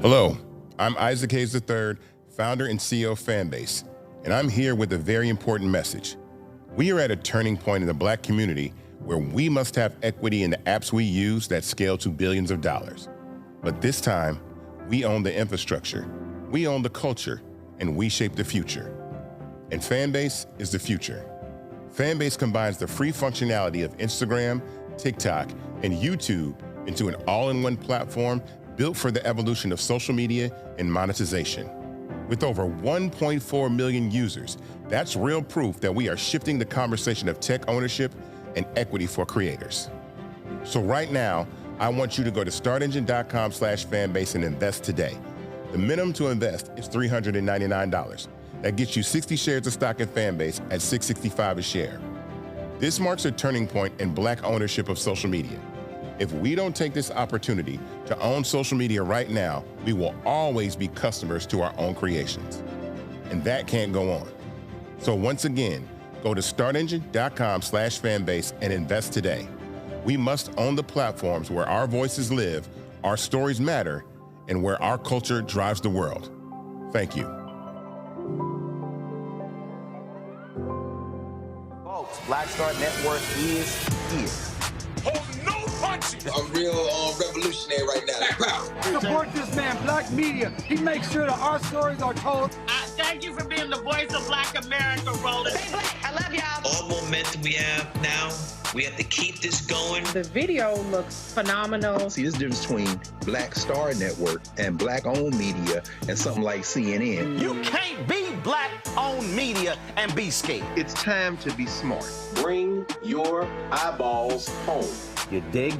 Hello, I'm Isaac Hayes III, founder and CEO of Fanbase, and I'm here with a very important message. We are at a turning point in the Black community where we must have equity in the apps we use that scale to billions of dollars. But this time, we own the infrastructure, we own the culture, and we shape the future. And Fanbase is the future. Fanbase combines the free functionality of Instagram, TikTok, and YouTube into an all-in-one platform built for the evolution of social media and monetization. With over 1.4 million users, that's real proof that we are shifting the conversation of tech ownership and equity for creators. So right now, I want you to go to startengine.com/fanbase and invest today. The minimum to invest is $399. That gets you 60 shares of stock in Fanbase at $665 a share. This marks a turning point in Black ownership of social media. If we don't take this opportunity to own social media right now, we will always be customers to our own creations. And that can't go on. So once again, go to startengine.com/fanbase and invest today. We must own the platforms where our voices live, our stories matter, and where our culture drives the world. Thank you. Folks, Black Star Network is here. Oh, no punches! I'm real revolutionary right now. Support this man, Black Media. He makes sure that our stories are told. Thank you for being the voice of Black America, Roland. Stay Black. I love y'all. All momentum we have now, we have to keep this going. The video looks phenomenal. See, there's a difference between Black Star Network and Black-owned media and something like CNN. You can't be Black-owned media and be scared. It's time to be smart. Bring your eyeballs home. You dig?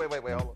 hold on.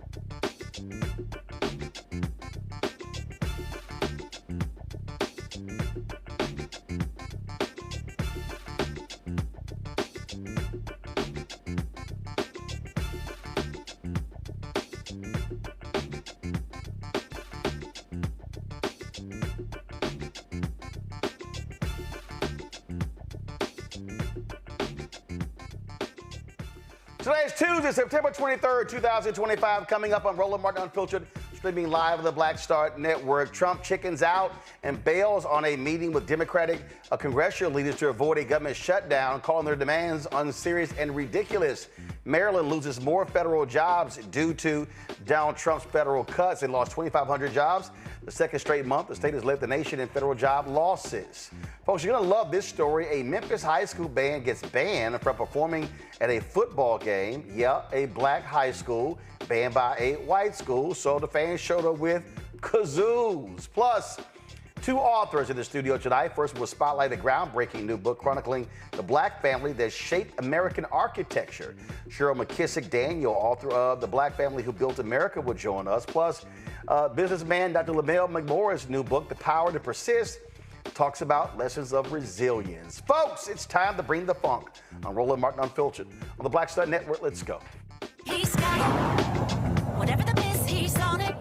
Today is Tuesday, September 23rd, 2025, coming up on Roland Martin Unfiltered, streaming live on the Black Star Network. Trump chickens out and bails on a meeting with Democratic congressional leaders to avoid a government shutdown, calling their demands unserious and ridiculous. Maryland loses more federal jobs due to Donald Trump's federal cuts and lost 2,500 jobs. The second straight month, the state has led the nation in federal job losses. Folks, you're going to love this story. A Memphis High School Band gets banned from performing at a football game. Yeah, a black high school banned by a white school. So the fans showed up with kazoos. Plus, two authors in the studio tonight. First, we'll spotlight a groundbreaking new book chronicling the black family that shaped American architecture. Cheryl McKissack Daniel, author of The Black Family Who Built America, will join us. Plus, businessman Dr. Lamell McMorris' new book, The Power to Persist, talks about lessons of resilience. Folks, it's time to bring the funk on Roland Martin Unfiltered on the Black Star Network. Let's go. He's got it. Whatever the miss, he's on it.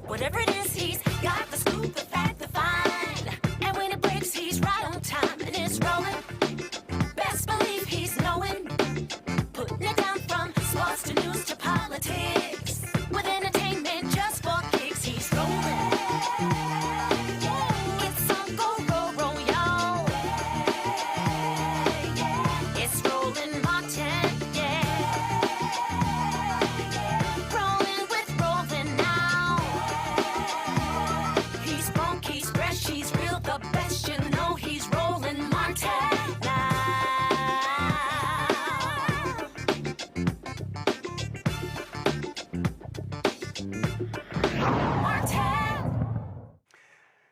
Whatever it is, he's got the scoop, the fact, the find. And when it breaks, he's right on time and it's rolling. Best believe he's knowing. Putting it down from sports to news to politics. With entertainment just for kicks, he's rolling. It's on go, roll, y'all. It's Roland Martin, yeah. Rolling with Roland now. He's funky, he's fresh, he's real, the best, you know he's Roland Martin now.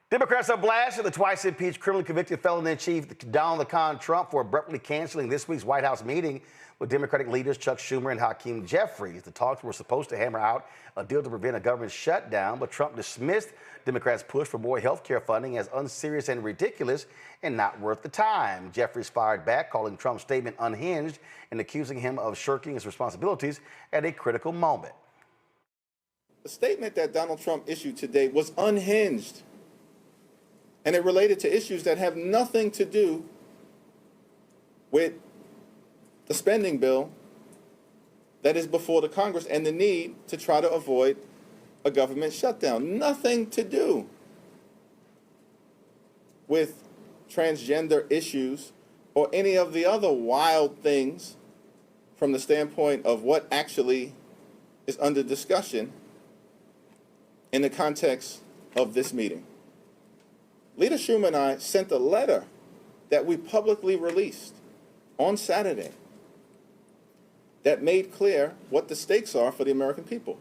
Democrats are blasting the twice impeached criminally convicted felon-in-chief Donald Trump for abruptly canceling this week's White House meeting with Democratic leaders Chuck Schumer and Hakeem Jeffries. The talks were supposed to hammer out a deal to prevent a government shutdown, but Trump dismissed Democrats' push for more health care funding as unserious and ridiculous and not worth the time. Jeffries fired back, calling Trump's statement unhinged and accusing him of shirking his responsibilities at a critical moment. The statement that Donald Trump issued today was unhinged, and it related to issues that have nothing to do with the spending bill that is before the Congress and the need to try to avoid a government shutdown. Nothing to do with transgender issues or any of the other wild things from the standpoint of what actually is under discussion in the context of this meeting. Leader Schumer and I sent a letter that we publicly released on Saturday that made clear what the stakes are for the American people.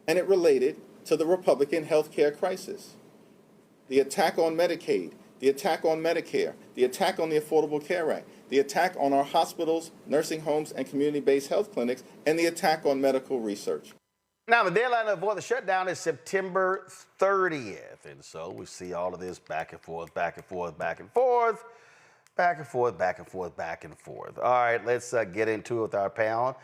And it related to the Republican health care crisis, the attack on Medicaid, the attack on Medicare, the attack on the Affordable Care Act, the attack on our hospitals, nursing homes, and community-based health clinics, and the attack on medical research. Now, the deadline to avoid the shutdown is September 30th. And so we see all of this back and forth, back and forth, back and forth, back and forth, back and forth, back and forth. All right, let's get into it with our panel.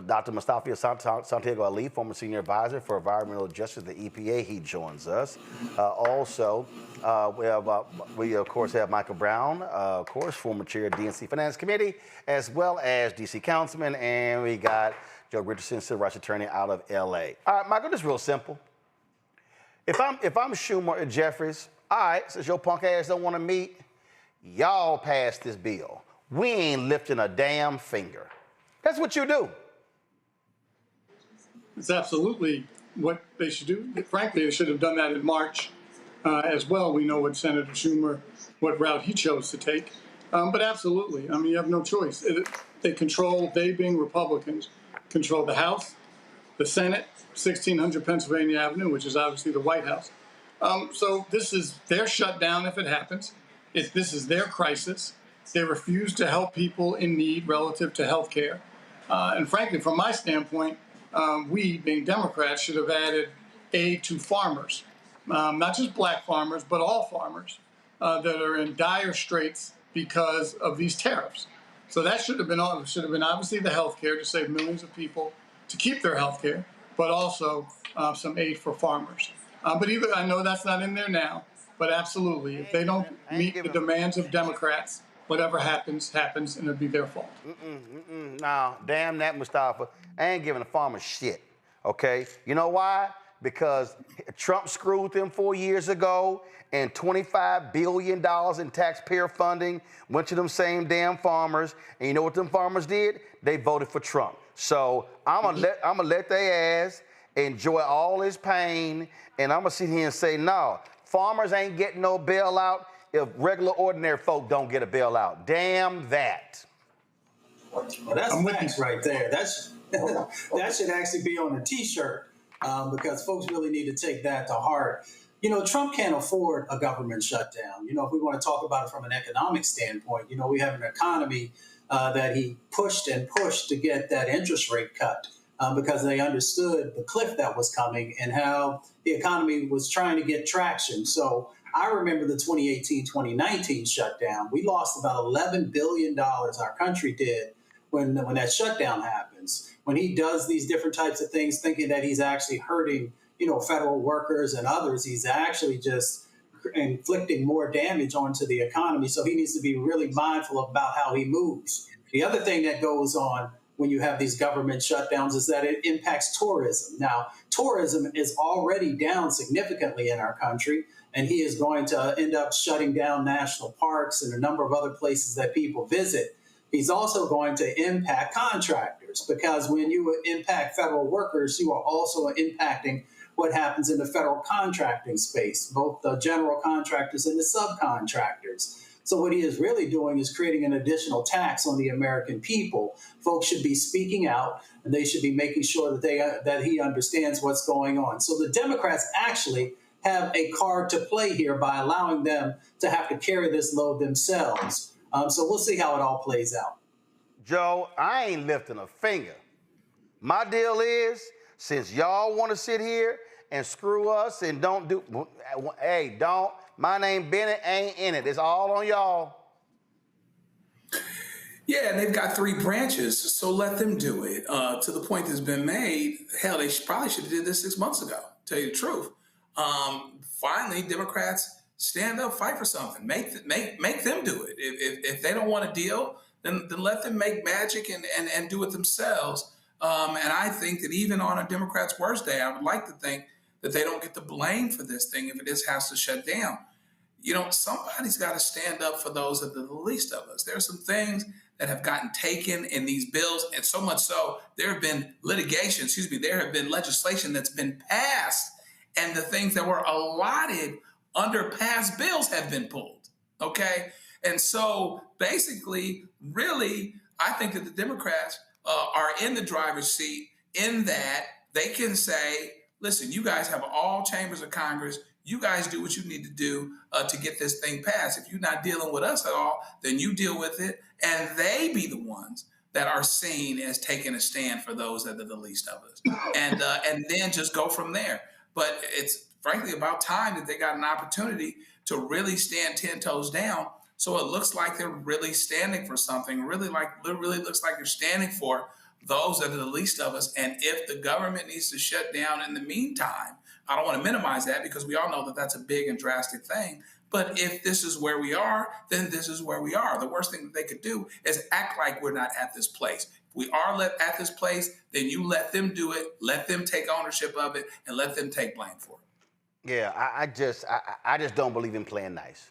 Dr. Mustafa Santiago Ali, former senior advisor for environmental justice at the EPA, he joins us. Also, we of course have Michael Brown, of course, former chair of DNC Finance Committee, as well as DC Councilman, and we got Joe Richardson, civil rights attorney out of LA. All right, Michael, this is real simple. If I'm Schumer and Jeffries, all right, since your punk ass don't want to meet, y'all pass this bill. We ain't lifting a damn finger. That's what you do. It's absolutely what they should do. Frankly, they should have done that in March as well. We know what Senator Schumer, what route he chose to take. But absolutely, I mean, you have no choice. They being Republicans, control the House, the Senate, 1600 Pennsylvania Avenue, which is obviously the White House. So this is their shutdown if it happens. This is their crisis. They refuse to help people in need relative to health care. And frankly, from my standpoint, we, being Democrats, should have added aid to farmers, not just black farmers, but all farmers that are in dire straits because of these tariffs. So that should have been obviously the health care to save millions of people to keep their health care, but also some aid for farmers. But even I know that's not in there now, but absolutely, if they don't meet the demands of Democrats, whatever happens, happens, and it'll be their fault. Nah, damn that, Mustafa. I ain't giving the farmers shit, okay? You know why? Because Trump screwed them 4 years ago, and $25 billion in taxpayer funding went to them same damn farmers. And you know what them farmers did? They voted for Trump. So I'm gonna let their ass enjoy all his pain, and I'm gonna sit here and say, no, farmers ain't getting no bailout if regular, ordinary folk don't get a bailout. Damn that. Well, that's facts right there. That should actually be on a T-shirt because folks really need to take that to heart. You know, Trump can't afford a government shutdown. You know, if we want to talk about it from an economic standpoint, you know, we have an economy that he pushed and pushed to get that interest rate cut because they understood the cliff that was coming and how the economy was trying to get traction. So I remember the 2018-2019 shutdown. We lost about $11 billion, our country did, when that shutdown happens. When he does these different types of things, thinking that he's actually hurting, you know, federal workers and others, he's actually just inflicting more damage onto the economy. So he needs to be really mindful about how he moves. The other thing that goes on when you have these government shutdowns is that it impacts tourism. Now, tourism is already down significantly in our country, and he is going to end up shutting down national parks and a number of other places that people visit. He's also going to impact contractors because when you impact federal workers, you are also impacting what happens in the federal contracting space, both the general contractors and the subcontractors. So what he is really doing is creating an additional tax on the American people. Folks should be speaking out, and they should be making sure that he understands what's going on. So the Democrats actually have a card to play here by allowing them to have to carry this load themselves. So we'll see how it all plays out. Joe, I ain't lifting a finger. My deal is, since y'all want to sit here and screw us and don't do, hey, don't, my name Bennett ain't in it. It's all on y'all. Yeah, and they've got three branches, so let them do it. To the point that's been made, hell, they probably should have did this 6 months ago, tell you the truth. Finally, Democrats stand up, fight for something. Make them do it. If they don't want a deal, then let them make magic and do it themselves. And I think that even on a Democrat's worst day, I would like to think that they don't get the blame for this thing if it has to shut down. You know, somebody's got to stand up for those that are the least of us. There are some things that have gotten taken in these bills, and so much so, there have been there have been legislation that's been passed, and the things that were allotted under past bills have been pulled, okay? And so basically, really, I think that the Democrats are in the driver's seat in that they can say, listen, you guys have all chambers of Congress. You guys do what you need to do to get this thing passed. If you're not dealing with us at all, then you deal with it. And they be the ones that are seen as taking a stand for those that are the least of us. And then just go from there. But it's frankly about time that they got an opportunity to really stand 10 toes down. So it looks like they're really standing for something, really looks like they're standing for those that are the least of us. And if the government needs to shut down in the meantime, I don't want to minimize that because we all know that that's a big and drastic thing. But if this is where we are, then this is where we are. The worst thing that they could do is act like we're not at this place. If we are at this place, then you let them do it, let them take ownership of it, and let them take blame for it. Yeah, I just don't believe in playing nice.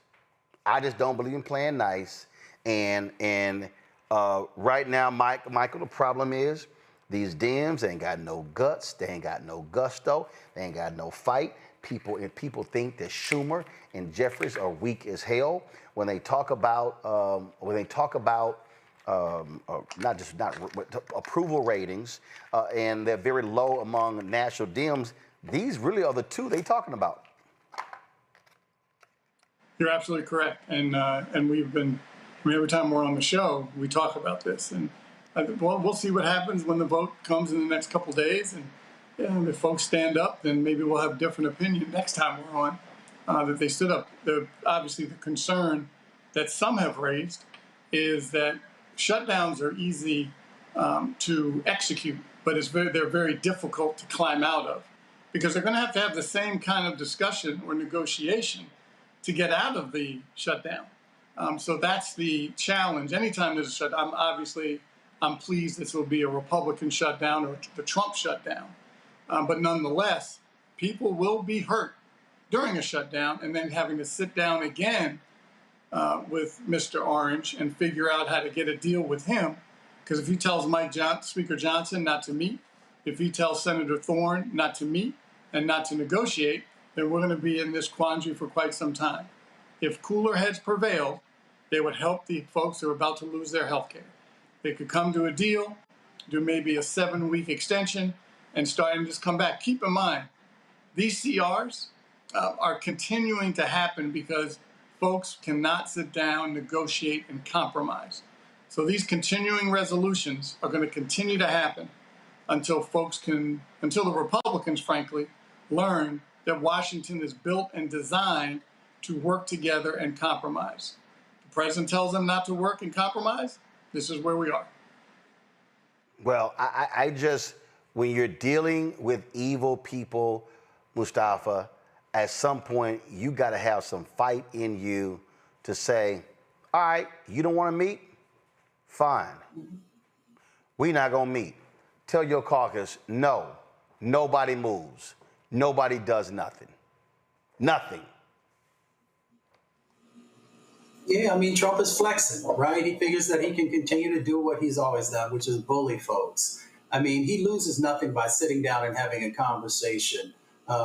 I just don't believe in playing nice. And right now, Michael, the problem is these Dems ain't got no guts. They ain't got no gusto. They ain't got no fight. People think that Schumer and Jeffries are weak as hell when they talk about approval ratings, and they're very low among national Dems. These really are the two they talking about. You're absolutely correct, and every time we're on the show, we talk about this, and Well, we'll see what happens when the vote comes in the next couple days, and if folks stand up, then maybe we'll have a different opinion next time we're on. That they stood up. Obviously, the concern that some have raised is that shutdowns are easy to execute, but they're very difficult to climb out of, because they're going to have the same kind of discussion or negotiation to get out of the shutdown. So that's the challenge. Anytime there's a shutdown, I'm pleased this will be a Republican shutdown or the Trump shutdown. But nonetheless, people will be hurt during a shutdown, and then having to sit down again with Mr. Orange and figure out how to get a deal with him. Because if he tells Speaker Johnson not to meet, if he tells Senator Thorne not to meet and not to negotiate, then we're going to be in this quandary for quite some time. If cooler heads prevailed, they would help the folks who are about to lose their health care. They could come to a deal, do maybe a 7-week extension, and start and just come back. Keep in mind, these CRs are continuing to happen because folks cannot sit down, negotiate, and compromise. So these continuing resolutions are going to continue to happen until the Republicans, frankly, learn that Washington is built and designed to work together and compromise. The president tells them not to work and compromise. This is where we are. Well, I just, when you're dealing with evil people, Mustafa, at some point you got to have some fight in you to say, all right, you don't want to meet? Fine. We're not going to meet. Tell your caucus, no, nobody moves. Nobody does nothing. Nothing. Yeah, I mean, Trump is flexing, right? He figures that he can continue to do what he's always done, which is bully folks. I mean, he loses nothing by sitting down and having a conversation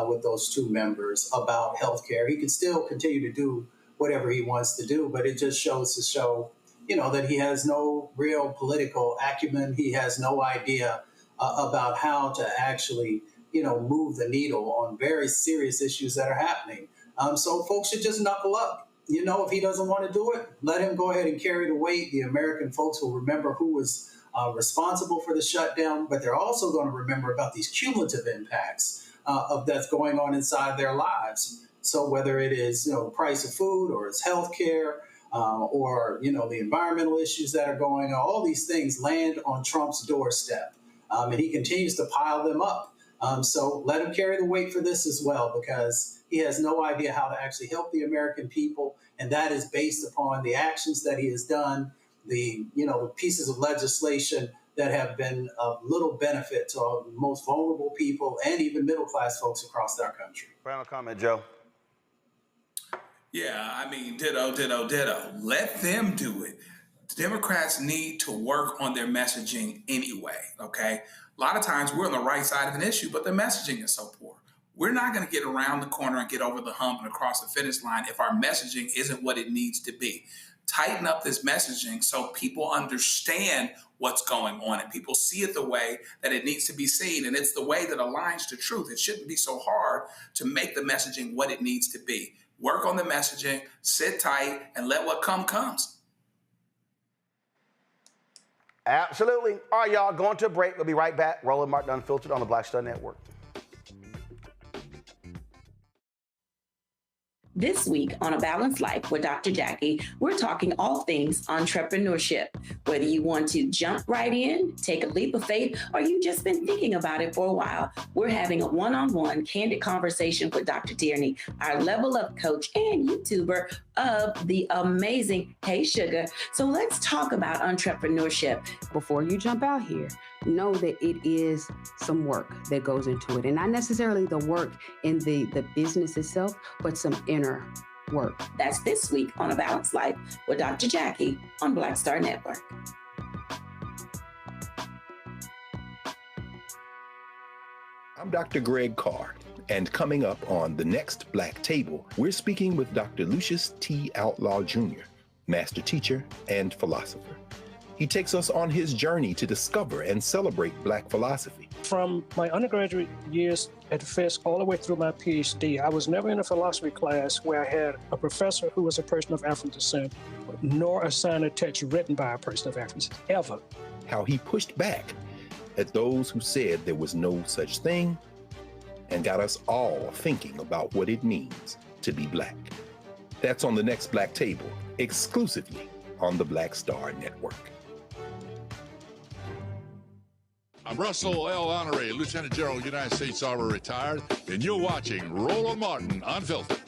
with those two members about health care. He can still continue to do whatever he wants to do, but it just shows that he has no real political acumen. He has no idea about how to actually, move the needle on very serious issues that are happening. So folks should just knuckle up. If he doesn't want to do it, let him go ahead and carry the weight. The American folks will remember who was responsible for the shutdown, but they're also going to remember about these cumulative impacts of that's going on inside their lives. So whether it is, price of food or it's health care or, the environmental issues that are going on, all these things land on Trump's doorstep. And he continues to pile them up. So let him carry the weight for this as well, because he has no idea how to actually help the American people. And that is based upon the actions that he has done, the pieces of legislation that have been of little benefit to the most vulnerable people and even middle-class folks across our country. Final comment, Joe. Yeah, I mean, ditto. Let them do it. Democrats need to work on their messaging anyway, okay? A lot of times we're on the right side of an issue, but the messaging is so poor. We're not going to get around the corner and get over the hump and across the finish line if our messaging isn't what it needs to be. Tighten up this messaging so people understand what's going on and people see it the way that it needs to be seen. And it's the way that aligns to truth. It shouldn't be so hard to make the messaging what it needs to be. Work on the messaging, sit tight, and let what comes. Absolutely. All right, y'all, going to a break. We'll be right back. Roland Martin Unfiltered on the Black Star Network. This week on A Balanced Life with Dr. Jackie, we're talking all things entrepreneurship. Whether you want to jump right in, take a leap of faith, or you've just been thinking about it for a while, we're having a one-on-one candid conversation with Dr. Tierney, our level up coach and YouTuber of the amazing Hey Sugar. So let's talk about entrepreneurship. Before you jump out here, know that it is some work that goes into it. And not necessarily the work in the business itself, but some inner work. That's this week on A Balanced Life with Dr. Jackie on Black Star Network. I'm Dr. Greg Carr, and coming up on The Next Black Table, we're speaking with Dr. Lucius T. Outlaw Jr., master teacher and philosopher. He takes us on his journey to discover and celebrate Black philosophy. From my undergraduate years at Fisk all the way through my PhD, I was never in a philosophy class where I had a professor who was a person of African descent, nor assigned a text written by a person of African descent, ever. how he pushed back at those who said there was no such thing and got us all thinking about what it means to be Black. That's on the next Black Table, exclusively on the Black Star Network. I'm Russell L. Honoré, Lieutenant General, United States Army retired, and you're watching Roland Martin Unfiltered.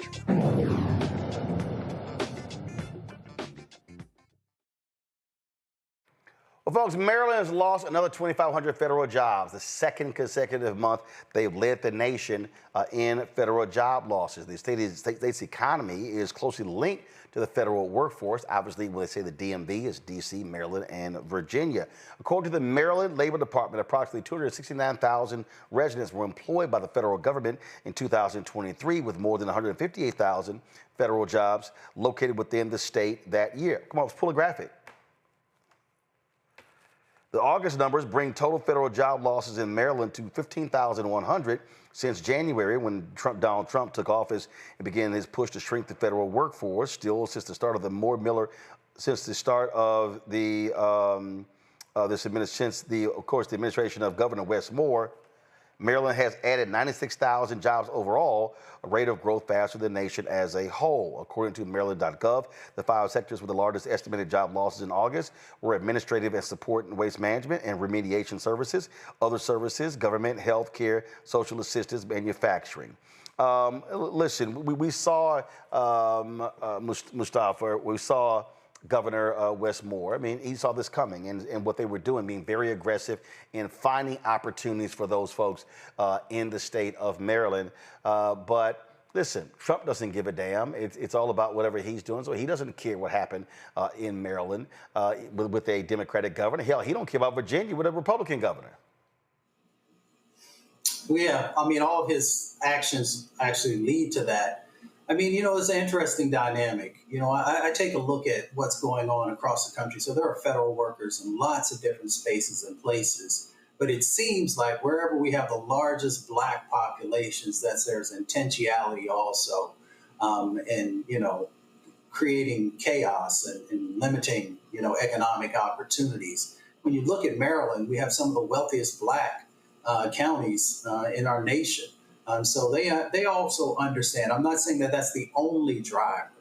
Well, folks, Maryland has lost another 2,500 federal jobs, the second consecutive month they've led the nation in federal job losses. The state's economy is closely linked to the federal workforce. Obviously, when they say the DMV, is D.C., Maryland, and Virginia. According to the Maryland Labor Department, approximately 269,000 residents were employed by the federal government in 2023, with more than 158,000 federal jobs located within the state that year. Come on, let's pull a graphic. The August numbers bring total federal job losses in Maryland to 15,100 since January, when Donald Trump took office and began his push to shrink the federal workforce. Still, since the start of the administration of Governor Wes Moore, Maryland has added 96,000 jobs overall, a rate of growth faster than the nation as a whole. According to Maryland.gov, the 5 sectors with the largest estimated job losses in August were administrative and support and waste management and remediation services, other services, government, health care, social assistance, manufacturing. Listen, we saw Mustafa, we saw Governor Wes Moore. I mean, he saw this coming and what they were doing, being very aggressive in finding opportunities for those folks in the state of Maryland. But listen, Trump doesn't give a damn. It's all about whatever he's doing. So he doesn't care what happened in Maryland with a Democratic governor. Hell, he don't care about Virginia with a Republican governor. Well, yeah, I mean, all of his actions actually lead to that. I mean, you know, it's an interesting dynamic. You know, I take a look at what's going on across the country. So there are federal workers in lots of different spaces and places. But it seems like wherever we have the largest Black populations, there's intentionality also in, you know, creating chaos and limiting, you know, economic opportunities. When you look at Maryland, we have some of the wealthiest Black counties in our nation. So they also understand. I'm not saying that that's the only driver,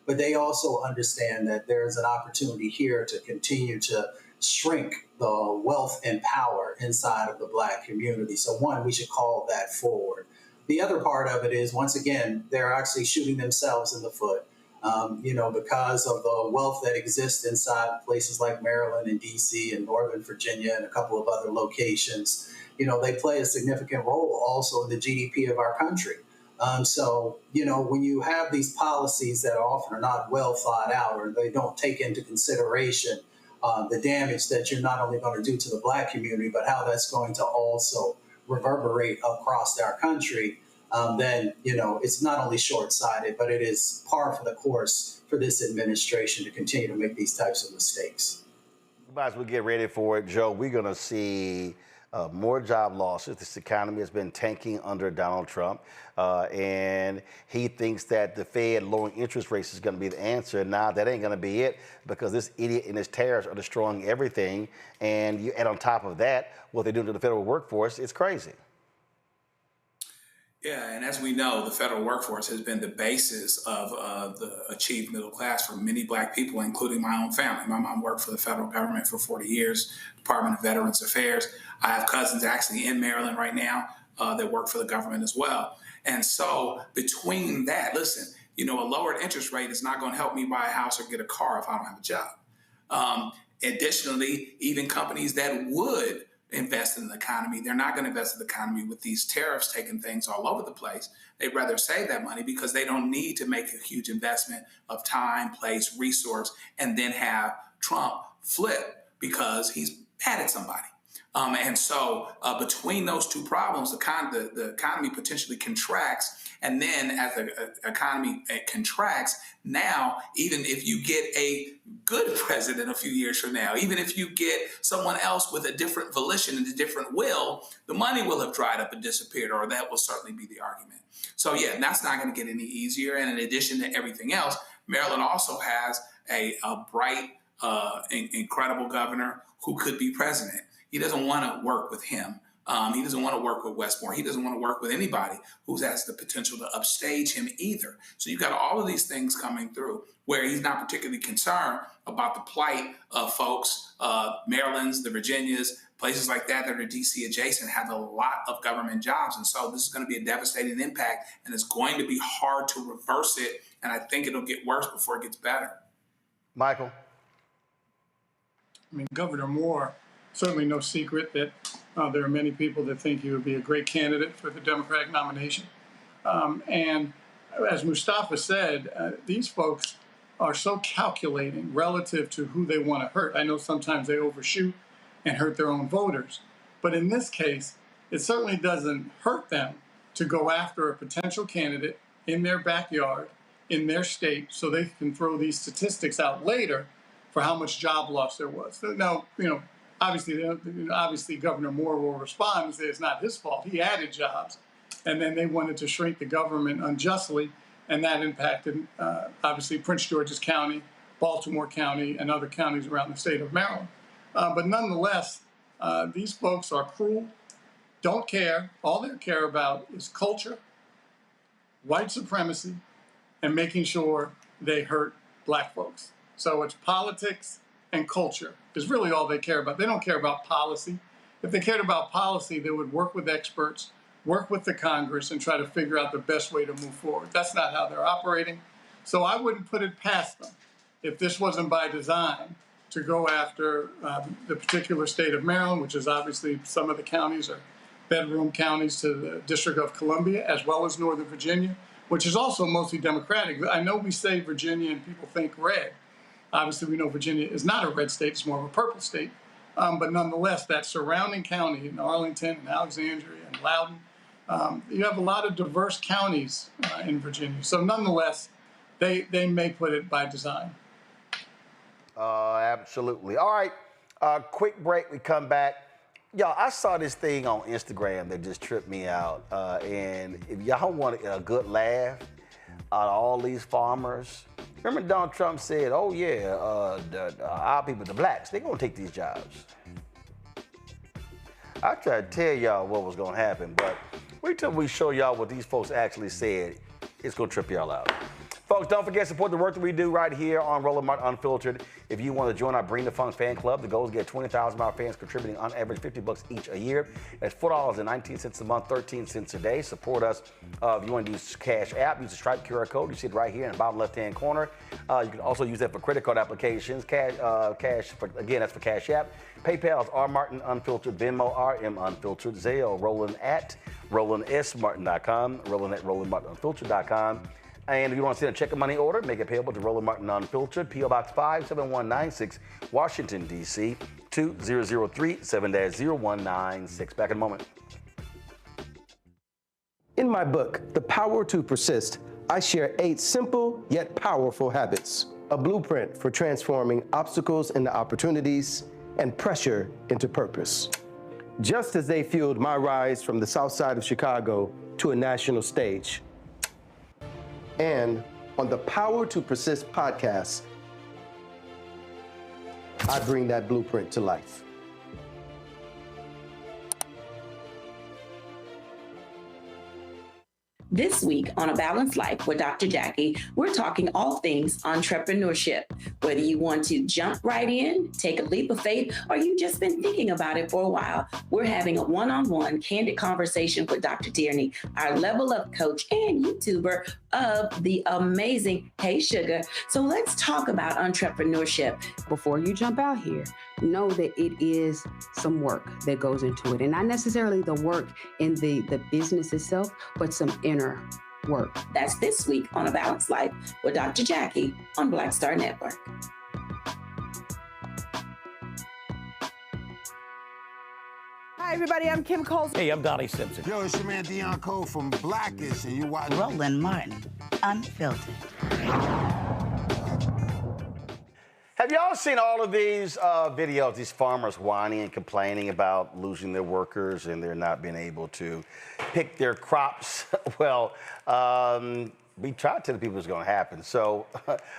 but they also understand that there's an opportunity here to continue to shrink the wealth and power inside of the Black community. So one, we should call that forward. The other part of it is, once again, they're actually shooting themselves in the foot, you know, because of the wealth that exists inside places like Maryland and D.C. and Northern Virginia and a couple of other locations. You know, they play a significant role also in the GDP of our country. So, you know, when you have these policies that often are not well thought out, or they don't take into consideration the damage that you're not only going to do to the Black community, but how that's going to also reverberate across our country, then, you know, it's not only short-sighted, but it is par for the course for this administration to continue to make these types of mistakes. You might as well get ready for it, Joe. We're going to see more job losses. This economy has been tanking under Donald Trump, and he thinks that the Fed lowering interest rates is going to be the answer. Nah, that ain't going to be it, because this idiot and his tariffs are destroying everything. And on top of that, what they're doing to the federal workforce, it's crazy. Yeah, and as we know, the federal workforce has been the basis of the achieved middle class for many Black people, including my own family. My mom worked for the federal government for 40 years, Department of Veterans Affairs. I have cousins actually in Maryland right now that work for the government as well. And so between that, listen, you know, a lowered interest rate is not going to help me buy a house or get a car if I don't have a job. Additionally, even companies that would invest in the economy, they're not going to invest in the economy with these tariffs taking things all over the place. They'd rather save that money because they don't need to make a huge investment of time, place, resource, and then have Trump flip because he's mad at somebody. And so between those two problems, the economy potentially contracts. And then as the economy contracts, now, even if you get a good president a few years from now, even if you get someone else with a different volition and a different will, the money will have dried up and disappeared, or that will certainly be the argument. So yeah, that's not going to get any easier. And in addition to everything else, Maryland also has a bright incredible governor who could be president. He doesn't want to work with him. He doesn't want to work with Westmore. He doesn't want to work with anybody who has the potential to upstage him either. So you've got all of these things coming through where he's not particularly concerned about the plight of folks, Maryland's, the Virginias, places like that are DC adjacent, have a lot of government jobs. And so this is going to be a devastating impact, and it's going to be hard to reverse it. And I think it'll get worse before it gets better. Michael? I mean, Governor Moore, certainly no secret that there are many people that think he would be a great candidate for the Democratic nomination. And as Mustafa said, these folks are so calculating relative to who they want to hurt. I know sometimes they overshoot and hurt their own voters. But in this case, it certainly doesn't hurt them to go after a potential candidate in their backyard, in their state, so they can throw these statistics out later for how much job loss there was. Now, obviously Governor Moore will respond and say it's not his fault. He added jobs. And then they wanted to shrink the government unjustly, and that impacted, obviously, Prince George's County, Baltimore County, and other counties around the state of Maryland. But nonetheless, these folks are cruel, don't care. All they care about is culture, white supremacy, and making sure they hurt black folks. So it's politics and culture is really all they care about. They don't care about policy. If they cared about policy, they would work with experts, work with the Congress, and try to figure out the best way to move forward. That's not how they're operating. So I wouldn't put it past them, if this wasn't by design, to go after the particular state of Maryland, which is obviously some of the counties are bedroom counties to the District of Columbia, as well as Northern Virginia, which is also mostly Democratic. I know we say Virginia and people think red. Obviously, we know Virginia is not a red state, it's more of a purple state. But nonetheless, that surrounding county in Arlington and Alexandria and Loudoun, you have a lot of diverse counties in Virginia. So nonetheless, they may put it by design. Absolutely. All right, quick break, we come back. Y'all, I saw this thing on Instagram that just tripped me out. And if y'all want a good laugh out of all these farmers, remember Donald Trump said, oh yeah, our people, the blacks, they're gonna take these jobs. I tried to tell y'all what was gonna happen, but wait till we show y'all what these folks actually said. It's gonna trip y'all out. Folks, don't forget to support the work that we do right here on Roland Martin Unfiltered. If you want to join our Bring the Funds fan club, the goal is to get 20,000 of our fans contributing on average $50 each a year. That's $4.19 a month, 13 cents a day. Support us. If you want to use Cash App, use the Stripe QR code. You see it right here in the bottom left-hand corner. You can also use that for credit card applications. That's for Cash App. PayPal is R Martin Unfiltered, Venmo RM Unfiltered, Zelle Roland at RolandSMartin.com, Roland at RolandMartinUnfiltered.com. And if you want to send a check or money order, make it payable to Roland Martin Unfiltered, P.O. Box 57196, Washington, D.C., 2003 7-0196. Back in a moment. In my book, The Power to Persist, I share 8 simple yet powerful habits, a blueprint for transforming obstacles into opportunities and pressure into purpose. Just as they fueled my rise from the south side of Chicago to a national stage. And on the Power to Persist podcast, I bring that blueprint to life. This week on A Balanced Life with Dr. Jackie, we're talking all things entrepreneurship. Whether you want to jump right in, take a leap of faith, or you've just been thinking about it for a while, we're having a one-on-one candid conversation with Dr. Tierney, our level up coach and YouTuber of the amazing Hey Sugar. So let's talk about entrepreneurship. Before you jump out here, know that it is some work that goes into it. And not necessarily the work in the business itself, but some inner work. That's this week on A Balanced Life with Dr. Jackie on Black Star Network. Hi, everybody. I'm Kim Coles. Hey, I'm Donnie Simpson. Yo, it's your man Dion Cole from Blackish, and you watch Roland Martin Unfiltered. Have y'all seen all of these videos, these farmers whining and complaining about losing their workers and they're not being able to pick their crops? Well, we tried to tell the people it's going to happen. So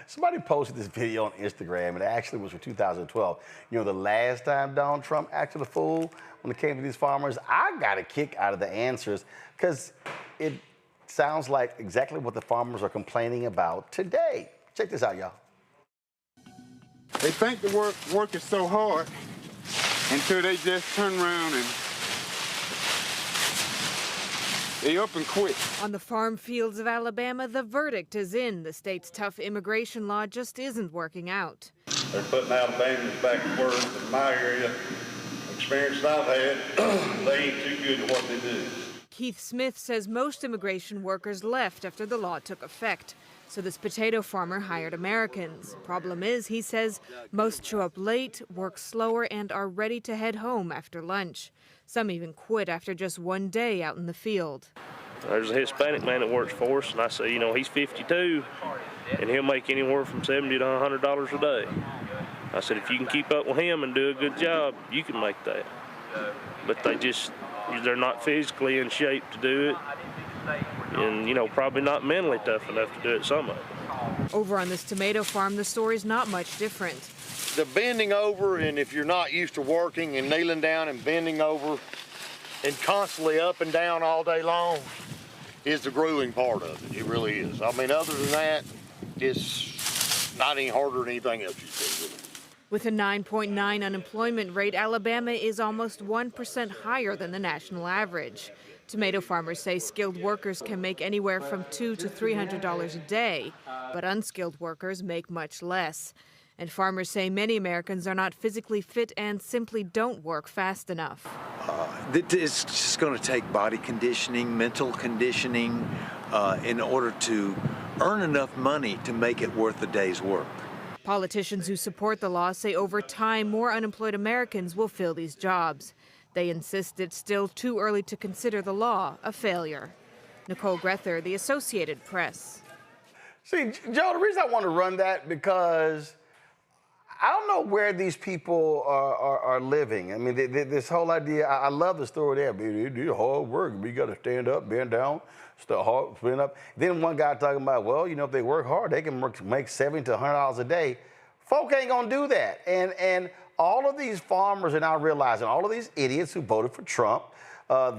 somebody posted this video on Instagram, and it actually was from 2012. You know, the last time Donald Trump acted a fool when it came to these farmers, I got a kick out of the answers because it sounds like exactly what the farmers are complaining about today. Check this out, y'all. They think the work is so hard until they just turn around and they up and quit. On the farm fields of Alabama, the verdict is in. The state's tough immigration law just isn't working out. They're putting Alabamians back to work in my area. Experience that I've had, they ain't too good at what they do. Keith Smith says most immigration workers left after the law took effect. So this potato farmer hired Americans. Problem is, he says, most show up late, work slower, and are ready to head home after lunch. Some even quit after just one day out in the field. There's a Hispanic man that works for us, and I say, you know, he's 52, and he'll make anywhere from $70 to $100 a day. I said, if you can keep up with him and do a good job, you can make that. But they're not physically in shape to do it, and, you know, probably not mentally tough enough to do it, some of them. Over on this tomato farm, the story's not much different. The bending over, and if you're not used to working and kneeling down and bending over and constantly up and down all day long is the grueling part of it. It really is. I mean, other than that, it's not any harder than anything else you do. With a 9.9 unemployment rate, Alabama is almost 1% higher than the national average. Tomato farmers say skilled workers can make anywhere from $200 to $300 a day, but unskilled workers make much less. And farmers say many Americans are not physically fit and simply don't work fast enough. It's just going to take body conditioning, mental conditioning, in order to earn enough money to make it worth a day's work. Politicians who support the law say over time more unemployed Americans will fill these jobs. They insist it's still too early to consider the law a failure. Nicole Grether, The Associated Press. See, Joe, the reason I want to run that because I don't know where these people are living. I mean, this whole idea, I love the story there. They do hard work. You got to stand up, bend down, stand up. Then one guy talking about, well, you know, if they work hard, they can make $70 to $100 a day. Folk ain't going to do that. And all of these farmers are now realizing, all of these idiots who voted for Trump,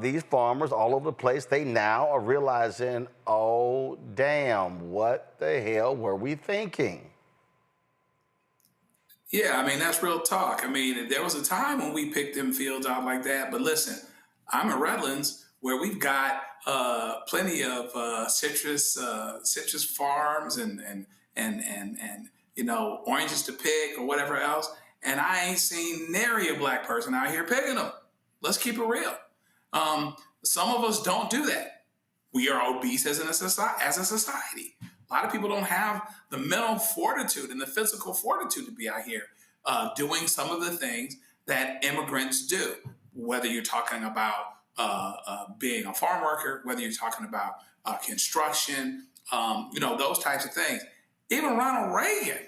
these farmers all over the place, they now are realizing, oh, damn, what the hell were we thinking? Yeah, I mean, that's real talk. I mean, there was a time when we picked them fields out like that. But listen, I'm in Redlands where we've got plenty of citrus farms and you know, oranges to pick or whatever else. And I ain't seen nary a black person out here picking them. Let's keep it real. Some of us don't do that. We are obese as a society. A lot of people don't have the mental fortitude and the physical fortitude to be out here doing some of the things that immigrants do, whether you're talking about being a farm worker, whether you're talking about construction, you know, those types of things. Even Ronald Reagan,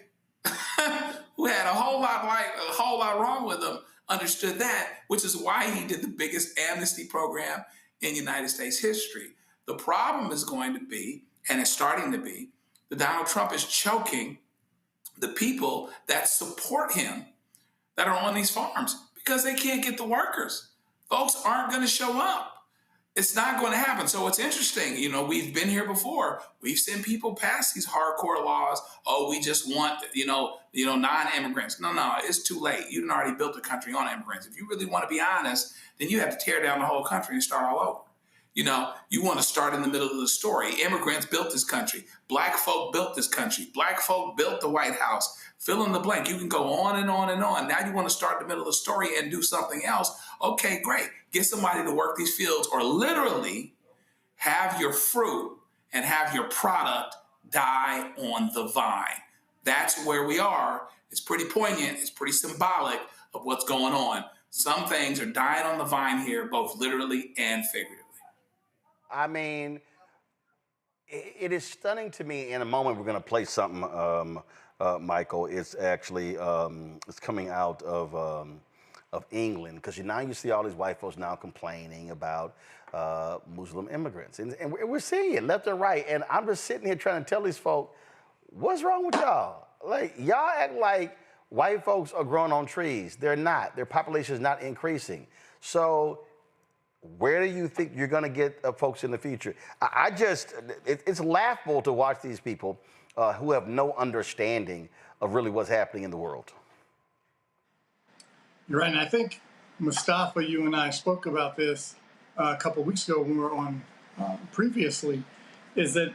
who had a whole lot wrong with him, understood that, which is why he did the biggest amnesty program in United States history. The problem is going to be, and it's starting to be, that Donald Trump is choking the people that support him that are on these farms because they can't get the workers. Folks aren't going to show up. It's not going to happen. So it's interesting. You know, we've been here before. We've seen people pass these hardcore laws. Oh, we just want, you know, non-immigrants. No, it's too late. You've already built the country on immigrants. If you really want to be honest, then you have to tear down the whole country and start all over. You know, you want to start in the middle of the story. Immigrants built this country. Black folk built this country. Black folk built the White House. Fill in the blank. You can go on and on and on. Now you want to start in the middle of the story and do something else. Okay, great. Get somebody to work these fields or literally have your fruit and have your product die on the vine. That's where we are. It's pretty poignant. It's pretty symbolic of what's going on. Some things are dying on the vine here, both literally and figuratively. I mean, it is stunning to me. In a moment, we're going to play something, Michael. It's actually it's coming out of of England, because now you see all these white folks now complaining about Muslim immigrants. And we're seeing it left and right. And I'm just sitting here trying to tell these folk, what's wrong with y'all? Like, y'all act like white folks are growing on trees. They're not. Their population is not increasing. So where do you think you're going to get folks in the future? It's laughable to watch these people who have no understanding of really what's happening in the world. You're right, and I think, Mustafa, you and I spoke about this a couple of weeks ago when we were on previously, is that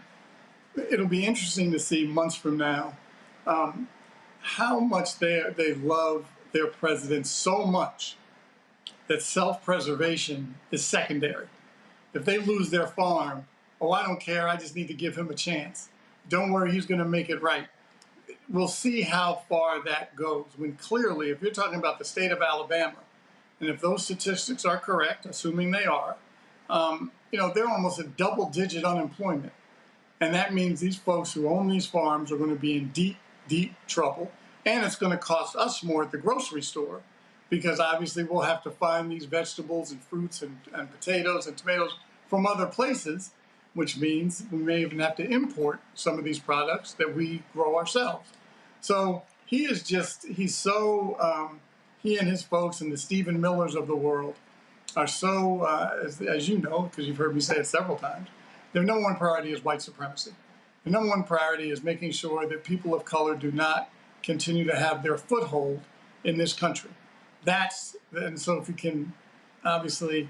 it'll be interesting to see months from now how much they love their president so much that self-preservation is secondary. If they lose their farm, oh, I don't care, I just need to give him a chance. Don't worry, he's gonna make it right. We'll see how far that goes, when clearly, if you're talking about the state of Alabama, and if those statistics are correct, assuming they are, they're almost at double-digit unemployment. And that means these folks who own these farms are going to be in deep, deep trouble. And it's going to cost us more at the grocery store, because obviously we'll have to find these vegetables and fruits and potatoes and tomatoes from other places, which means we may even have to import some of these products that we grow ourselves. So he and his folks and the Stephen Millers of the world are so, as you know, because you've heard me say it several times, their number one priority is white supremacy. The number one priority is making sure that people of color do not continue to have their foothold in this country. And so if you can obviously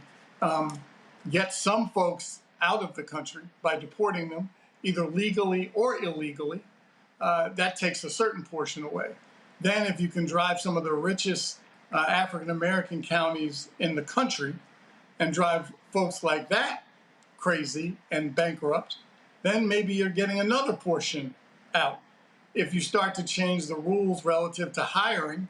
get some folks out of the country by deporting them, either legally or illegally, that takes a certain portion away. Then if you can drive some of the richest African-American counties in the country and drive folks like that crazy and bankrupt, then maybe you're getting another portion out. If you start to change the rules relative to hiring,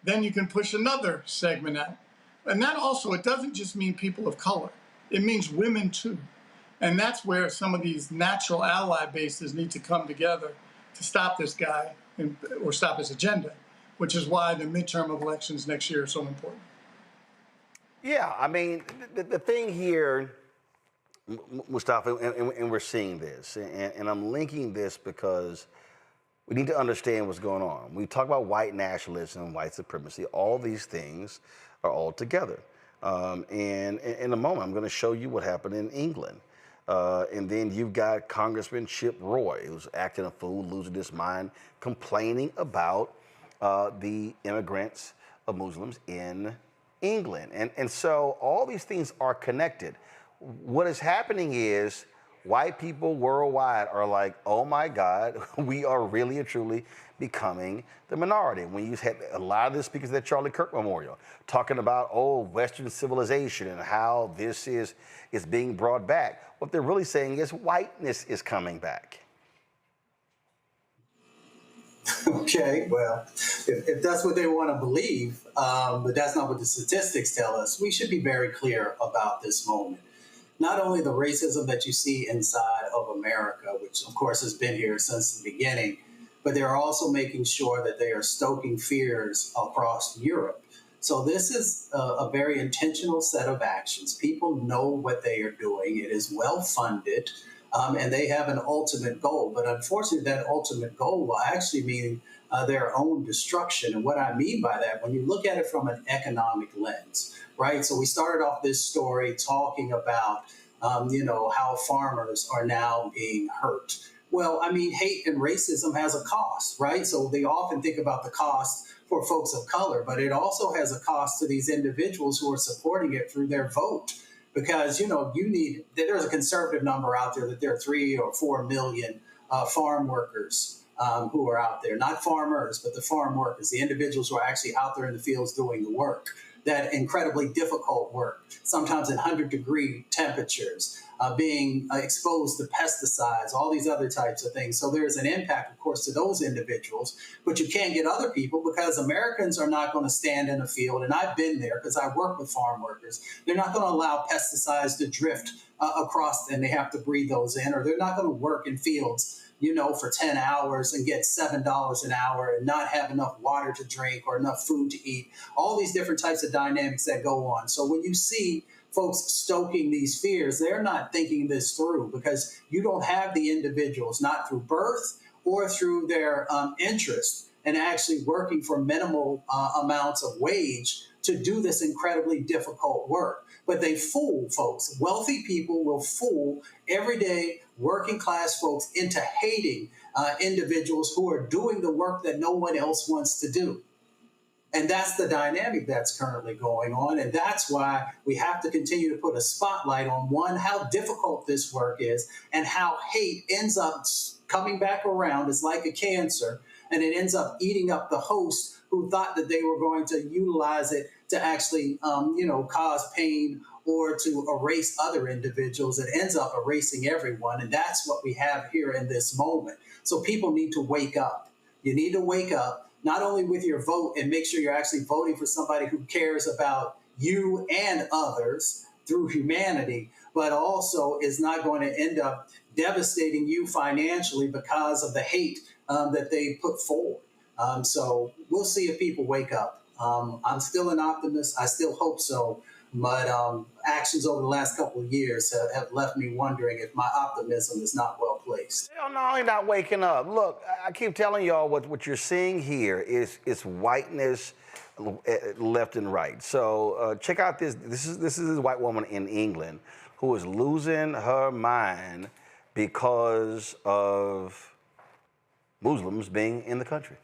then you can push another segment out. And that also, it doesn't just mean people of color. It means women too. And that's where some of these natural ally bases need to come together to stop this guy or stop his agenda, which is why the midterm elections next year are so important. Yeah, I mean, the thing here, Mustafa, and we're seeing this, and I'm linking this because we need to understand what's going on. We talk about white nationalism, white supremacy, all these things are all together. And in a moment, I'm going to show you what happened in England. And then you've got Congressman Chip Roy, who's acting a fool, losing his mind, complaining about the immigrants of Muslims in England. And so all these things are connected. What is happening is white people worldwide are like, oh my God, we are really and truly becoming the minority. When you had a lot of the speakers at Charlie Kirk Memorial talking about, Western civilization and how this is being brought back. What they're really saying is whiteness is coming back. Okay, well, if that's what they want to believe, but that's not what the statistics tell us, we should be very clear about this moment. Not only the racism that you see inside of America, which of course has been here since the beginning, but they're also making sure that they are stoking fears across Europe. So this is a very intentional set of actions. People know what they are doing. It is well funded, and they have an ultimate goal. But unfortunately, that ultimate goal will actually mean their own destruction. And what I mean by that, when you look at it from an economic lens, right? So we started off this story talking about, how farmers are now being hurt. Well, I mean, hate and racism has a cost, right? So they often think about the cost for folks of color, but it also has a cost to these individuals who are supporting it through their vote. Because, there's a conservative number out there that there are 3 or 4 million farm workers who are out there, not farmers, but the farm workers, the individuals who are actually out there in the fields doing the work, that incredibly difficult work, sometimes in 100-degree temperatures, being exposed to pesticides, all these other types of things. So there's an impact, of course, to those individuals, but you can't get other people because Americans are not going to stand in a field, and I've been there because I work with farm workers. They're not going to allow pesticides to drift across, and they have to breathe those in, or they're not going to work in fields, you know, for 10 hours and get $7 an hour and not have enough water to drink or enough food to eat, all these different types of dynamics that go on. So when you see folks stoking these fears, they're not thinking this through because you don't have the individuals, not through birth or through their interest and actually working for minimal amounts of wage to do this incredibly difficult work. But they fool folks. Wealthy people will fool everyday working class folks into hating individuals who are doing the work that no one else wants to do. And that's the dynamic that's currently going on. And that's why we have to continue to put a spotlight on, one, how difficult this work is and how hate ends up coming back around. It's like a cancer, and it ends up eating up the host who thought that they were going to utilize it to actually, cause pain or to erase other individuals. It ends up erasing everyone. And that's what we have here in this moment. So people need to wake up. You need to wake up. Not only with your vote and make sure you're actually voting for somebody who cares about you and others through humanity, but also is not going to end up devastating you financially because of the hate that they put forward. So we'll see if people wake up. I'm still an optimist. I still hope so. But actions over the last couple of years have left me wondering if my optimism is not well placed. Hell no, you're not waking up. Look, I keep telling y'all what you're seeing here is whiteness left and right. So check out this. This is a white woman in England who is losing her mind because of Muslims being in the country.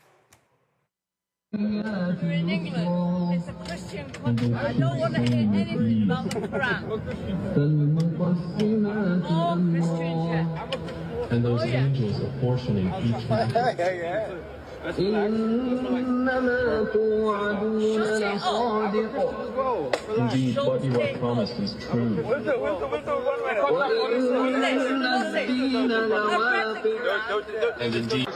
We're in England. It's a Christian country. I don't want to hear anything about the Quran. More Christians, yeah. And those angels apportioning each one. Indeed, what you are promised is true. And indeed.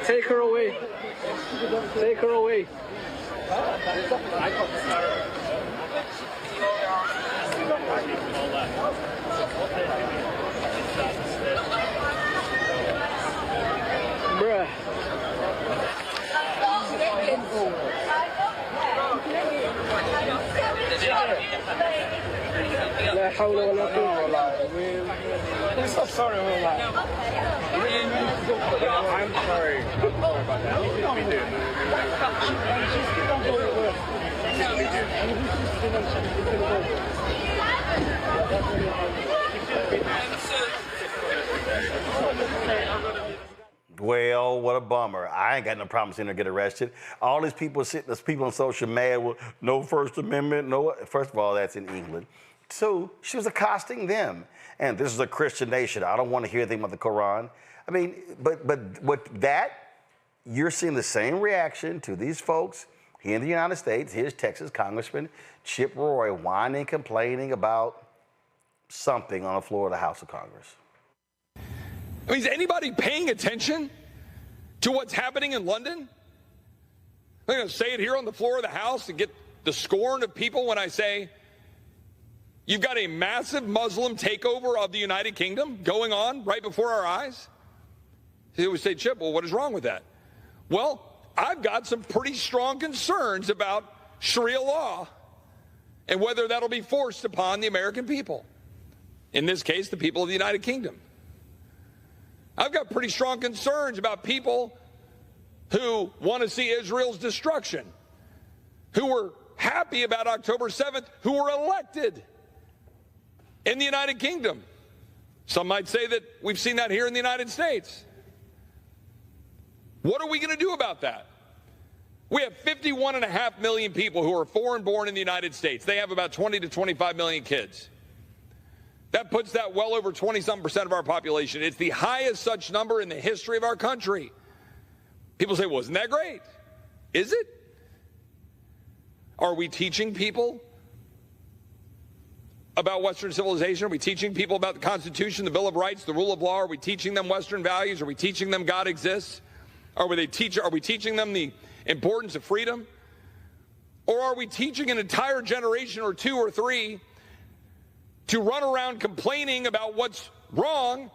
Take her away. Take her away. Bruh. لا حول ولا قوة إلا بالله. I'm so sorry, Roland. I'm sorry. About that. We do. Well, what a bummer. I ain't got no problem seeing her get arrested. All these people on social media with no First Amendment, no. First of all, that's in England. Two, she was accosting them. And this is a Christian nation. I don't want to hear anything about the Quran. I mean, but what that, you're seeing the same reaction to these folks here in the United States. Here's Texas Congressman Chip Roy whining, complaining about something on the floor of the House of Congress. I mean, is anybody paying attention to what's happening in London? I'm going to say it here on the floor of the House and get the scorn of people when I say you've got a massive Muslim takeover of the United Kingdom going on right before our eyes. They would say, Chip, well, what is wrong with that? Well, I've got some pretty strong concerns about Sharia law and whether that'll be forced upon the American people. In this case, the people of the United Kingdom. I've got pretty strong concerns about people who want to see Israel's destruction, who were happy about October 7th, who were elected in the United Kingdom. Some might say that we've seen that here in the United States. What are we going to do about that? We have 51.5 million people who are foreign born in the United States. They have about 20 to 25 million kids. That puts that well over 20-some% of our population. It's the highest such number in the history of our country. People say, well, isn't that great? Is it? Are we teaching people about Western civilization? Are we teaching people about the Constitution, the Bill of Rights, the rule of law? Are we teaching them Western values? Are we teaching them God exists? Are we teaching them the importance of freedom? Or are we teaching an entire generation or two or three to run around complaining about what's wrong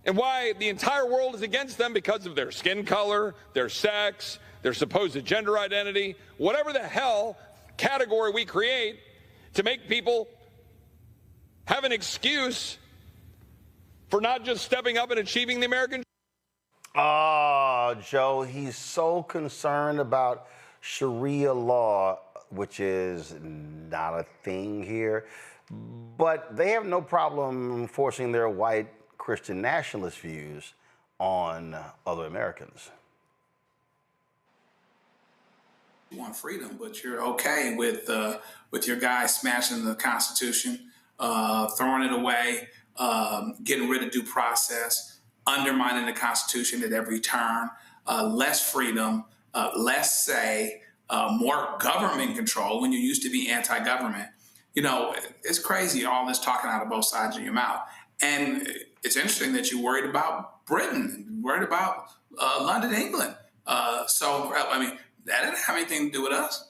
and why the entire world is against them because of their skin color, their sex, their supposed gender identity, whatever the hell category we create to make people have an excuse for not just stepping up and achieving the American dream? Oh, Joe, he's so concerned about Sharia law, which is not a thing here. But they have no problem forcing their white Christian nationalist views on other Americans. You want freedom, but you're okay with your guy smashing the Constitution, throwing it away, getting rid of due process, undermining the Constitution at every turn, less freedom, less say, more government control when you used to be anti-government. You know, it's crazy, all this talking out of both sides of your mouth. And it's interesting that you're worried about Britain, worried about London, England. I mean, that didn't have anything to do with us.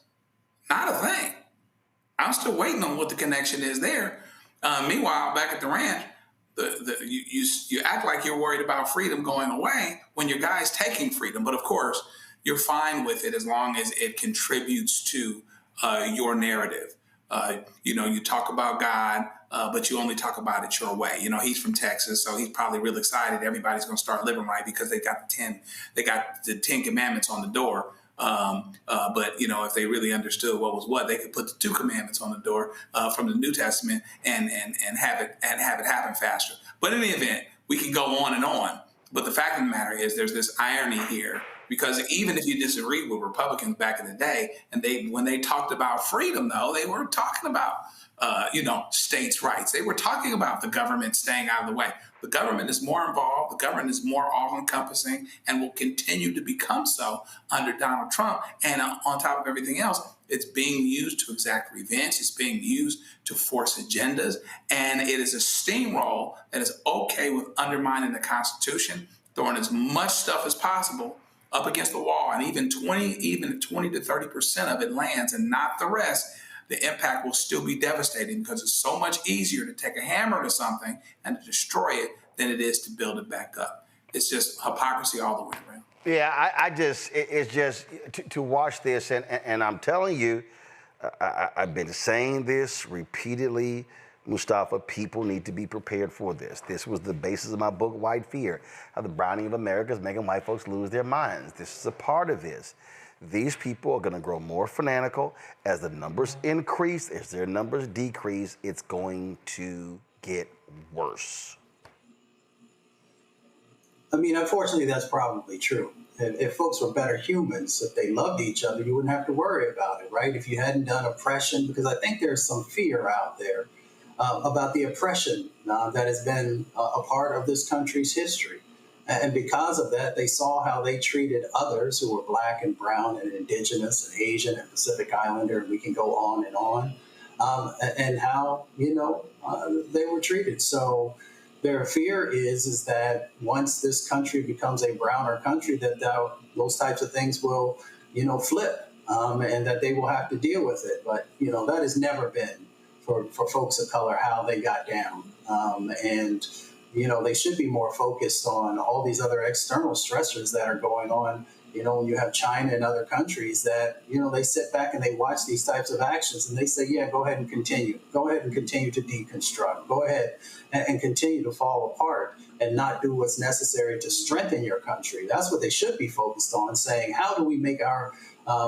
Not a thing. I'm still waiting on what the connection is there. Meanwhile, back at the ranch, you act like you're worried about freedom going away when your guy's taking freedom. But of course, you're fine with it as long as it contributes to your narrative. You talk about God, but you only talk about it your way. You know, he's from Texas, so he's probably real excited. Everybody's going to start living right because they got the 10 commandments on the door. But you know, if they really understood what was what, they could put the 2 commandments on the door from the New Testament and have it happen faster. But in the event, we can go on and on. But the fact of the matter is, there's this irony here. Because even if you disagree with Republicans back in the day, and when they talked about freedom, though, they weren't talking about, states' rights. They were talking about the government staying out of the way. The government is more involved. The government is more all-encompassing and will continue to become so under Donald Trump. And on top of everything else, it's being used to exact revenge. It's being used to force agendas. And it is a steamroll that is okay with undermining the Constitution, throwing as much stuff as possible up against the wall, and even 20 to 30% of it lands and not the rest, the impact will still be devastating because it's so much easier to take a hammer to something and to destroy it than it is to build it back up. It's just hypocrisy all the way around. Yeah, it's just to watch this, and I'm telling you, I've been saying this repeatedly, Mustafa, people need to be prepared for this. This was the basis of my book, White Fear, how the browning of America is making white folks lose their minds. This is a part of this. These people are going to grow more fanatical. As the numbers increase, as their numbers decrease, it's going to get worse. I mean, unfortunately, that's probably true. If folks were better humans, if they loved each other, you wouldn't have to worry about it, right? If you hadn't done oppression, because I think there's some fear out there about the oppression that has been a part of this country's history. And because of that, they saw how they treated others who were black and brown and indigenous and Asian and Pacific Islander, and we can go on, and how, they were treated. So their fear is that once this country becomes a browner country, that those types of things will, flip, and that they will have to deal with it. But, that has never been for folks of color, how they got down. And they should be more focused on all these other external stressors that are going on. When you have China and other countries that, they sit back and they watch these types of actions and they say, yeah, go ahead and continue. Go ahead and continue to deconstruct. Go ahead and continue to fall apart and not do what's necessary to strengthen your country. That's what they should be focused on, saying, how do we make our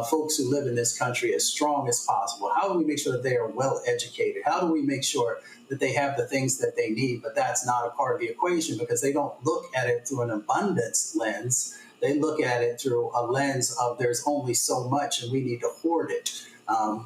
folks who live in this country as strong as possible? How do we make sure that they are well educated? How do we make sure that they have the things that they need? But that's not a part of the equation because they don't look at it through an abundance lens. They look at it through a lens of there's only so much and we need to hoard it,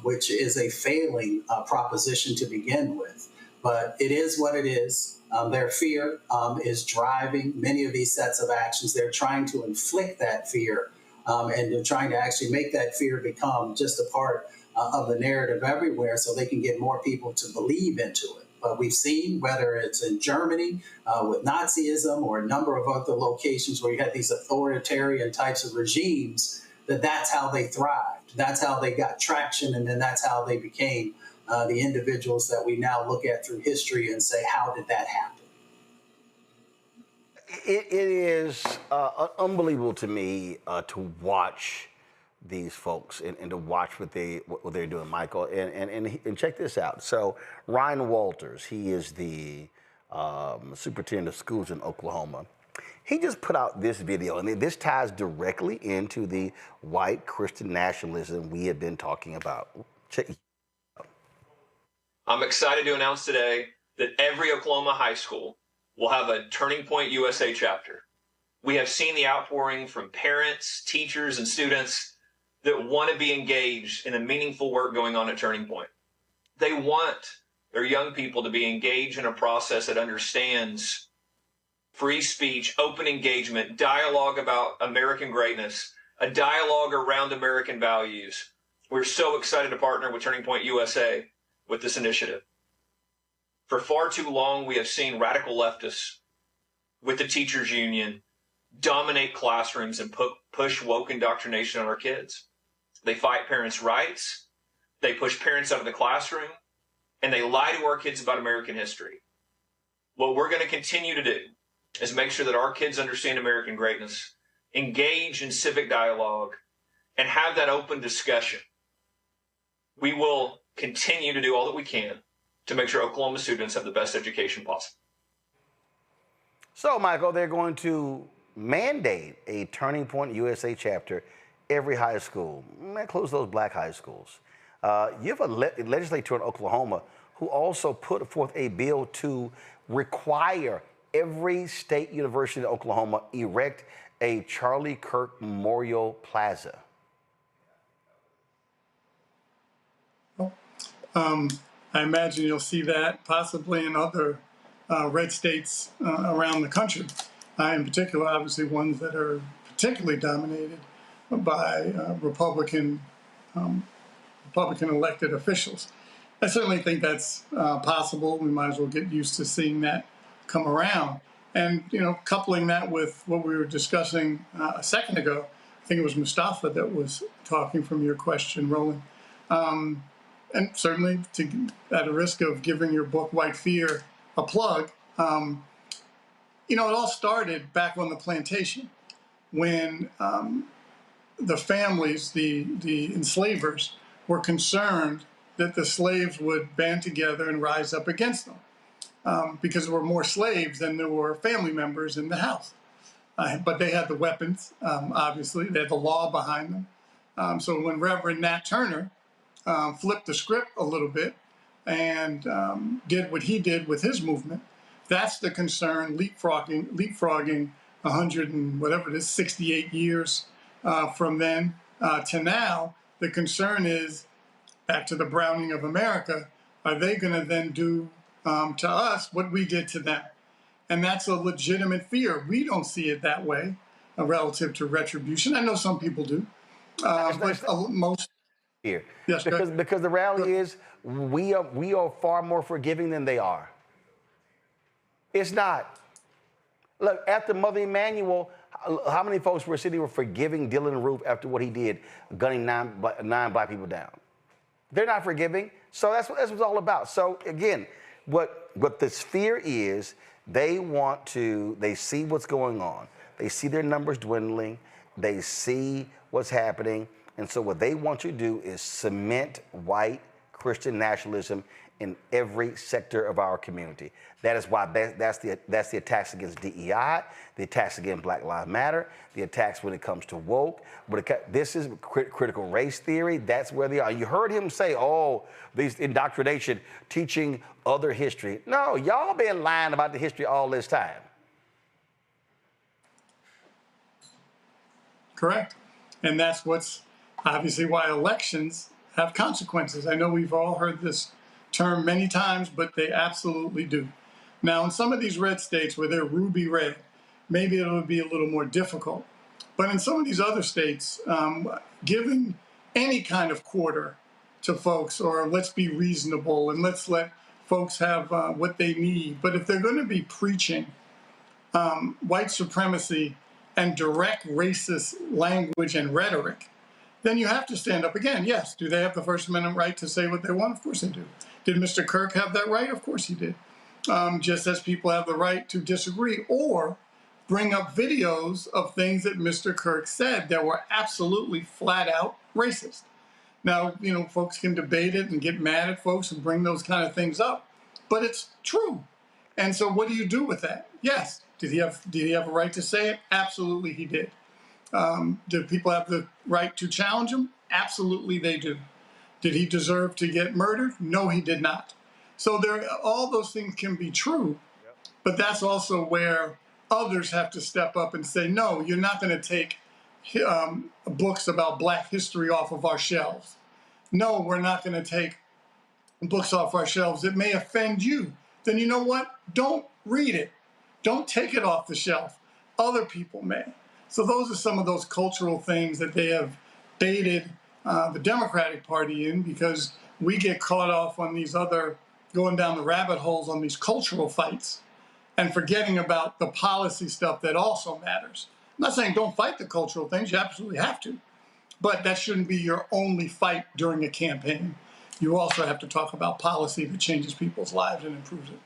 which is a failing proposition to begin with. But it is what it is. Their fear is driving many of these sets of actions. They're trying to inflict that fear and they're trying to actually make that fear become just a part of the narrative everywhere so they can get more people to believe into it. But we've seen, whether it's in Germany with Nazism or a number of other locations where you had these authoritarian types of regimes, that's how they thrived. That's how they got traction, and then that's how they became the individuals that we now look at through history and say, how did that happen? It is unbelievable to me to watch these folks and to watch what they're doing, Michael. And check this out. So Ryan Walters, he is the superintendent of schools in Oklahoma. He just put out this video, and this ties directly into the white Christian nationalism we have been talking about. Check. I'm excited to announce today that every Oklahoma high school will have a Turning Point USA chapter. We have seen the outpouring from parents, teachers, and students that want to be engaged in the meaningful work going on at Turning Point. They want their young people to be engaged in a process that understands free speech, open engagement, dialogue about American greatness, a dialogue around American values. We're so excited to partner with Turning Point USA with this initiative. For far too long, we have seen radical leftists with the teachers union dominate classrooms and push woke indoctrination on our kids. They fight parents' rights, they push parents out of the classroom, and they lie to our kids about American history. What we're going to continue to do is make sure that our kids understand American greatness, engage in civic dialogue, and have that open discussion. We will continue to do all that we can to make sure Oklahoma students have the best education possible. So, Michael, they're going to mandate a Turning Point USA chapter every high school. That includes those black high schools. You have a legislator in Oklahoma who also put forth a bill to require every state university in Oklahoma erect a Charlie Kirk Memorial Plaza. I imagine you'll see that possibly in other red states around the country, in particular, obviously ones that are particularly dominated by Republican elected officials. I certainly think that's possible. We might as well get used to seeing that come around. And, coupling that with what we were discussing a second ago, I think it was Mustafa that was talking from your question, Roland. And certainly, at a risk of giving your book, White Fear, a plug, it all started back on the plantation when the families, the enslavers, were concerned that the slaves would band together and rise up against them because there were more slaves than there were family members in the house. But they had the weapons, obviously. They had the law behind them. So when Reverend Nat Turner flipped the script a little bit and did what he did with his movement, that's the concern, leapfrogging 100 and whatever it is, 68 years from then to now. The concern is, back to the Browning of America, are they going to then do to us what we did to them? And that's a legitimate fear. We don't see it that way relative to retribution. I know some people do, but most here. Yes, because the reality is we are far more forgiving than they are. It's not. Look, after Mother Emanuel, how many folks were sitting were forgiving Dylann Roof after what he did, gunning nine black people down? They're not forgiving. So that's what it's all about. So again, what this fear is, they see what's going on. They see their numbers dwindling. They see what's happening. And so what they want you to do is cement white Christian nationalism in every sector of our community. That is why that's the attacks against DEI, the attacks against Black Lives Matter, the attacks when it comes to woke. This is critical race theory. That's where they are. You heard him say, these indoctrination, teaching other history. No, y'all been lying about the history all this time. Correct. And that's what's obviously why elections have consequences. I know we've all heard this term many times, but they absolutely do. Now, in some of these red states where they're ruby red, maybe it'll be a little more difficult. But in some of these other states, giving any kind of quarter to folks, or let's be reasonable and let's let folks have what they need. But if they're going to be preaching white supremacy and direct racist language and rhetoric, then you have to stand up again. Yes, do they have the First Amendment right to say what they want? Of course they do. Did Mr. Kirk have that right? Of course he did. Just as people have the right to disagree or bring up videos of things that Mr. Kirk said that were absolutely flat out racist. Now, you know, folks can debate it and get mad at folks and bring those kind of things up, but it's true. And so what do you do with that? Yes. Did he have a right to say it? Absolutely he did. Do people have the right to challenge him? Absolutely they do. Did he deserve to get murdered? No, he did not. So all those things can be true, but that's also where others have to step up and say, no, you're not going to take books about Black history off of our shelves. No, we're not going to take books off our shelves. It may offend you. Then you know what? Don't read it. Don't take it off the shelf. Other people may. So those are some of those cultural things that they have baited the Democratic Party in, because we get caught off on these other, going down the rabbit holes on these cultural fights and forgetting about the policy stuff that also matters. I'm not saying don't fight the cultural things, you absolutely have to, but that shouldn't be your only fight during a campaign. You also have to talk about policy that changes people's lives and improves it.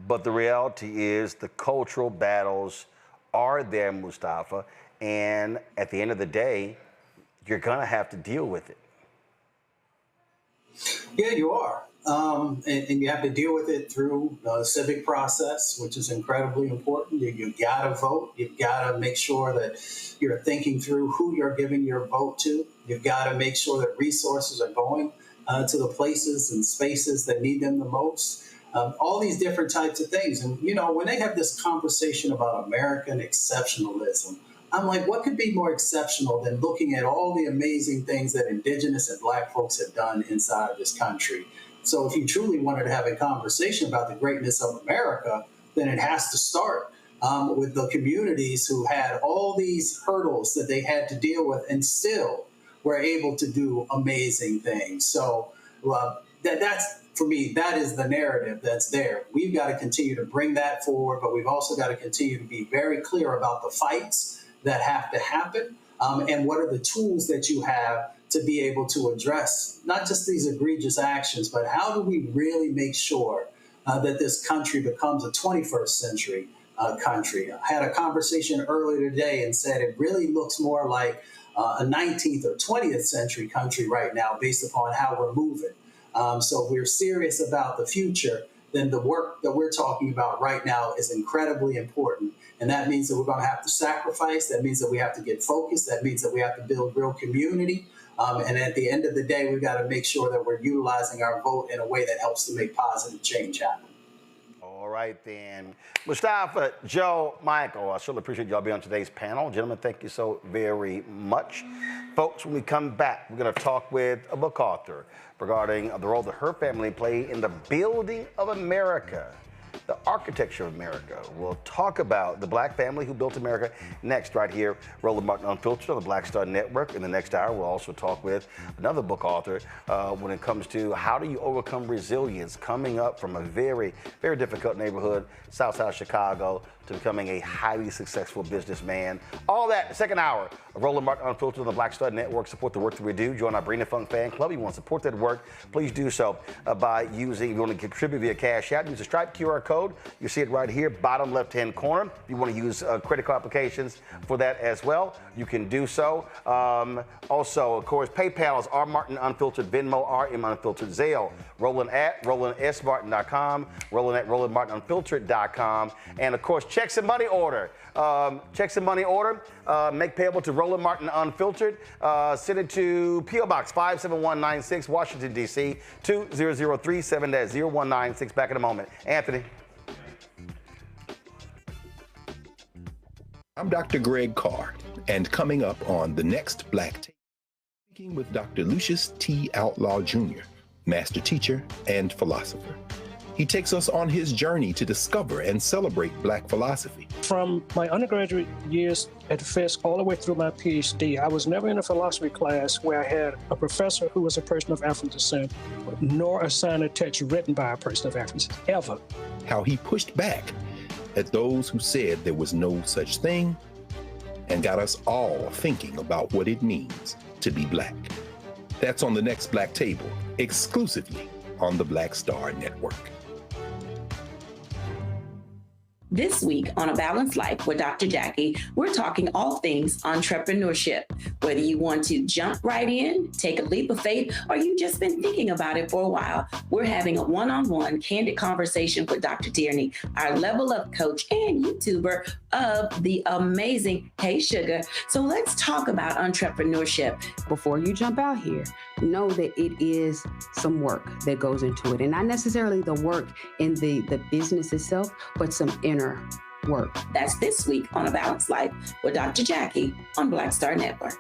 But the reality is the cultural battles are there, Mustafa, and at the end of the day, you're gonna have to deal with it. Yeah, you are. And you have to deal with it through the civic process, which is incredibly important. You gotta vote. You've gotta make sure that you're thinking through who you're giving your vote to. You've gotta make sure that resources are going to the places and spaces that need them the most. All these different types of things. And, you know, when they have this conversation about American exceptionalism, I'm like, what could be more exceptional than looking at all the amazing things that Indigenous and Black folks have done inside of this country? So if you truly wanted to have a conversation about the greatness of America, then it has to start with the communities who had all these hurdles that they had to deal with and still were able to do amazing things. So that's, for me, that is the narrative that's there. We've got to continue to bring that forward, but we've also got to continue to be very clear about the fights that have to happen and what are the tools that you have to be able to address not just these egregious actions, but how do we really make sure that this country becomes a 21st century country? I had a conversation earlier today and said it really looks more like a 19th or 20th century country right now based upon how we're moving. So if we're serious about the future, then the work that we're talking about right now is incredibly important. And that means that we're going to have to sacrifice. That means that we have to get focused. That means that we have to build real community. And at the end of the day, we've got to make sure that we're utilizing our vote in a way that helps to make positive change happen. All right, then. Mustafa, Joe, Michael, I certainly appreciate y'all being on today's panel. Gentlemen, thank you so very much. Folks, when we come back, we're going to talk with a book author regarding the role that her family played in the building of America, the architecture of America. We'll talk about the Black family who built America next, right here, Roland Martin Unfiltered on the Black Star Network. In the next hour, we'll also talk with another book author when it comes to how do you overcome resilience coming up from a very, very difficult neighborhood, Southside Chicago, to becoming a highly successful businessman. All that, second hour of Roland Martin Unfiltered on the Black Star Network. Support the work that we do. Join our Brain and Funk fan club. If you want to support that work, please do so by using, if you want to contribute via Cash App, use the Stripe QR code. You see it right here, bottom left-hand corner. If you want to use credit card applications for that as well, you can do so. Also, of course, PayPal is R Martin Unfiltered, Venmo, RM Unfiltered, Zelle, Roland at RolandSMartin.com, Roland at RolandMartinUnfiltered.com, and of course, checks and money order. Checks and money order, make payable to Roland Martin Unfiltered. Send it to P.O. Box 57196, Washington, D.C., 20037-0196. Back in a moment. Anthony. I'm Dr. Greg Carr, and coming up on the next Black Tape, speaking with Dr. Lucius T. Outlaw Jr., master teacher and philosopher. He takes us on his journey to discover and celebrate Black philosophy. From my undergraduate years at Fisk all the way through my PhD, I was never in a philosophy class where I had a professor who was a person of African descent, nor assigned a text written by a person of African descent, ever. How he pushed back at those who said there was no such thing and got us all thinking about what it means to be Black. That's on the next Black Table, exclusively on the Black Star Network. This week on A Balanced Life with Dr. Jackie, we're talking all things entrepreneurship. Whether you want to jump right in, take a leap of faith, or you've just been thinking about it for a while, we're having a one-on-one candid conversation with Dr. Tierney, our level up coach and YouTuber of the amazing Hey Sugar. So let's talk about entrepreneurship. Before you jump out here, know that it is some work that goes into it. And not necessarily the work in the business itself, but some inner work. That's this week on A Balanced Life with Dr. Jackie on Black Star Network.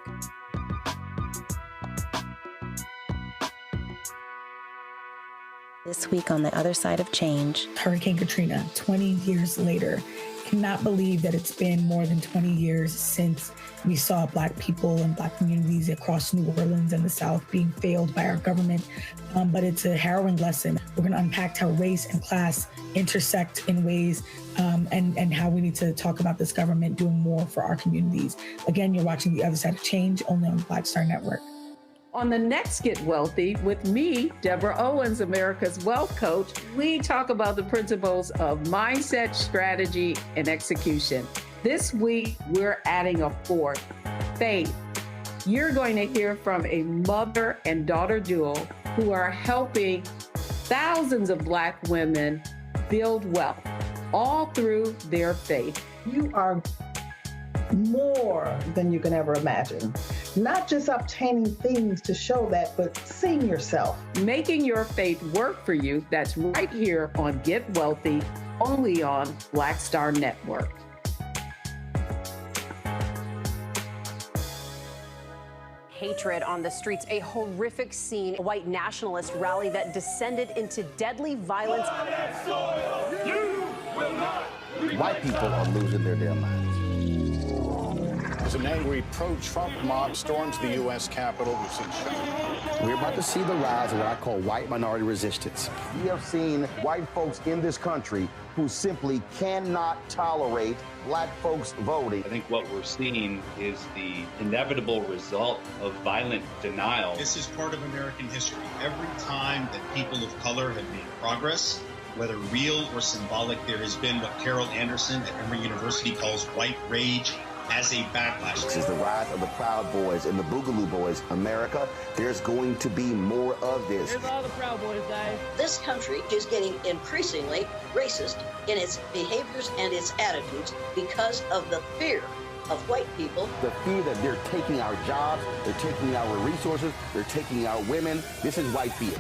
This week on The Other Side of Change. Hurricane Katrina, 20 years later. Cannot believe that it's been more than 20 years since we saw Black people and Black communities across New Orleans and the South being failed by our government. But it's a harrowing lesson. We're going to unpack how race and class intersect in ways and how we need to talk about this government doing more for our communities. Again, you're watching The Other Side of Change only on the Black Star Network. On the next Get Wealthy with me, Deborah Owens, America's Wealth Coach, we talk about the principles of mindset, strategy, and execution. This week, we're adding a fourth, faith. You're going to hear from a mother and daughter duo who are helping thousands of Black women build wealth, all through their faith. You are more than you can ever imagine. Not just obtaining things to show that, but seeing yourself. Making your faith work for you. That's right here on Get Wealthy, only on Black Star Network. Hatred on the streets, a horrific scene, a white nationalist rally that descended into deadly violence. White people are losing their damn minds. As an angry pro-Trump mob storms the U.S. Capitol, we've seen shutdown. We're about to see the rise of what I call white minority resistance. We have seen white folks in this country who simply cannot tolerate Black folks voting. I think what we're seeing is the inevitable result of violent denial. This is part of American history. Every time that people of color have made progress, whether real or symbolic, there has been what Carol Anderson at Emory University calls white rage as a backlash. This is the rise of the Proud Boys and the Boogaloo Boys. America, there's going to be more of this. Here's all the Proud Boys, guys. This country is getting increasingly racist in its behaviors and its attitudes because of the fear of white people. The fear that they're taking our jobs, they're taking our resources, they're taking our women. This is white fear.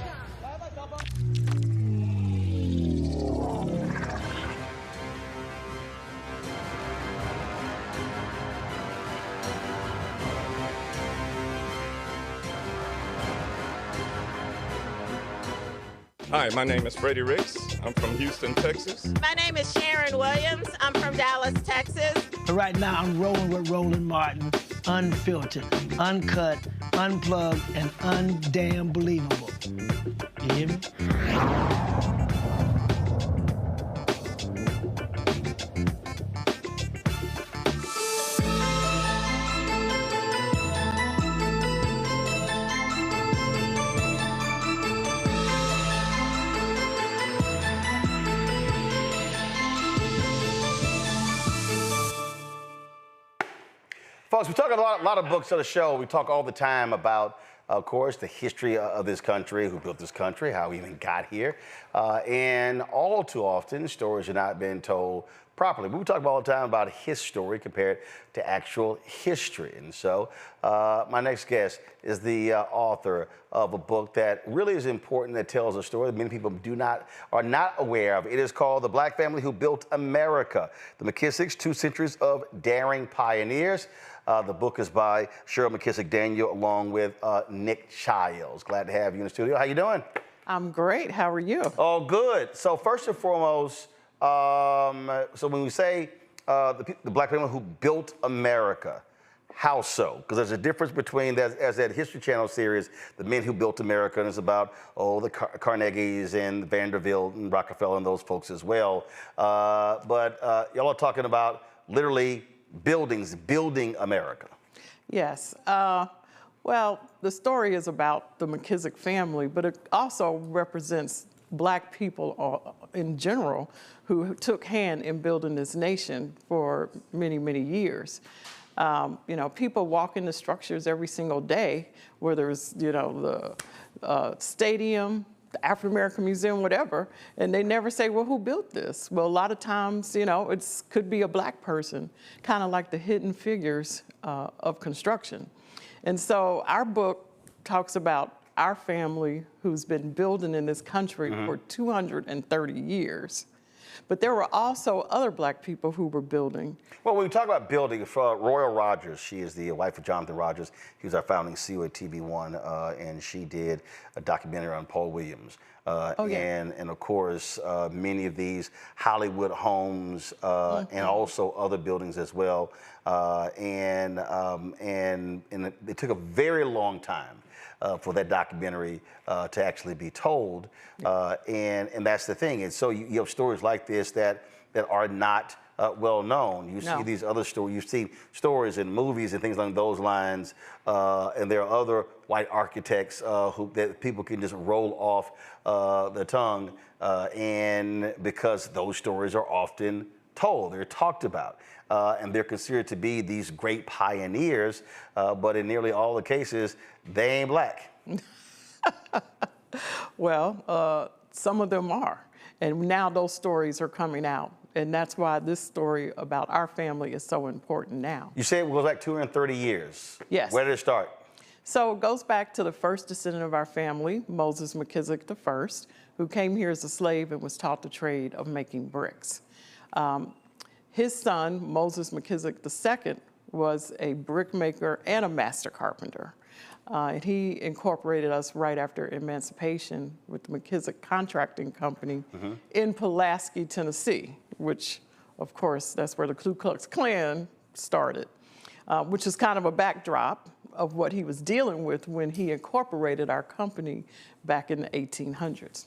Hi, my name is Freddie Ricks. I'm from Houston, Texas. My name is Sharon Williams. I'm from Dallas, Texas. Right now, I'm rolling with Roland Martin, unfiltered, uncut, unplugged, and undamn believable. You hear me? Folks, we talk a lot of books on the show. We talk all the time about, of course, the history of this country, who built this country, how we even got here. And all too often, stories are not being told properly. We talk all the time about his story compared to actual history. And so my next guest is the author of a book that really is important, that tells a story that many people are not aware of. It is called The Black Family Who Built America, The McKissacks, 2 Centuries of Daring Pioneers. The book is by Cheryl McKissack Daniel along with Nick Childs. Glad to have you in the studio. How you doing? I'm great. How are you? Oh, good. So first and foremost, so when we say the black people who built America, how so? Because there's a difference between, as that History Channel series, The Men Who Built America, and it's about, the Carnegies and Vanderbilt and Rockefeller and those folks as well. But y'all are talking about literally building America. Yes. Well, the story is about the McKissack family, but it also represents black people in general who took hand in building this nation for many, many years. People walk into structures every single day, whether it's, the stadium, the African American Museum, whatever, and they never say, well, who built this? Well, a lot of times, it could be a black person, kind of like the hidden figures of construction. And so our book talks about our family who's been building in this country for 230 years. But there were also other black people who were building. Well, when we talk about building, Royal Rogers, she is the wife of Jonathan Rogers. He was our founding CEO at TV1, and she did a documentary on Paul Williams. And of course, many of these Hollywood homes and also other buildings as well. And it took a very long time for that documentary to actually be told. And that's the thing. And so you have stories like this that are not well known. You see these other stories, you see stories in movies and things along those lines, and there are other white architects that people can just roll off the tongue, and because those stories are often told, they're talked about, and they're considered to be these great pioneers, but in nearly all the cases, they ain't black. Well, some of them are, and now those stories are coming out. And that's why this story about our family is so important now. You say it goes back 230 years. Yes. Where did it start? So it goes back to the first descendant of our family, Moses McKissack I, who came here as a slave and was taught the trade of making bricks. His son, Moses McKissack II, was a brickmaker and a master carpenter. And he incorporated us right after emancipation with the McKissack Contracting Company in Pulaski, Tennessee, which, of course, that's where the Ku Klux Klan started, which is kind of a backdrop of what he was dealing with when he incorporated our company back in the 1800s.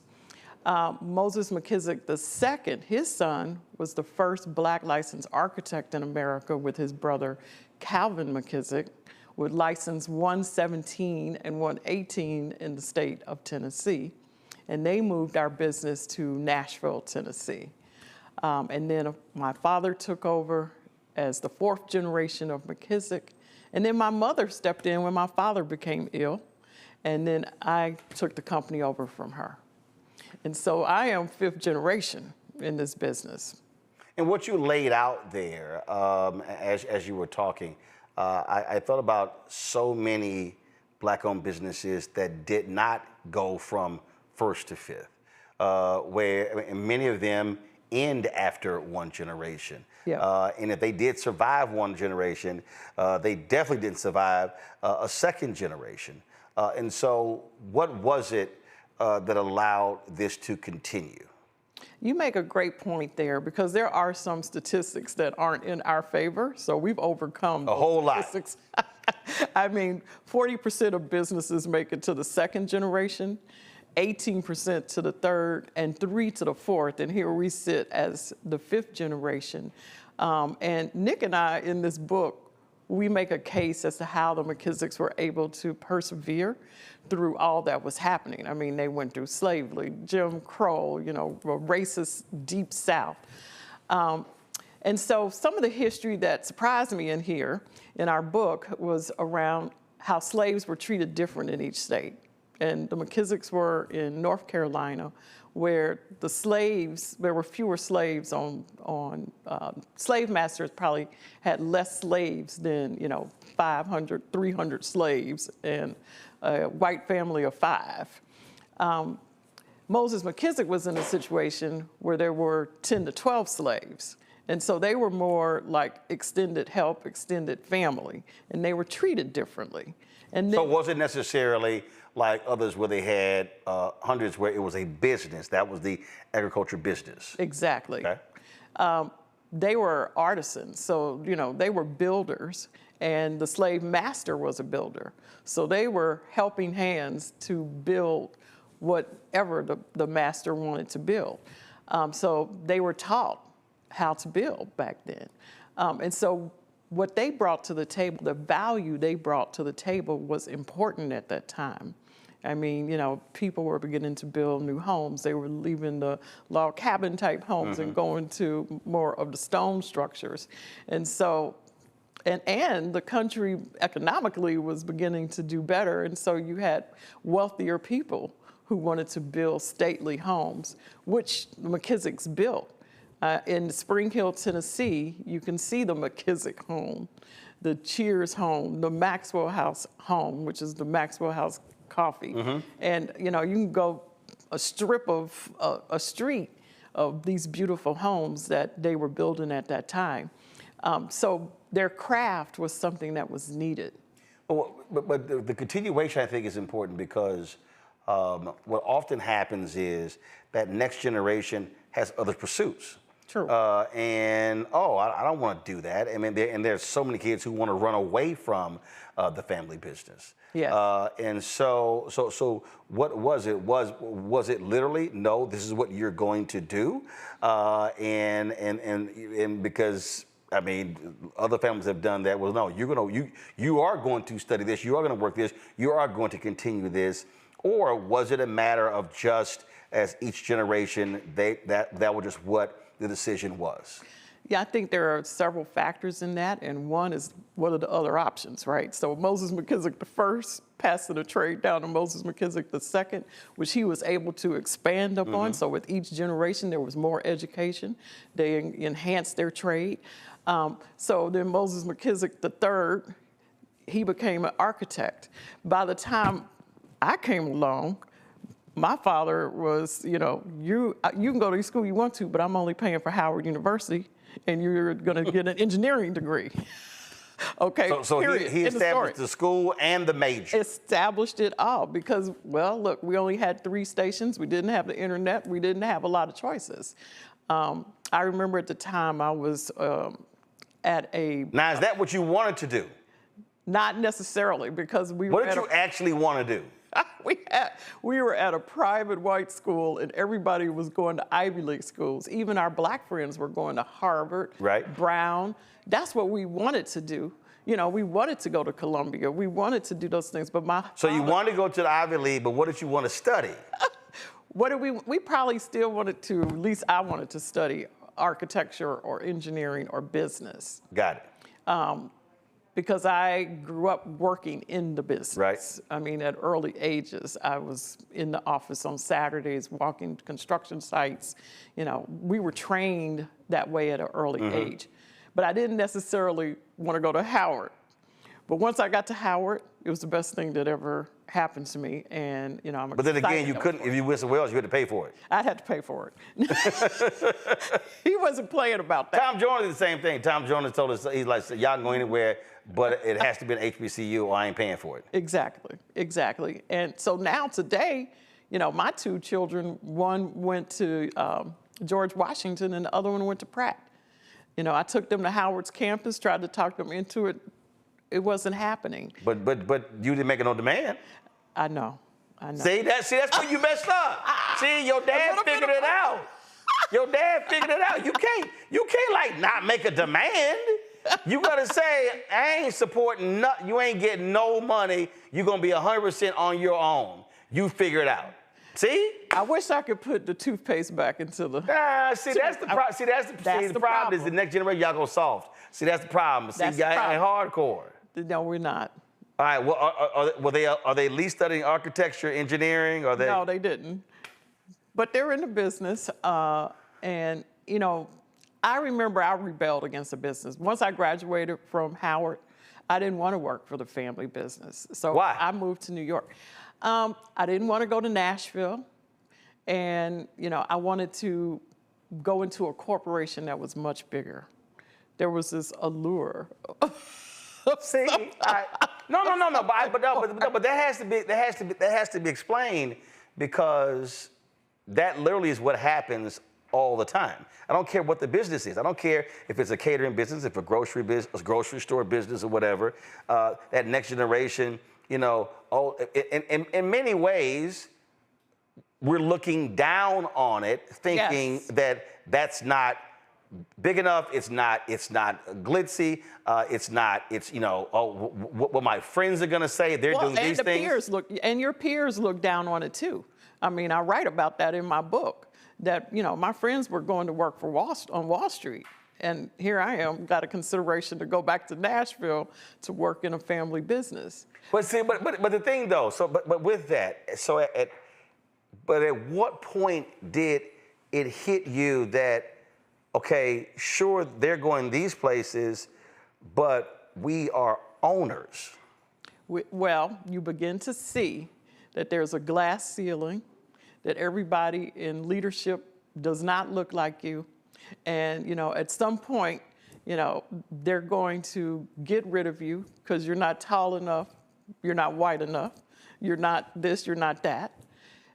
Moses McKissack II, his son, was the first black licensed architect in America with his brother Calvin McKissack, with license 117 and 118 in the state of Tennessee. And they moved our business to Nashville, Tennessee. And then my father took over as the fourth generation of McKissack. And then my mother stepped in when my father became ill. And then I took the company over from her. And so I am fifth generation in this business. And what you laid out there as you were talking, I thought about so many black-owned businesses that did not go from first to fifth, where many of them end after one generation. Yeah. And if they did survive one generation, they definitely didn't survive a second generation. And so what was it that allowed this to continue? You make a great point there, because there are some statistics that aren't in our favor, so we've overcome a whole statistics. lot. I mean, 40% of businesses make it to the second generation, 18% to the third, and 3% to the fourth, and here we sit as the fifth generation. And Nick and I, in this book, we make a case as to how the McKissacks were able to persevere through all that was happening. I mean, they went through slavery, Jim Crow, racist Deep South. And so some of the history that surprised me in here, in our book, was around how slaves were treated different in each state. And the McKissacks were in North Carolina, where the slaves, there were fewer slaves on slave masters probably had less slaves than, 500, 300 slaves, and a white family of 5. Moses McKissack was in a situation where there were 10 to 12 slaves. And so they were more like extended help, extended family, and they were treated differently. And So then, was it necessarily like others where they had hundreds where it was a business? That was the agriculture business. exactly. Okay. They were artisans, so they were builders, and the slave master was a builder. So they were helping hands to build whatever the master wanted to build. So they were taught how to build back then. And so what they brought to the table, the value they brought to the table was important at that time. I mean, people were beginning to build new homes. They were leaving the log cabin type homes and going to more of the stone structures. And so, and the country economically was beginning to do better. And so you had wealthier people who wanted to build stately homes, which the McKissacks built. In Spring Hill, Tennessee, you can see the McKissack home, the Cheers home, the Maxwell House home, which is the Maxwell House coffee. And you can go a strip of a street of these beautiful homes that they were building at that time. So their craft was something that was needed. But the continuation, I think, is important because what often happens is that next generation has other pursuits. True. I don't want to do that. I mean, there's so many kids who want to run away from the family business. Yes. And so what was it? Was it literally, no, this is what you're going to do? And because, I mean, other families have done that. Well, no, you are going to study this. You are going to work this. You are going to continue this. Or was it a matter of just as each generation, that was just what the decision was? Yeah, I think there are several factors in that, and one is what are the other options, right? So Moses McKissack the first, passing the trade down to Moses McKissack the second, which he was able to expand upon. So with each generation, there was more education. They enhanced their trade. So then Moses McKissack the third, he became an architect. By the time I came along, my father was, you can go to the school you want to, but I'm only paying for Howard University, and you're going to get an engineering degree. Okay, so he established the school and the major. Established it all because, well, look, we only had 3 stations. We didn't have the internet. We didn't have a lot of choices. I remember at the time I was at a... Now, is that what you wanted to do? Not necessarily, because we were... What did you actually want to do? We were at a private white school, and everybody was going to Ivy League schools. Even our black friends were going to Harvard, Brown. That's what we wanted to do. We wanted to go to Columbia. We wanted to do those things, but So you wanted to go to the Ivy League, but what did you want to study? We probably still wanted to, at least I wanted to study architecture or engineering or business. Got it. Because I grew up working in the business. Right. I mean, at early ages, I was in the office on Saturdays, walking construction sites. We were trained that way at an early age. But I didn't necessarily want to go to Howard. But once I got to Howard, it was the best thing that ever happened to me. And, I'm But then again, you couldn't, if you went somewhere else, you had to pay for it. I'd have to pay for it. He wasn't playing about that. Tom Jones did the same thing. Tom Jones told us, he's like, y'all can go anywhere, but it has to be an HBCU or I ain't paying for it. Exactly. And so now today, my 2 children, one went to George Washington and the other one went to Pratt. I took them to Howard's campus, tried to talk them into it. It wasn't happening. But you didn't make it no demand. I know. See, that's where you messed up. See, your dad figured it out. Your dad figured it out. You can't like not make a demand. You gotta say, I ain't supporting nothing. You ain't getting no money. You're gonna be 100% on your own. You figure it out. See? I wish I could put the toothpaste back into the... See, that's the problem. See, the problem is the next generation, y'all go soft. See, that's the problem. See, y'all ain't hardcore. No, we're not. All right, well, are they at least studying architecture, engineering? Or No, they didn't. But they're in the business. And, I remember I rebelled against the business. Once I graduated from Howard, I didn't want to work for the family business. So why? I moved to New York. I didn't want to go to Nashville. And, I wanted to go into a corporation that was much bigger. There was this allure. See, No. But that has to be explained because that literally is what happens all the time. I don't care what the business is. I don't care if it's a catering business, if a grocery business, grocery store business, or whatever. That next generation, in many ways, we're looking down on it, thinking that that's not big enough. It's not glitzy. What my friends are gonna say. They're doing these things. Your peers look down on it too. I mean, I write about that in my book. That my friends were going to work for on Wall Street, and here I am, got a consideration to go back to Nashville to work in a family business. But see, but the thing though, but with that, but at what point did it hit you that, okay, sure, they're going these places, but we are owners? Well, you begin to see that there's a glass ceiling, that everybody in leadership does not look like you. And, at some point, they're going to get rid of you because you're not tall enough, you're not white enough, you're not this, you're not that.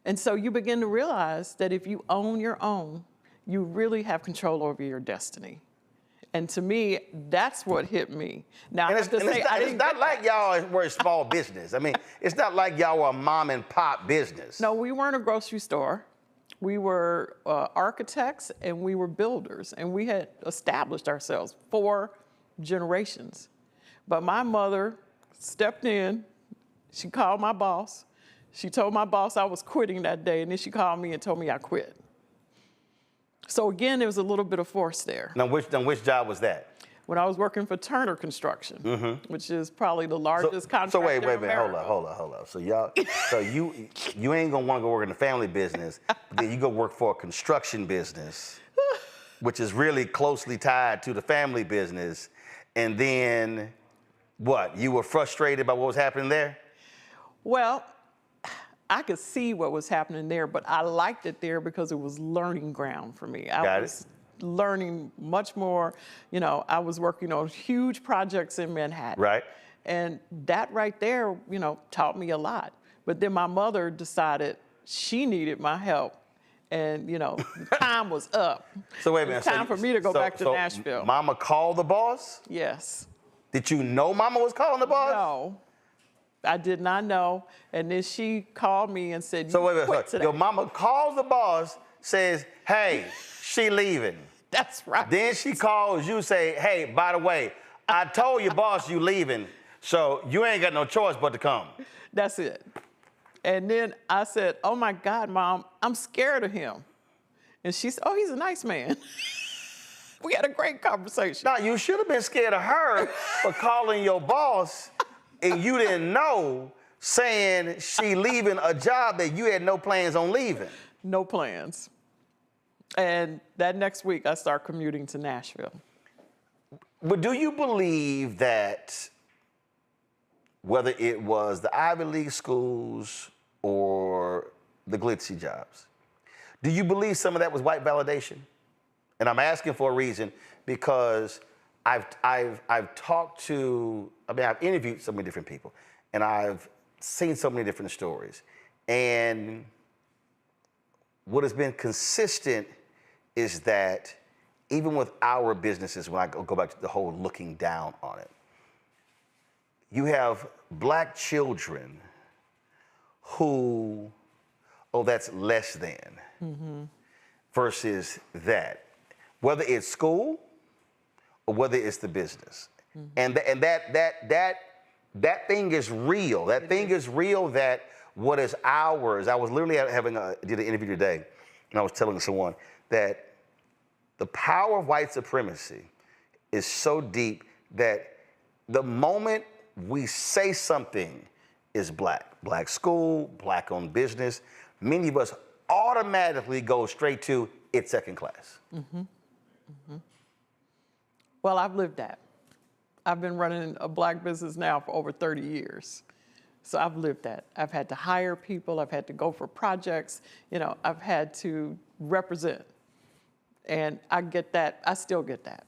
And so you begin to realize that if you own your own, you really have control over your destiny. And to me, that's what hit me. Now, it's not like y'all were a small business. I mean, it's not like y'all were a mom and pop business. No, we weren't a grocery store. We were architects and we were builders, and we had established ourselves 4 generations. But my mother stepped in. She called my boss. She told my boss I was quitting that day, and then she called me and told me I quit. So again, there was a little bit of force there. Now, which job was that? When I was working for Turner Construction, which is probably the largest contractor. So wait a minute, America. hold up. So you ain't gonna want to go work in the family business, but then you go work for a construction business, which is really closely tied to the family business, and then what? You were frustrated by what was happening there? Well, I could see what was happening there, but I liked it there because it was learning ground for me. I was learning much more. I was working on huge projects in Manhattan. Right. And that right there, taught me a lot. But then my mother decided she needed my help. And, the time was up. So wait a minute. It was time for me to go back to Nashville. Mama called the boss? Yes. Did you know Mama was calling the boss? No. I did not know. And then she called me and said, so wait. Your mama calls the boss, says, hey, she leaving. That's right. Then she calls you, say, hey, by the way, I told your boss you leaving, so you ain't got no choice but to come. That's it. And then I said, oh my God, Mom, I'm scared of him. And she said, oh, he's a nice man. We had a great conversation. No, you should have been scared of her for calling your boss and you didn't know, saying she leaving a job that you had no plans on leaving. No plans. And that next week, I start commuting to Nashville. But do you believe that whether it was the Ivy League schools or the glitzy jobs, do you believe some of that was white validation? And I'm asking for a reason because I've talked to, I've interviewed so many different people and I've seen so many different stories. And what has been consistent is that even with our businesses, when I go back to the whole looking down on it, you have black children who, oh, that's less than, versus that, whether it's school or whether it's the business. And that thing is real. That thing is real, that what is ours. I was literally did an interview today, and I was telling someone that the power of white supremacy is so deep that the moment we say something is black school, black owned business, many of us automatically go straight to it's second class. Well, I've lived that. I've been running a black business now for over 30 years. So I've lived that. I've had to hire people. I've had to go for projects. I've had to represent. And I get that. I still get that.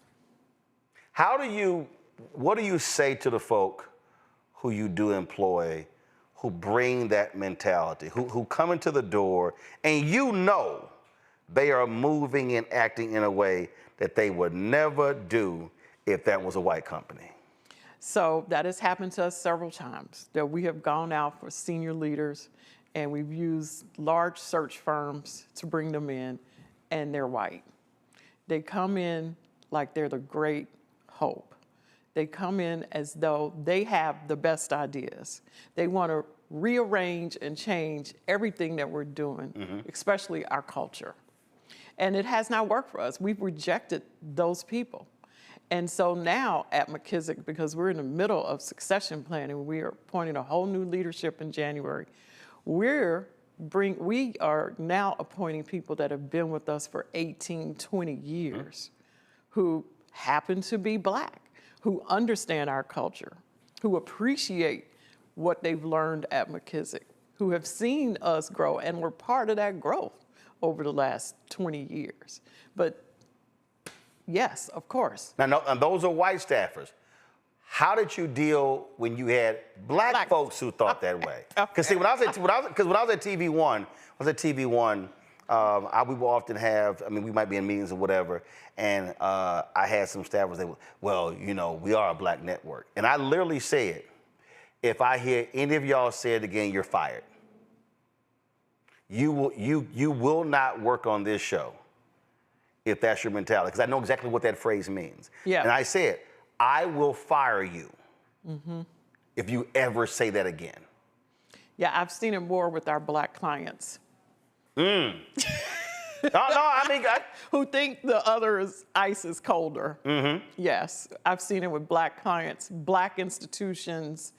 What do you say to the folk who you do employ who bring that mentality, who come into the door and you know they are moving and acting in a way that they would never do if that was a white company? So that has happened to us several times, that we have gone out for senior leaders and we've used large search firms to bring them in, and they're white. They come in like they're the great hope. They come in as though they have the best ideas. They want to rearrange and change everything that we're doing, especially our culture. And it has not worked for us. We've rejected those people. And so now at McKissack, because we're in the middle of succession planning, we are appointing a whole new leadership in January. We are now appointing people that have been with us for 18, 20 years, who happen to be Black, who understand our culture, who appreciate what they've learned at McKissack, who have seen us grow and were part of that growth over the last 20 years. But yes, of course. Now, and those are white staffers. How did you deal when you had black folks who thought that way? Because see, when I was at TV1, we will often have, I mean, we might be in meetings or whatever, and I had some staffers that were, well, you know, we are a Black network. And I literally said, if I hear any of y'all say it again, you're fired. You will not work on this show if that's your mentality, because I know exactly what that phrase means. Yeah. And I said, I will fire you if you ever say that again. Yeah, I've seen it more with our Black clients. No, I mean, who think the other ice is colder. Yes, I've seen it with Black clients, Black institutions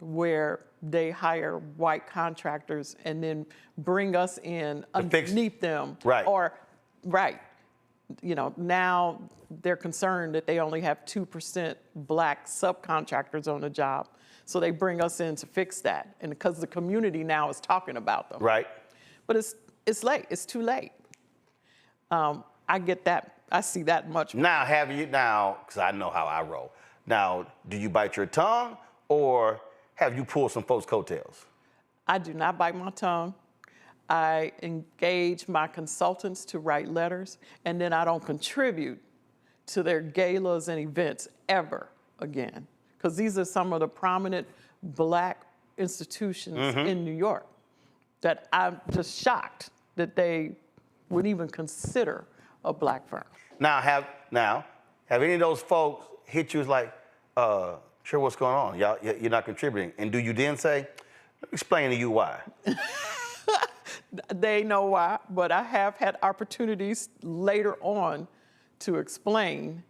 where they hire white contractors and then bring us in underneath them. Right. Right. You know, now they're concerned that they only have 2% Black subcontractors on the job. So they bring us in to fix that. And because the community now is talking about them. Right. But it's late. It's too late. I get that. I see that much more. Now, because I know how I roll. Now, do you bite your tongue or have you pulled some folks' coattails? I do not bite my tongue. I engage my consultants to write letters, and then I don't contribute to their galas and events ever again. Because these are some of the prominent Black institutions in New York that I'm just shocked that they would even consider a Black firm. Now, have any of those folks hit you as like, sure, what's going on? You're not contributing. And do you then say, let me explain to you why? They know why, but I have had opportunities later on to explain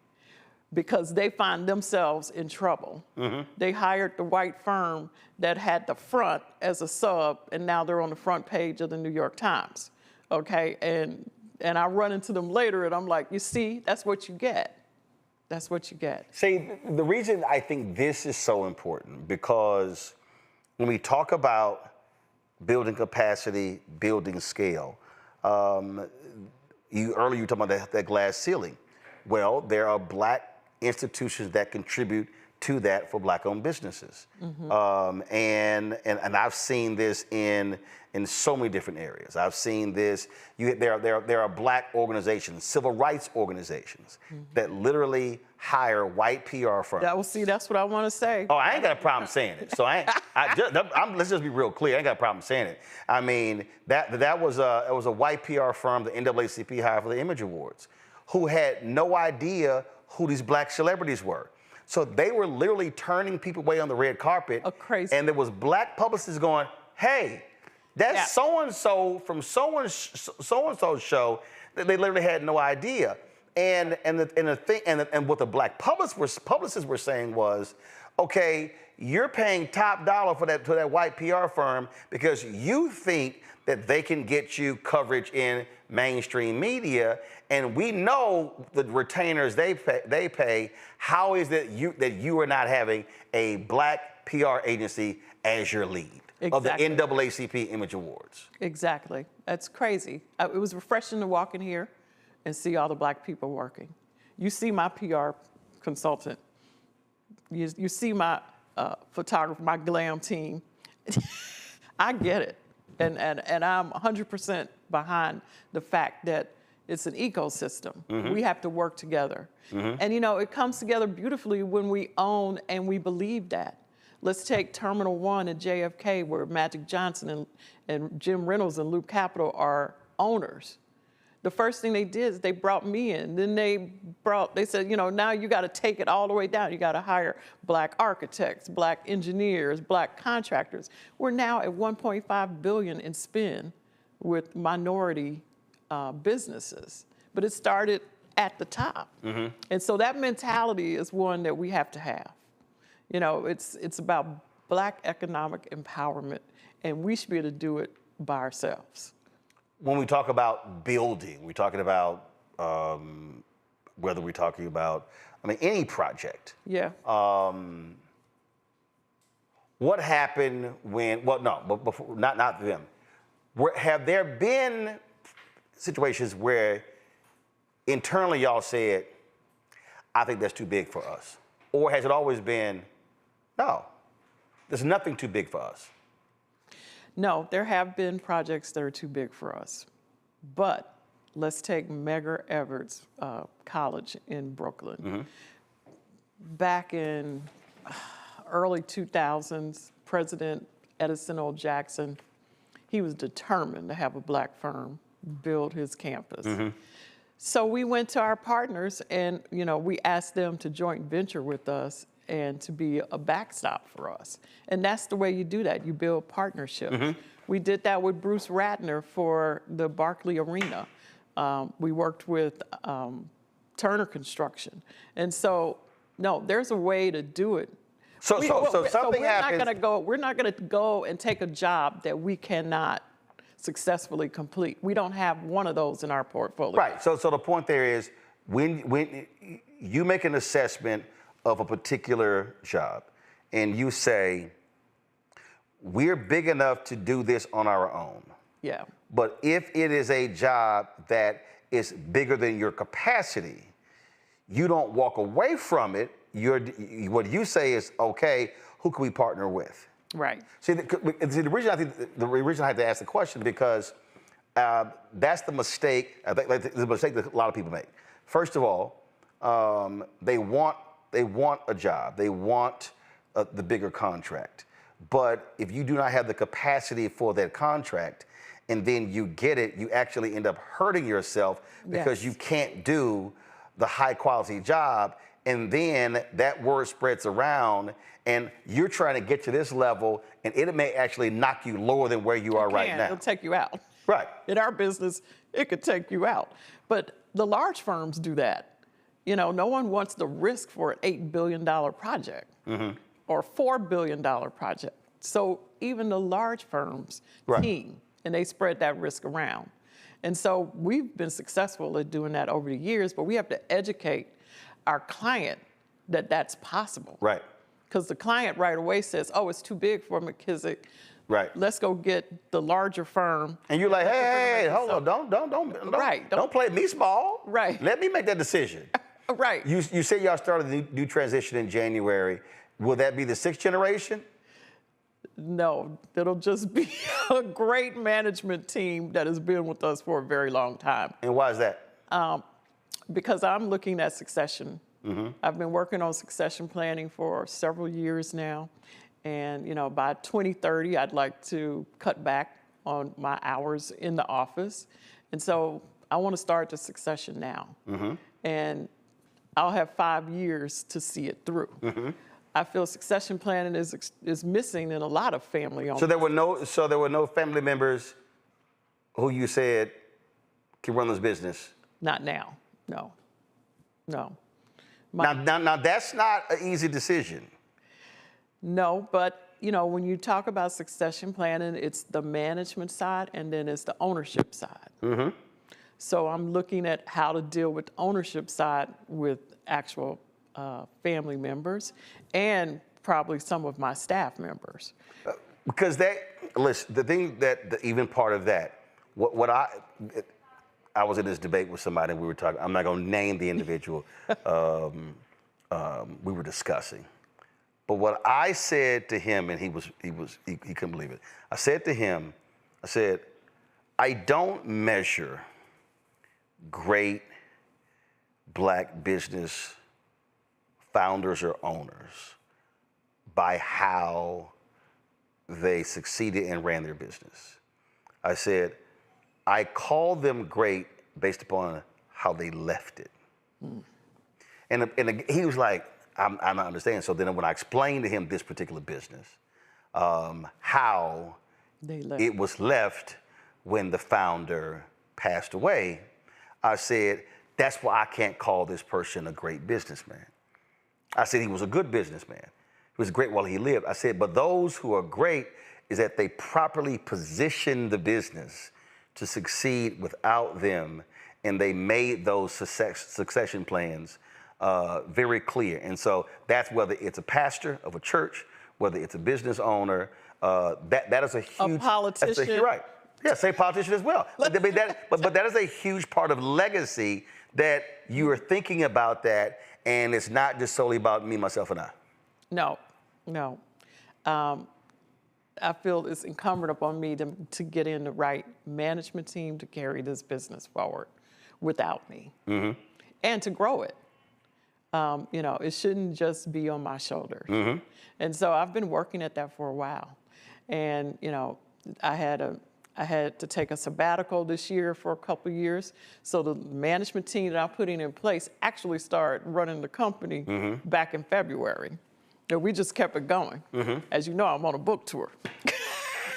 because they find themselves in trouble. They hired the white firm that had the front as a sub, and now they're on the front page of the New York Times, okay? And I run into them later, and I'm like, you see, that's what you get. That's what you get. See, the reason I think this is so important, because when we talk about building capacity, building scale, earlier you were talking about that glass ceiling. Well, there are Black institutions that contribute to that for Black-owned businesses. And I've seen this in so many different areas. I've seen this, there are Black organizations, civil rights organizations, that literally hire white PR firms. That's what I want to say. Oh, I ain't got a problem saying it. So let's just be real clear. I ain't got a problem saying it. I mean, it was a white PR firm, the NAACP hired for the Image Awards, who had no idea who these Black celebrities were. So they were literally turning people away on the red carpet. Crazy. And there was Black publicists going, hey, that's so-and-so from so-and-so's show. That they literally had no idea. And what the Black publicists were saying was, okay, you're paying top dollar to that white PR firm because you think that they can get you coverage in mainstream media, and we know the retainers they pay. How is it that you are not having a Black PR agency as your lead of the NAACP Image Awards? Exactly. That's crazy. It was refreshing to walk in here and see all the Black people working. You see my PR consultant. You see my photographer, my glam team. I get it. And I'm 100% behind the fact that it's an ecosystem. We have to work together. And it comes together beautifully when we own and we believe that. Let's take Terminal 1 at JFK, where Magic Johnson and Jim Reynolds and Loop Capital are owners. The first thing they did is they brought me in. Then they said, now you got to take it all the way down. You got to hire Black architects, Black engineers, Black contractors. We're now at $1.5 billion in spend with minority businesses. But it started at the top. And so that mentality is one that we have to have. It's about Black economic empowerment, and we should be able to do it by ourselves. When we talk about building, we're talking about whether we're talking about, any project. Yeah. What happened when? Well, no, but before, not them. Have there been situations where internally y'all said, "I think that's too big for us," or has it always been, "No, there's nothing too big for us"? No, there have been projects that are too big for us. But let's take Medgar Evers College in Brooklyn. Back in early 2000s, President Edison O. Jackson, he was determined to have a Black firm build his campus. So we went to our partners and, we asked them to joint venture with us and to be a backstop for us. And that's the way you do that. You build partnerships. We did that with Bruce Ratner for the Barclay Arena. We worked with Turner Construction. And so, no, there's a way to do it. So something happens. We're not gonna go and take a job that we cannot successfully complete. We don't have one of those in our portfolio. Right, so the point there is, when you make an assessment of a particular job, and you say, we're big enough to do this on our own. Yeah. But if it is a job that is bigger than your capacity, you don't walk away from it. What you say is, okay, who can we partner with? Right. See, the reason I had to ask the question, because that's the mistake. I think the mistake that a lot of people make. First of all, they want a job. They want the bigger contract. But if you do not have the capacity for that contract, and then you get it, you actually end up hurting yourself because you can't do the high quality job. And then that word spreads around, and you're trying to get to this level, and it may actually knock you lower than where you are right now. It'll take you out. Right. In our business, it could take you out. But the large firms do that. No one wants the risk for an $8 billion project or $4 billion project. So even the large firms team, and they spread that risk around. And so we've been successful at doing that over the years, but we have to educate our client that that's possible. Right. Because the client right away says, oh, it's too big for McKissack. Right. Let's go get the larger firm. And you're like, hey, hold on, don't play me small. Right. Let me make that decision. Right. You said y'all started the new transition in January. Will that be the 6th generation? No, it'll just be a great management team that has been with us for a very long time. And why is that? Because I'm looking at succession. I've been working on succession planning for several years now. And, by 2030, I'd like to cut back on my hours in the office. And so I want to start the succession now. And I'll have 5 years to see it through. I feel succession planning is missing in a lot of family owned. So there were no family members who you said can run this business? Not now, no. Now that's not an easy decision. No, but when you talk about succession planning, it's the management side and then it's the ownership side. So I'm looking at how to deal with the ownership side with actual family members and probably some of my staff members. Because the thing that even part of that, I was in this debate with somebody and we were talking, I'm not gonna name the individual, we were discussing. But what I said to him, and he couldn't believe it. I said to him, I said, I don't measure great Black business founders or owners by how they succeeded and ran their business. I said, I call them great based upon how they left it. And he was like, I'm not understanding. So then when I explained to him this particular business, how it was left when the founder passed away, I said, that's why I can't call this person a great businessman. I said he was a good businessman. He was great while he lived. I said, but those who are great is that they properly position the business to succeed without them, and they made those succession plans very clear. And so that's whether it's a pastor of a church, whether it's a business owner, that is a huge— A politician. You're right. Yeah, say politician as well. But that is a huge part of legacy, that you are thinking about that, and it's not just solely about me, myself, and I. No. I feel it's incumbent upon me to get in the right management team to carry this business forward without me, and to grow it. It shouldn't just be on my shoulders. And so I've been working at that for a while. And, I had to take a sabbatical this year for a couple of years. So the management team that I'm putting in place actually started running the company back in February. And we just kept it going. As you know, I'm on a book tour.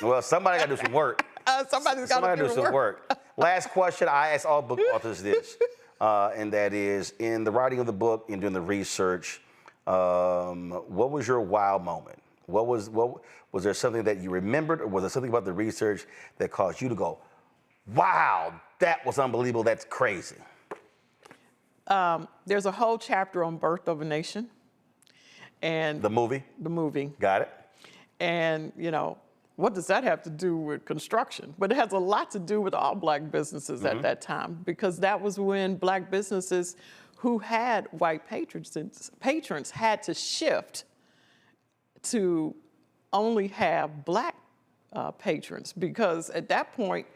Well, somebody got to do some work. Somebody's got to do some work. Last question I ask all book authors this, and that is, in the writing of the book and doing the research, what was your wow moment? Was there something that you remembered, or was there something about the research that caused you to go, wow, that was unbelievable, that's crazy? There's a whole chapter on Birth of a Nation. And the movie? The movie. Got it. And, what does that have to do with construction? But it has a lot to do with all Black businesses at that time, because that was when Black businesses who had white patrons had to shift to only have Black patrons, because at that point,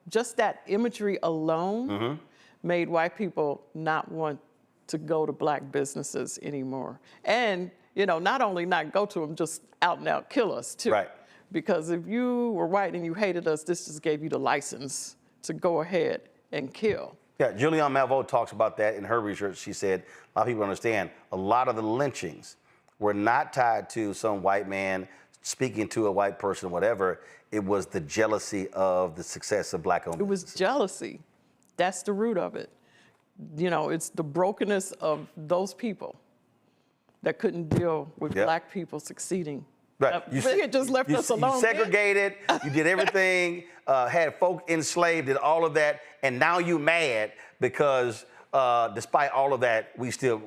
just that imagery alone made white people not want to go to Black businesses anymore. And, not only not go to them, just out and out kill us too. Right. Because if you were white and you hated us, this just gave you the license to go ahead and kill. Yeah, Julianne Malveaux talks about that in her research. She said, a lot of people understand, a lot of the lynchings were not tied to some white man speaking to a white person, whatever. It was the jealousy of the success of Black-owned businesses. It was jealousy. That's the root of it. It's the brokenness of those people that couldn't deal with Black people succeeding. Right. You just left us alone. You segregated, you did everything, had folk enslaved, did all of that, and now you mad because despite all of that, we still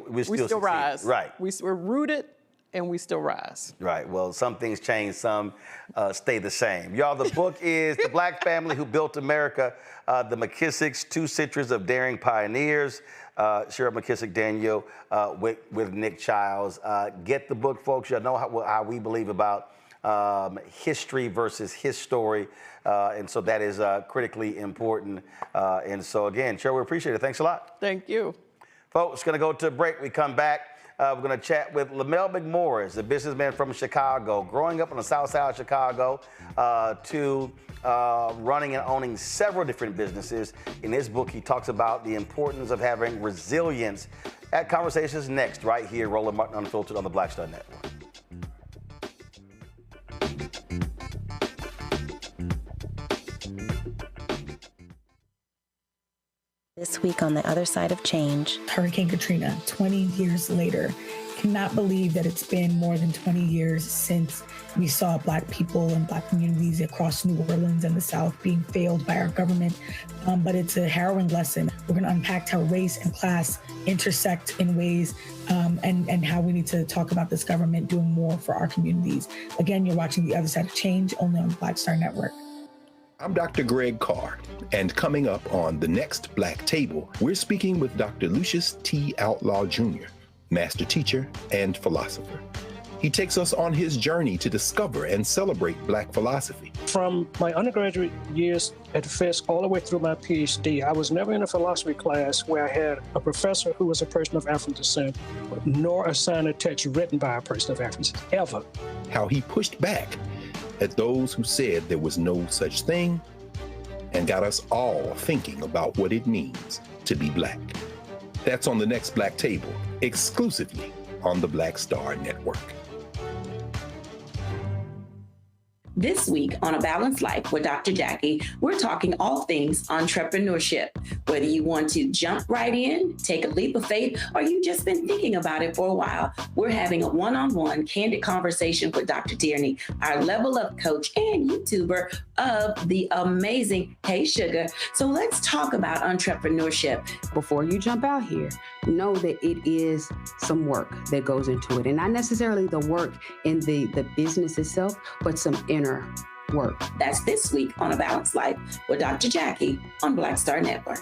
rise. Right. We're rooted and we still rise. Right. Well, some things change, some stay the same. Y'all, the book is The Black Family Who Built America, the McKissacks, 2 Centuries of Daring Pioneers. Cheryl McKissack Daniel with Nick Childs. Get the book, folks. Y'all know how we believe about history versus his story. And so that is critically important. And so again, Cheryl, we appreciate it. Thanks a lot. Thank you. Folks, going to go to a break. We come back. We're going to chat with Lamell McMorris, a businessman from Chicago, growing up on the south side of Chicago, to running and owning several different businesses. In his book, he talks about the importance of having resilience. That conversation is next, right here, Roland Martin Unfiltered on the Black Star Network. This week on the other side of change. Hurricane Katrina, 20 years later. Cannot believe that it's been more than 20 years since we saw Black people and Black communities across New Orleans and the South being failed by our government. But it's a harrowing lesson. We're going to unpack how race and class intersect in ways and how we need to talk about this government doing more for our communities. Again, you're watching The Other Side of Change, only on the Black Star Network. I'm Dr. Greg Carr, and coming up on the next Black Table, we're speaking with Dr. Lucius T. Outlaw Jr., master teacher and philosopher. He takes us on his journey to discover and celebrate Black philosophy. From my undergraduate years at Fisk all the way through my PhD, I was never in a philosophy class where I had a professor who was a person of African descent, nor assigned a text written by a person of African descent, ever. How he pushed back at those who said there was no such thing and got us all thinking about what it means to be Black. That's on the next Black Table, exclusively on the Black Star Network. This week on A Balanced Life with Dr. Jackie, we're talking all things entrepreneurship. Whether you want to jump right in, take a leap of faith, or you've just been thinking about it for a while, we're having a one-on-one candid conversation with Dr. Tierney, our level up coach and YouTuber of the amazing Hey Sugar. So let's talk about entrepreneurship. Before you jump out here, know that it is some work that goes into it. And not necessarily the work in the business itself, but some inner work. That's this week on A Balanced Life with Dr. Jackie on Black Star Network.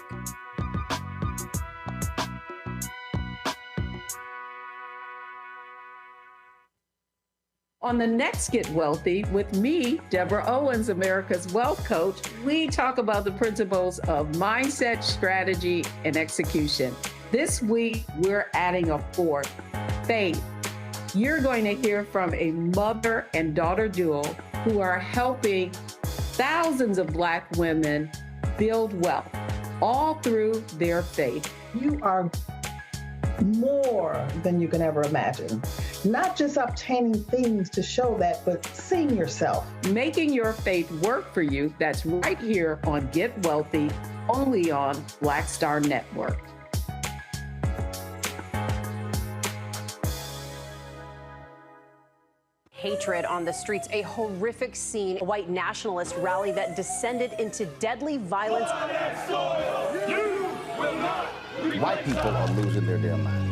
On the next Get Wealthy with me, Deborah Owens, America's Wealth Coach, we talk about the principles of mindset, strategy, and execution. This week, we're adding a fourth, faith. You're going to hear from a mother and daughter duo who are helping thousands of Black women build wealth, all through their faith. You are more than you can ever imagine. Not just obtaining things to show that, but seeing yourself. Making your faith work for you. That's right here on Get Wealthy, only on Black Star Network. Hatred on the streets, a horrific scene, a white nationalist rally that descended into deadly violence. White people are losing their damn minds.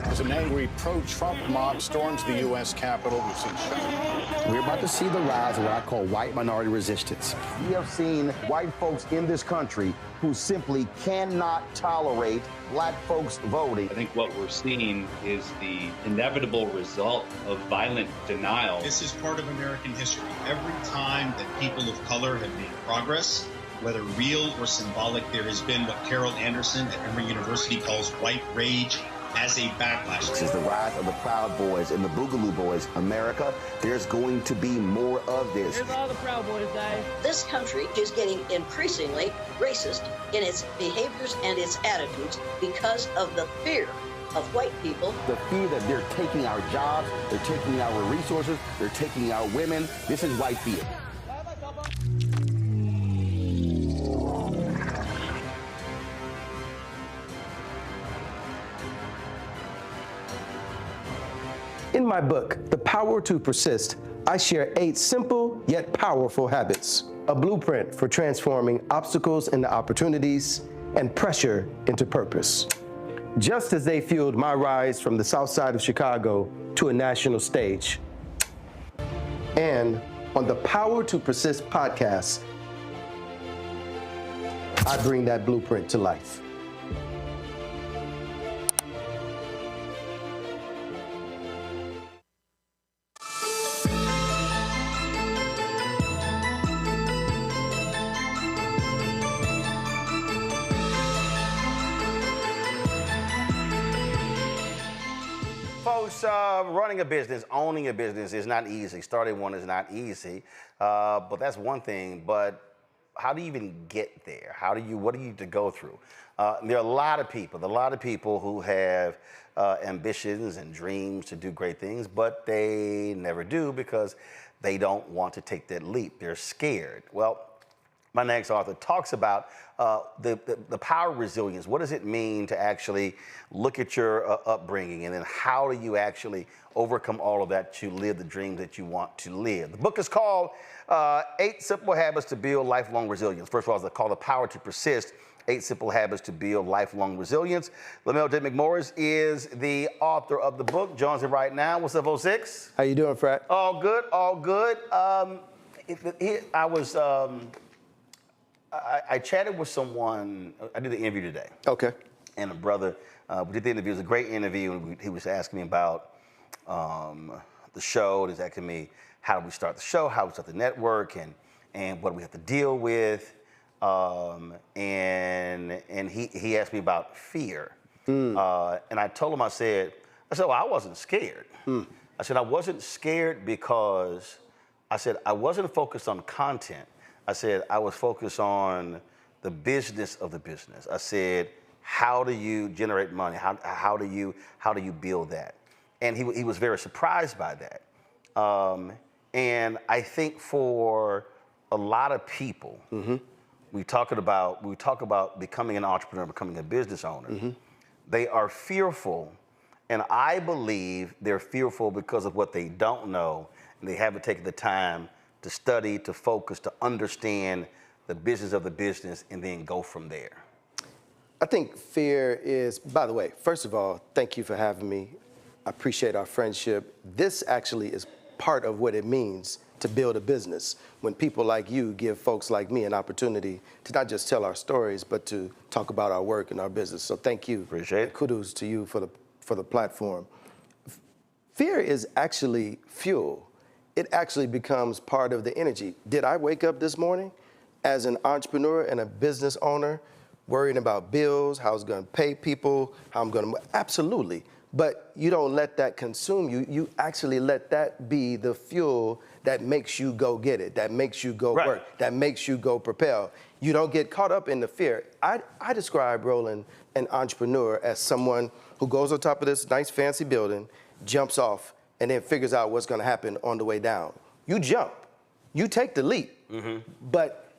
As an angry pro-Trump mob storms the U.S. Capitol, we've seen Shutdown. We're about to see the rise of what I call white minority resistance. We have seen white folks in this country who simply cannot tolerate Black folks voting. I think what we're seeing is the inevitable result of violent denial. This is part of American history. Every time that people of color have made progress, whether real or symbolic, there has been what Carol Anderson at Emory University calls white rage as a backlash. This is the rise of the Proud Boys and the Boogaloo Boys. America, there's going to be more of this. Here's all the Proud Boys, guys. This country is getting increasingly racist in its behaviors and its attitudes because of the fear of white people. The fear that they're taking our jobs, they're taking our resources, they're taking our women. This is white fear. In my book, The Power to Persist, I share 8 simple yet powerful habits, a blueprint for transforming obstacles into opportunities and pressure into purpose. Just as they fueled my rise from the South Side of Chicago to a national stage. And on the Power to Persist podcast, I bring that blueprint to life. Folks, running a business, owning a business is not easy. Starting one is not easy, but that's one thing. But how do you even get there? What do you need to go through? There are a lot of people who have ambitions and dreams to do great things, but they never do because they don't want to take that leap. They're scared. Well, my next author talks about the power of resilience. What does it mean to actually look at your upbringing, and then how do you actually overcome all of that to live the dreams that you want to live? The book is called 8 Simple Habits to Build Lifelong Resilience. First of all, it's called The Power to Persist, 8 Simple Habits to Build Lifelong Resilience. Lamell McMorris is the author of the book. Joins me right now. What's up, 06? How you doing, Fred? All good, all good. I chatted with someone. I did the interview today. Okay. And a brother, we did the interview. It was a great interview. And he was asking me about the show. He's asking me how do we start the show, how we start the network, and what do we have to deal with. And he asked me about fear. And I told him, I said, well, I wasn't scared. I said, I wasn't scared because I said, I wasn't focused on content. I said, I was focused on the business of the business. I said, how do you generate money? How do you build that? And he was very surprised by that. And I think for a lot of people, we talk about becoming an entrepreneur, becoming a business owner. They are fearful, and I believe they're fearful because of what they don't know, and they haven't taken the time to study, to focus, to understand the business of the business, and then go from there. I think fear is, by the way, first of all, thank you for having me. I appreciate our friendship. This actually is part of what it means to build a business. When people like you give folks like me an opportunity to not just tell our stories, but to talk about our work and our business. So thank you. Appreciate it. Kudos to you for the platform. Fear is actually fuel. It actually becomes part of the energy. Did I wake up this morning as an entrepreneur and a business owner worrying about bills, how I was gonna pay people, how I'm gonna, absolutely. But you don't let that consume you. You actually let that be the fuel that makes you go get it, that makes you go work, that makes you go propel. You don't get caught up in the fear. I describe, Roland, an entrepreneur as someone who goes on top of this nice fancy building, jumps off, and then figures out what's gonna happen on the way down. You jump, you take the leap, but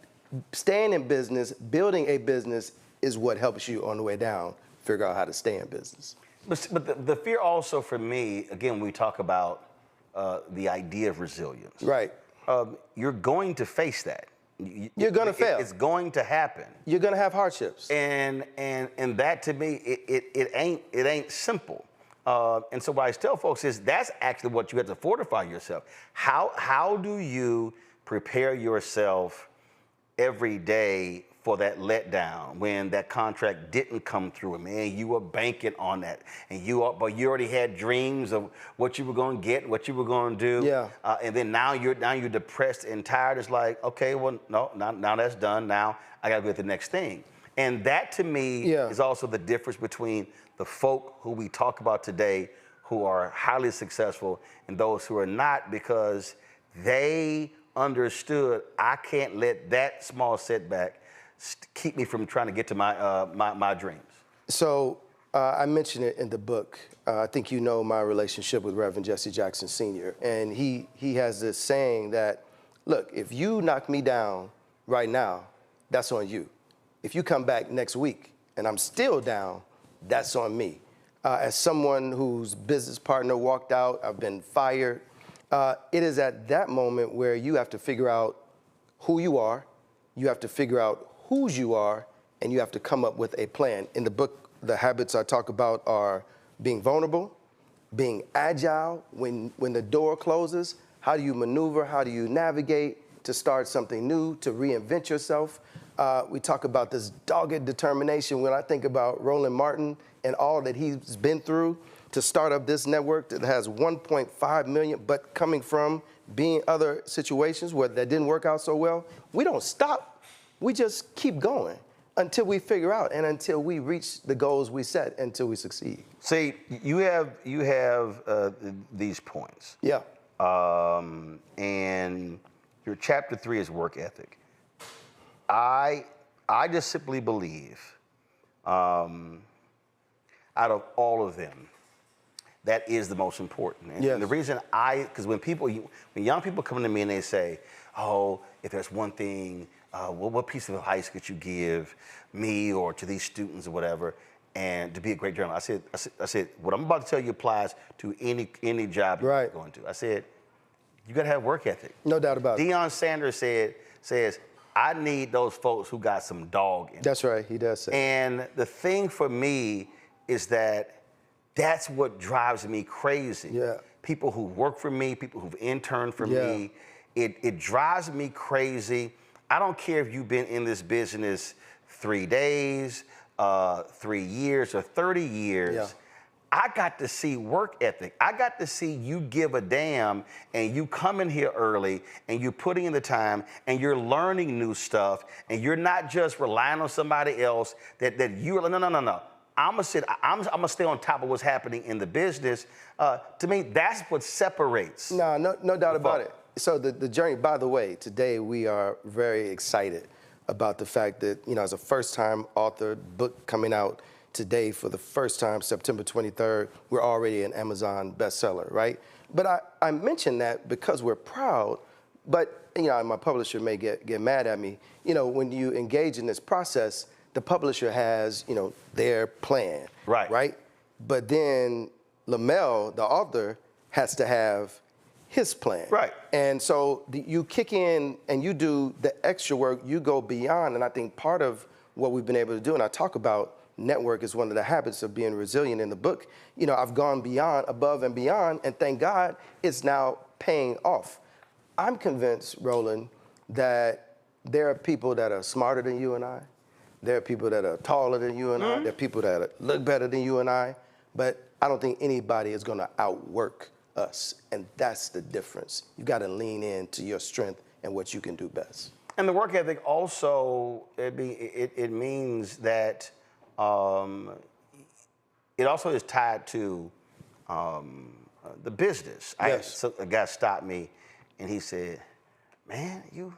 staying in business, building a business is what helps you on the way down figure out how to stay in business. But the fear also for me, again, when we talk about the idea of resilience. Right. You're going to face that. You're going to fail. It's going to happen. You're going to have hardships. And that to me, it ain't simple. And so what I tell folks is that's actually what you have to fortify yourself. How do you prepare yourself every day for that letdown when that contract didn't come through? Man, you were banking on that, and but you already had dreams of what you were going to get, what you were going to do. Yeah. And then now you're depressed and tired. It's like, okay, well, no, now that's done. Now I got to go to the next thing. And that to me is also the difference between the folk who we talk about today, who are highly successful, and those who are not, because they understood I can't let that small setback keep me from trying to get to my dreams. So I mentioned it in the book. I think you know my relationship with Reverend Jesse Jackson Sr. And he has this saying that, look, if you knock me down right now, that's on you. If you come back next week and I'm still down, that's on me. As someone whose business partner walked out, I've been fired. It is at that moment where you have to figure out who you are, you have to figure out whose you are, and you have to come up with a plan. In the book, the habits I talk about are being vulnerable, being agile when the door closes. How do you maneuver? How do you navigate to start something new, to reinvent yourself? We talk about this dogged determination. When I think about Roland Martin and all that he's been through to start up this network that has 1.5 million, but coming from being other situations where that didn't work out so well, we don't stop. We just keep going until we figure out and until we reach the goals we set, until we succeed. See, you have these points. Yeah. And your chapter 3 is work ethic. I just simply believe, out of all of them, that is the most important. And the reason because when young people come to me and they say, oh, if there's one thing, what piece of advice could you give me or to these students or whatever, and to be a great journalist? I said, what I'm about to tell you applies to any job you're going to. I said, you got to have work ethic. No doubt about it. Deion Sanders says, I need those folks who got some dog in them. That's right, he does say. And the thing for me is that's what drives me crazy. Yeah. People who work for me, people who've interned for me, it drives me crazy. I don't care if you've been in this business 3 days, 3 years, or 30 years. I got to see work ethic. I got to see you give a damn and you come in here early and you're putting in the time and you're learning new stuff and you're not just relying on somebody else that you're, no. I'm gonna stay on top of what's happening in the business. To me, that's what separates. No doubt about it. So the journey, by the way, today we are very excited about the fact that, as a first-time author, book coming out today for the first time, September 23rd, we're already an Amazon bestseller, right? But I mention that because we're proud, but, my publisher may get mad at me. When you engage in this process, the publisher has, their plan, right? But then Lamell, the author, has to have his plan. Right. And so you kick in and you do the extra work, you go beyond, and I think part of what we've been able to do, and I talk about network is one of the habits of being resilient in the book. I've gone beyond, above and beyond, and thank God it's now paying off. I'm convinced, Roland, that there are people that are smarter than you and I. There are people that are taller than you and I. There are people that look better than you and I. But I don't think anybody is going to outwork us. And that's the difference. You got to lean into your strength and what you can do best. And the work ethic also, it means that it also is tied to the business. Yes. So a guy stopped me and he said, man, you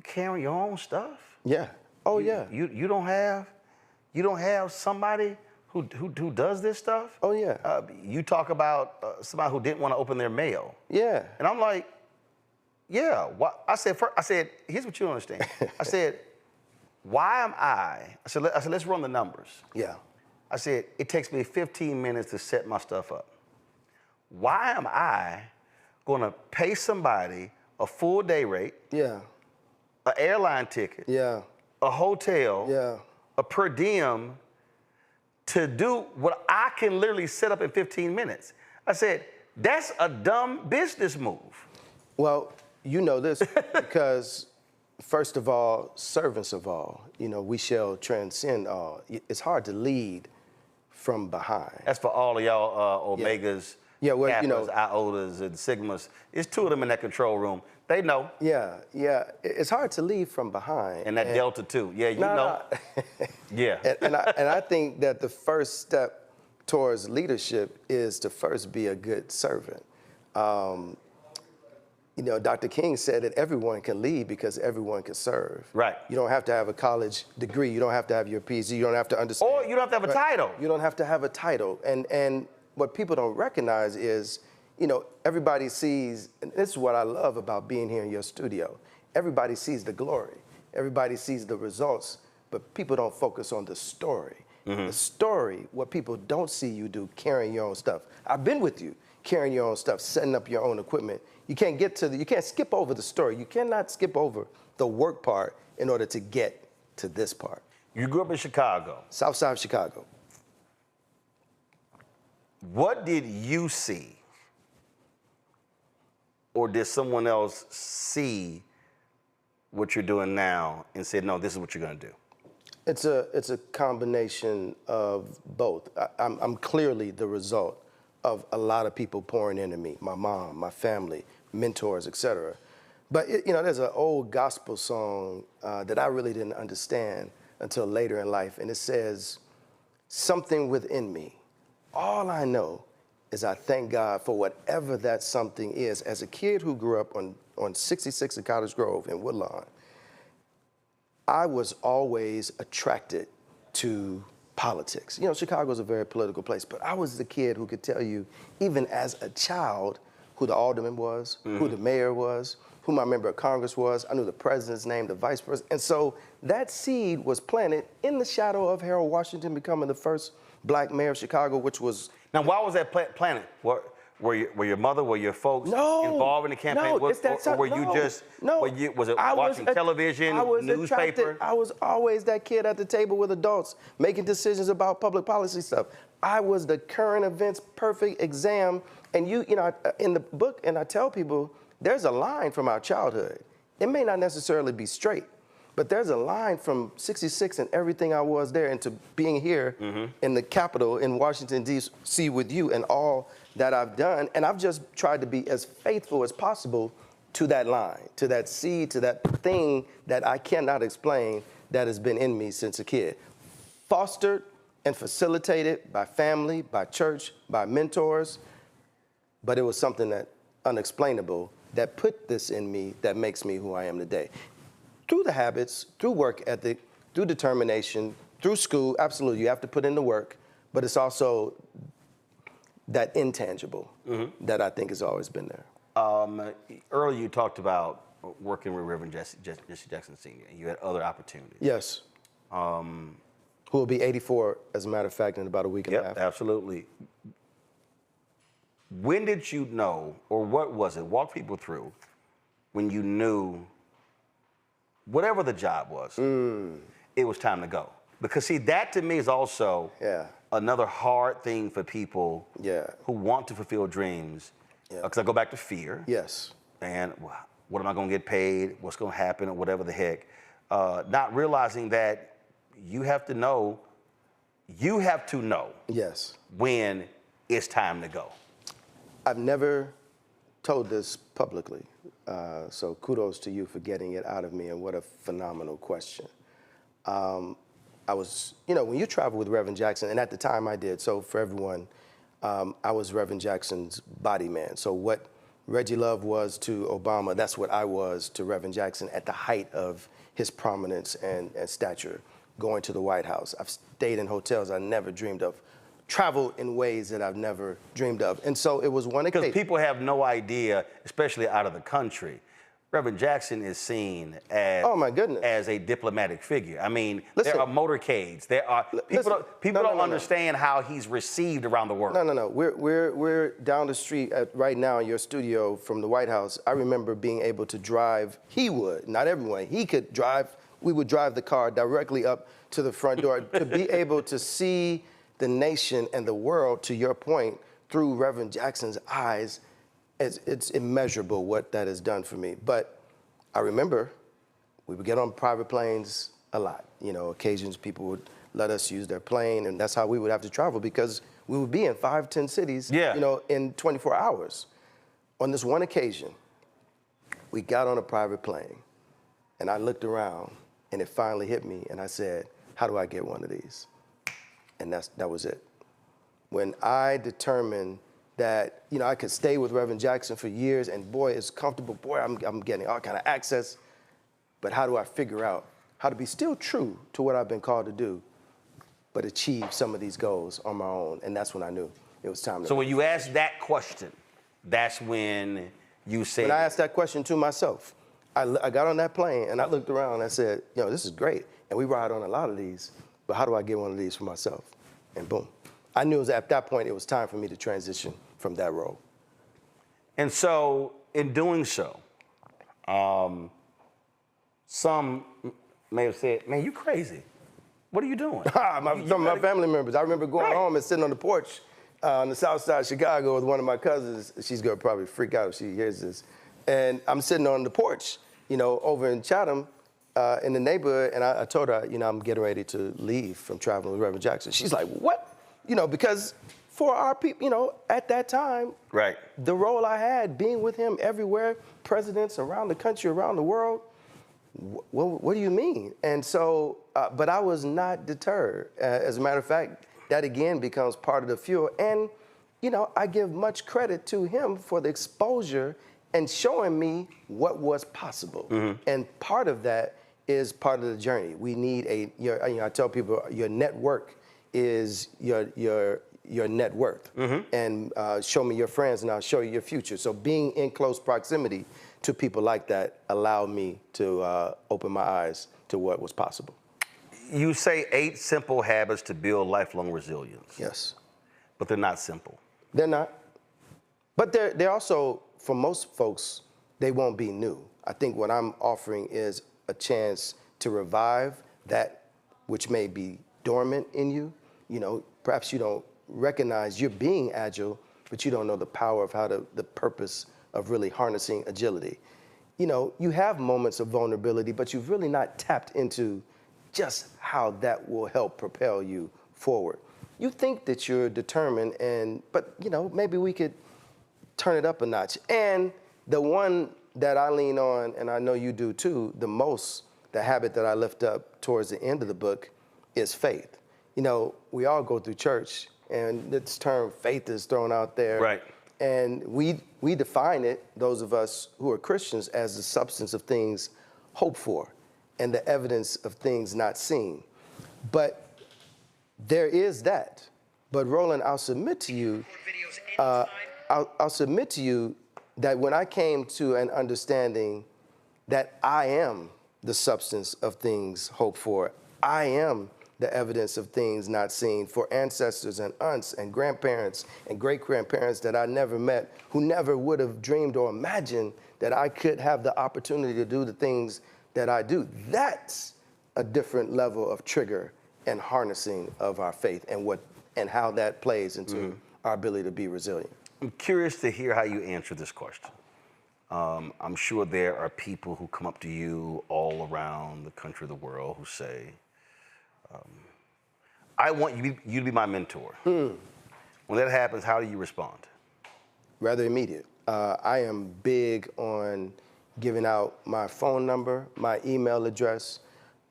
carry your own stuff? Yeah. Oh, yeah. You don't have somebody who does this stuff? Oh, yeah. You talk about somebody who didn't want to open their mail. Yeah. And I'm like, yeah. I said, here's what you don't understand. I said, why am I said, let's run the numbers. Yeah. I said, it takes me 15 minutes to set my stuff up. Why am I going to pay somebody a full day rate? Yeah. An airline ticket? Yeah. A hotel? Yeah. A per diem to do what I can literally set up in 15 minutes? I said, that's a dumb business move. Well, you know this because, first of all, servants of all, we shall transcend all. It's hard to lead from behind. That's for all of y'all Omegas, Kappas, Iotas, and Sigmas. It's two of them in that control room. They know. Yeah. It's hard to lead from behind. And that Delta too. Yeah, you know. Yeah. And I think that the first step towards leadership is to first be a good servant. Dr. King said that everyone can lead because everyone can serve. Right. You don't have to have a college degree. You don't have to have your PhD. You don't have to understand. Or you don't have to have a title. You don't have to have a title. And what people don't recognize is, everybody sees, and this is what I love about being here in your studio. Everybody sees the glory. Everybody sees the results, but people don't focus on the story. Mm-hmm. The story, what people don't see you do, carrying your own stuff. I've been with you, carrying your own stuff, setting up your own equipment. You can't you can't skip over the story. You cannot skip over the work part in order to get to this part. You grew up in Chicago. South side of Chicago. What did you see? Or did someone else see what you're doing now and said, no, this is what you're going to do? It's a combination of both. I'm clearly the result of a lot of people pouring into me, my mom, my family, mentors, etc. But there's an old gospel song that I really didn't understand until later in life, and it says, something within me. All I know is I thank God for whatever that something is. As a kid who grew up on 66 in Cottage Grove in Woodlawn, I was always attracted to politics. Chicago's a very political place, but I was the kid who could tell you, even as a child, who the alderman was, who the mayor was, who my member of Congress was. I knew the president's name, the vice president. And so that seed was planted in the shadow of Harold Washington becoming the first black mayor of Chicago, which was... Now, why was that planted? Were your mother, were your folks involved in the campaign? Was it watching television, newspaper? I was always that kid at the table with adults making decisions about public policy stuff. I was the current events perfect exam. And in the book, and I tell people, there's a line from our childhood. It may not necessarily be straight, But there's a line from 66 and everything I was there into being here in the Capitol in Washington, D.C. with you and all that I've done. And I've just tried to be as faithful as possible to that line, to that seed, to that thing that I cannot explain that has been in me since a kid. Fostered and facilitated by family, by church, by mentors. But it was something that unexplainable that put this in me that makes me who I am today. Through the habits, through work ethic, through determination, through school, absolutely, you have to put in the work, but it's also that intangible that I think has always been there. Earlier you talked about working with Reverend Jesse Jackson Sr. You had other opportunities. Yes. Who will be 84, as a matter of fact, in about a week and a half. Absolutely. When did you know, or what was it, walk people through, when you knew whatever the job was, it was time to go? Because see, that to me is also another hard thing for people who want to fulfill dreams. Because I go back to fear. Yes. And what am I going to get paid? What's going to happen? Or whatever the heck. Not realizing that you have to know yes, when it's time to go. I've never told this publicly, so kudos to you for getting it out of me, and what a phenomenal question. I was, when you travel with Reverend Jackson, and at the time I did, so for everyone, I was Reverend Jackson's body man. So what Reggie Love was to Obama, that's what I was to Reverend Jackson at the height of his prominence and stature, going to the White House. I've stayed in hotels I never dreamed of, traveled in ways that I've never dreamed of. And so it was one occasion. Because people have no idea, especially out of the country, Reverend Jackson is seen as, oh my goodness, as a diplomatic figure. I mean, there are motorcades. There are people don't understand how he's received around the world. No. We're down the street right now in your studio from the White House. I remember being able to drive. He would, not everyone. He could drive. We would drive the car directly up to the front door to be able to see the nation and the world, to your point, through Reverend Jackson's eyes. It's immeasurable what that has done for me. But I remember we would get on private planes a lot. Occasions people would let us use their plane, and that's how we would have to travel, because we would be in 5, 10 cities, in 24 hours. On this one occasion, we got on a private plane, and I looked around, and it finally hit me, and I said, how do I get one of these? And that was it. When I determined that I could stay with Reverend Jackson for years, and boy, it's comfortable. Boy, I'm getting all kind of access. But how do I figure out how to be still true to what I've been called to do, but achieve some of these goals on my own? And that's when I knew it was time to. So when you asked that question, that's when you said. When I asked that question to myself, I got on that plane and I looked around and I said, this is great, and we ride on a lot of these, but how do I get one of these for myself? And boom. I knew at that point it was time for me to transition from that role. And so, in doing so, some may have said, man, you crazy. What are you doing? Some of my family members. I remember going home and sitting on the porch on the south side of Chicago with one of my cousins. She's going to probably freak out if she hears this. And I'm sitting on the porch, over in Chatham, in the neighborhood, and I told her, I'm getting ready to leave from traveling with Reverend Jackson. She's like, what? Because for our people, at that time, the role I had, being with him everywhere, presidents around the country, around the world, what do you mean? And so, but I was not deterred. As a matter of fact, that again becomes part of the fuel. And, I give much credit to him for the exposure and showing me what was possible. And part of that is part of the journey. We need I tell people, your network is your net worth. And show me your friends and I'll show you your future. So being in close proximity to people like that allowed me to open my eyes to what was possible. You say 8 simple habits to build lifelong resilience. Yes. But they're not simple. They're not. But they're also, for most folks, they won't be new. I think what I'm offering is a chance to revive that which may be dormant in you. Perhaps you don't recognize you're being agile, but you don't know the power of the purpose of really harnessing agility. you know, you have moments of vulnerability, but you've really not tapped into just how that will help propel you forward. You think that you're determined, but you know, maybe we could turn it up a notch. And the one that I lean on, and I know you do too, the habit that I lift up towards the end of the book is faith. You know, we all go through church, and this term faith is thrown out there. Right. And we define it, those of us who are Christians, as the substance of things hoped for and the evidence of things not seen. But there is that. But Roland, I'll submit to you, I'll submit to you that when I came to an understanding that I am the substance of things hoped for, I am the evidence of things not seen, for ancestors and aunts and grandparents and great-grandparents that I never met, who never would have dreamed or imagined that I could have the opportunity to do the things that I do. That's a different level of trigger and harnessing of our faith and how that plays into our ability to be resilient. I'm curious to hear how you answer this question. I'm sure there are people who come up to you all around the country, the world, who say, I want you to be my mentor. When that happens, how do you respond? Rather immediate. I am big on giving out my phone number, my email address.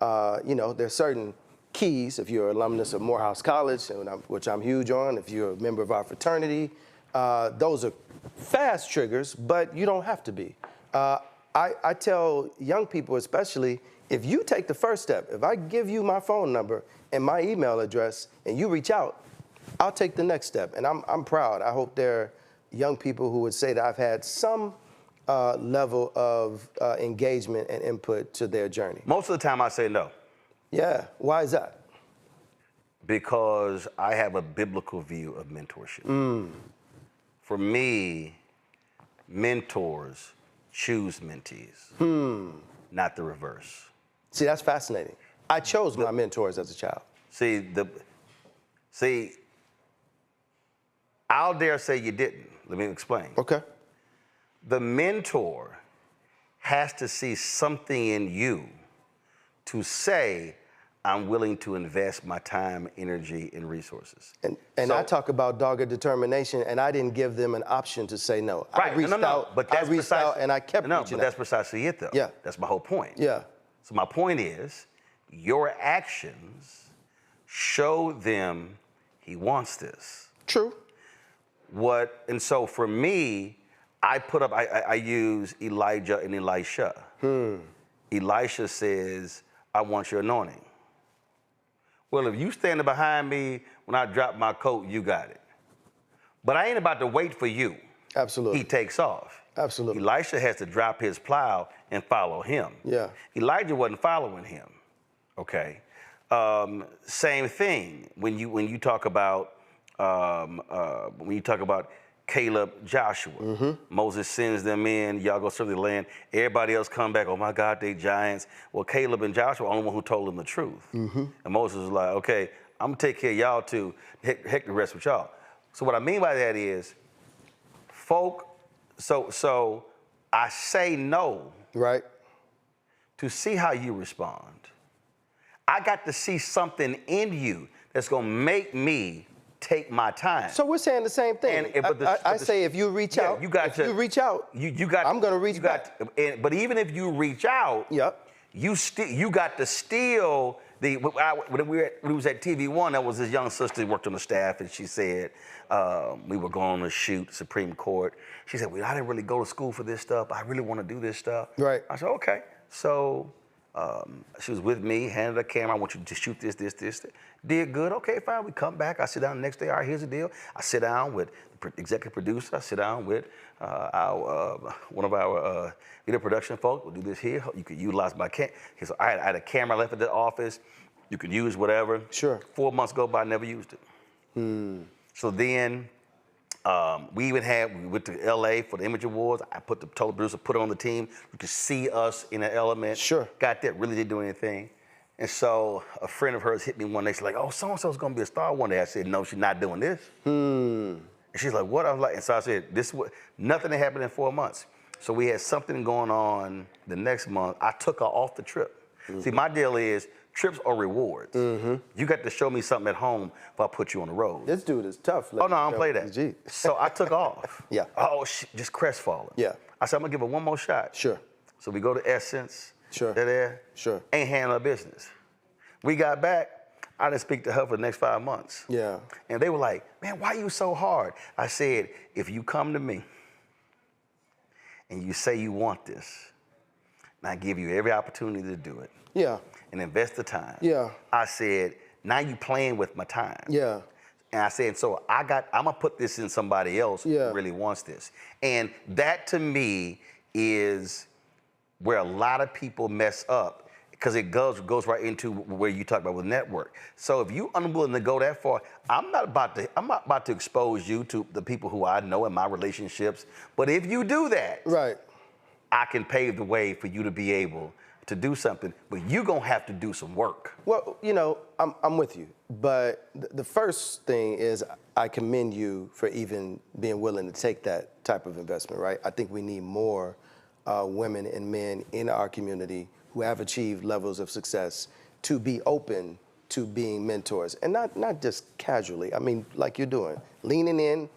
You know, there's certain keys if you're an alumnus of Morehouse College, which I'm huge on, if you're a member of our fraternity. Those are fast triggers, but you don't have to be. I tell young people especially, if you take the first step, if I give you my phone number and my email address and you reach out, I'll take the next step. And I'm proud. I hope there are young people who would say that I've had some level of engagement and input to their journey. Most of the time I say no. Yeah, why is that? Because I have a biblical view of mentorship. For me, mentors choose mentees, not the reverse. See, that's fascinating. I chose my mentors as a child. See, I'll dare say you didn't. Let me explain. Okay. The mentor has to see something in you to say, I'm willing to invest my time, energy, and resources. And I talk about dogged determination, and I didn't give them an option to say no. Right. I reached out, but that's I reached out, and I kept reaching out. But that's precisely it, though. Yeah. That's my whole point. Yeah. So my point is, your actions show them he wants this. True. And so for me, I use Elijah and Elisha. Elisha says, I want your anointing. Well, if you standing behind me when I drop my coat, you got it. But I ain't about to wait for you. Absolutely. He takes off. Absolutely. Elisha has to drop his plow and follow him. Yeah. Elijah wasn't following him. Okay. Same thing when you talk about Caleb, Joshua. Moses sends them in, y'all go serve the land. Everybody else come back, oh my God, they giants. Well, Caleb and Joshua are the only one who told them the truth. And Moses was like, okay, I'm gonna take care of y'all too, heck the rest with y'all. So what I mean by that is, so I say no. Right. To see how you respond. I got to see something in you that's gonna make me take my time. So we're saying the same thing. I say if you reach out, I'm going to reach back. But even if you reach out, you got to steal when we was at TV1, there was this young sister who worked on the staff, and she said, we were going to shoot Supreme Court. She said, well, I didn't really go to school for this stuff. I really want to do this stuff. Right. I said, okay. So she was with me, handed her camera. I want you to shoot this. Did good. Okay, fine. We come back. I sit down the next day. All right, here's the deal. I sit down with the executive producer. I sit down with one of our video production folks. We'll do this here. You can utilize my camera. So I had a camera left at the office. You can use whatever. Sure. 4 months go by, never used it. So then we went to LA for the Image Awards. I told the producer, put it on the team. You could see us in an element. Sure. Got that, really didn't do anything. And so a friend of hers hit me one day. She's like, oh, so-and-so's gonna be a star one day. I said, no, she's not doing this. And she's like, what? I was like, and so I said, nothing that happened in 4 months. So we had something going on the next month. I took her off the trip. See, my deal is trips are rewards. You got to show me something at home if I put you on the road. This dude is tough. Oh, no, I don't play that. Gee. So I took off. Yeah. Oh, just crestfallen. Yeah. I said, I'm going to give her one more shot. Sure. So we go to Essence. Sure. They're there. Sure. Ain't handling her business. We got back. I didn't speak to her for the next 5 months. Yeah. And they were like, man, why you so hard? I said, if you come to me and you say you want this, and I give you every opportunity to do it. Yeah. And invest the time. Yeah. I said, now you playing with my time. Yeah. And I said, so I'm gonna put this in somebody else who really wants this. And that to me is where a lot of people mess up, because it goes right into where you talk about with network. So if you unwilling to go that far, I'm not about to expose you to the people who I know in my relationships. But if you do that, right, I can pave the way for you to be able to do something, but you're gonna have to do some work. Well, you know, I'm with you, but the first thing is I commend you for even being willing to take that type of investment, right? I think we need more women and men in our community who have achieved levels of success to be open to being mentors, and not just casually. I mean, like you're doing, leaning in,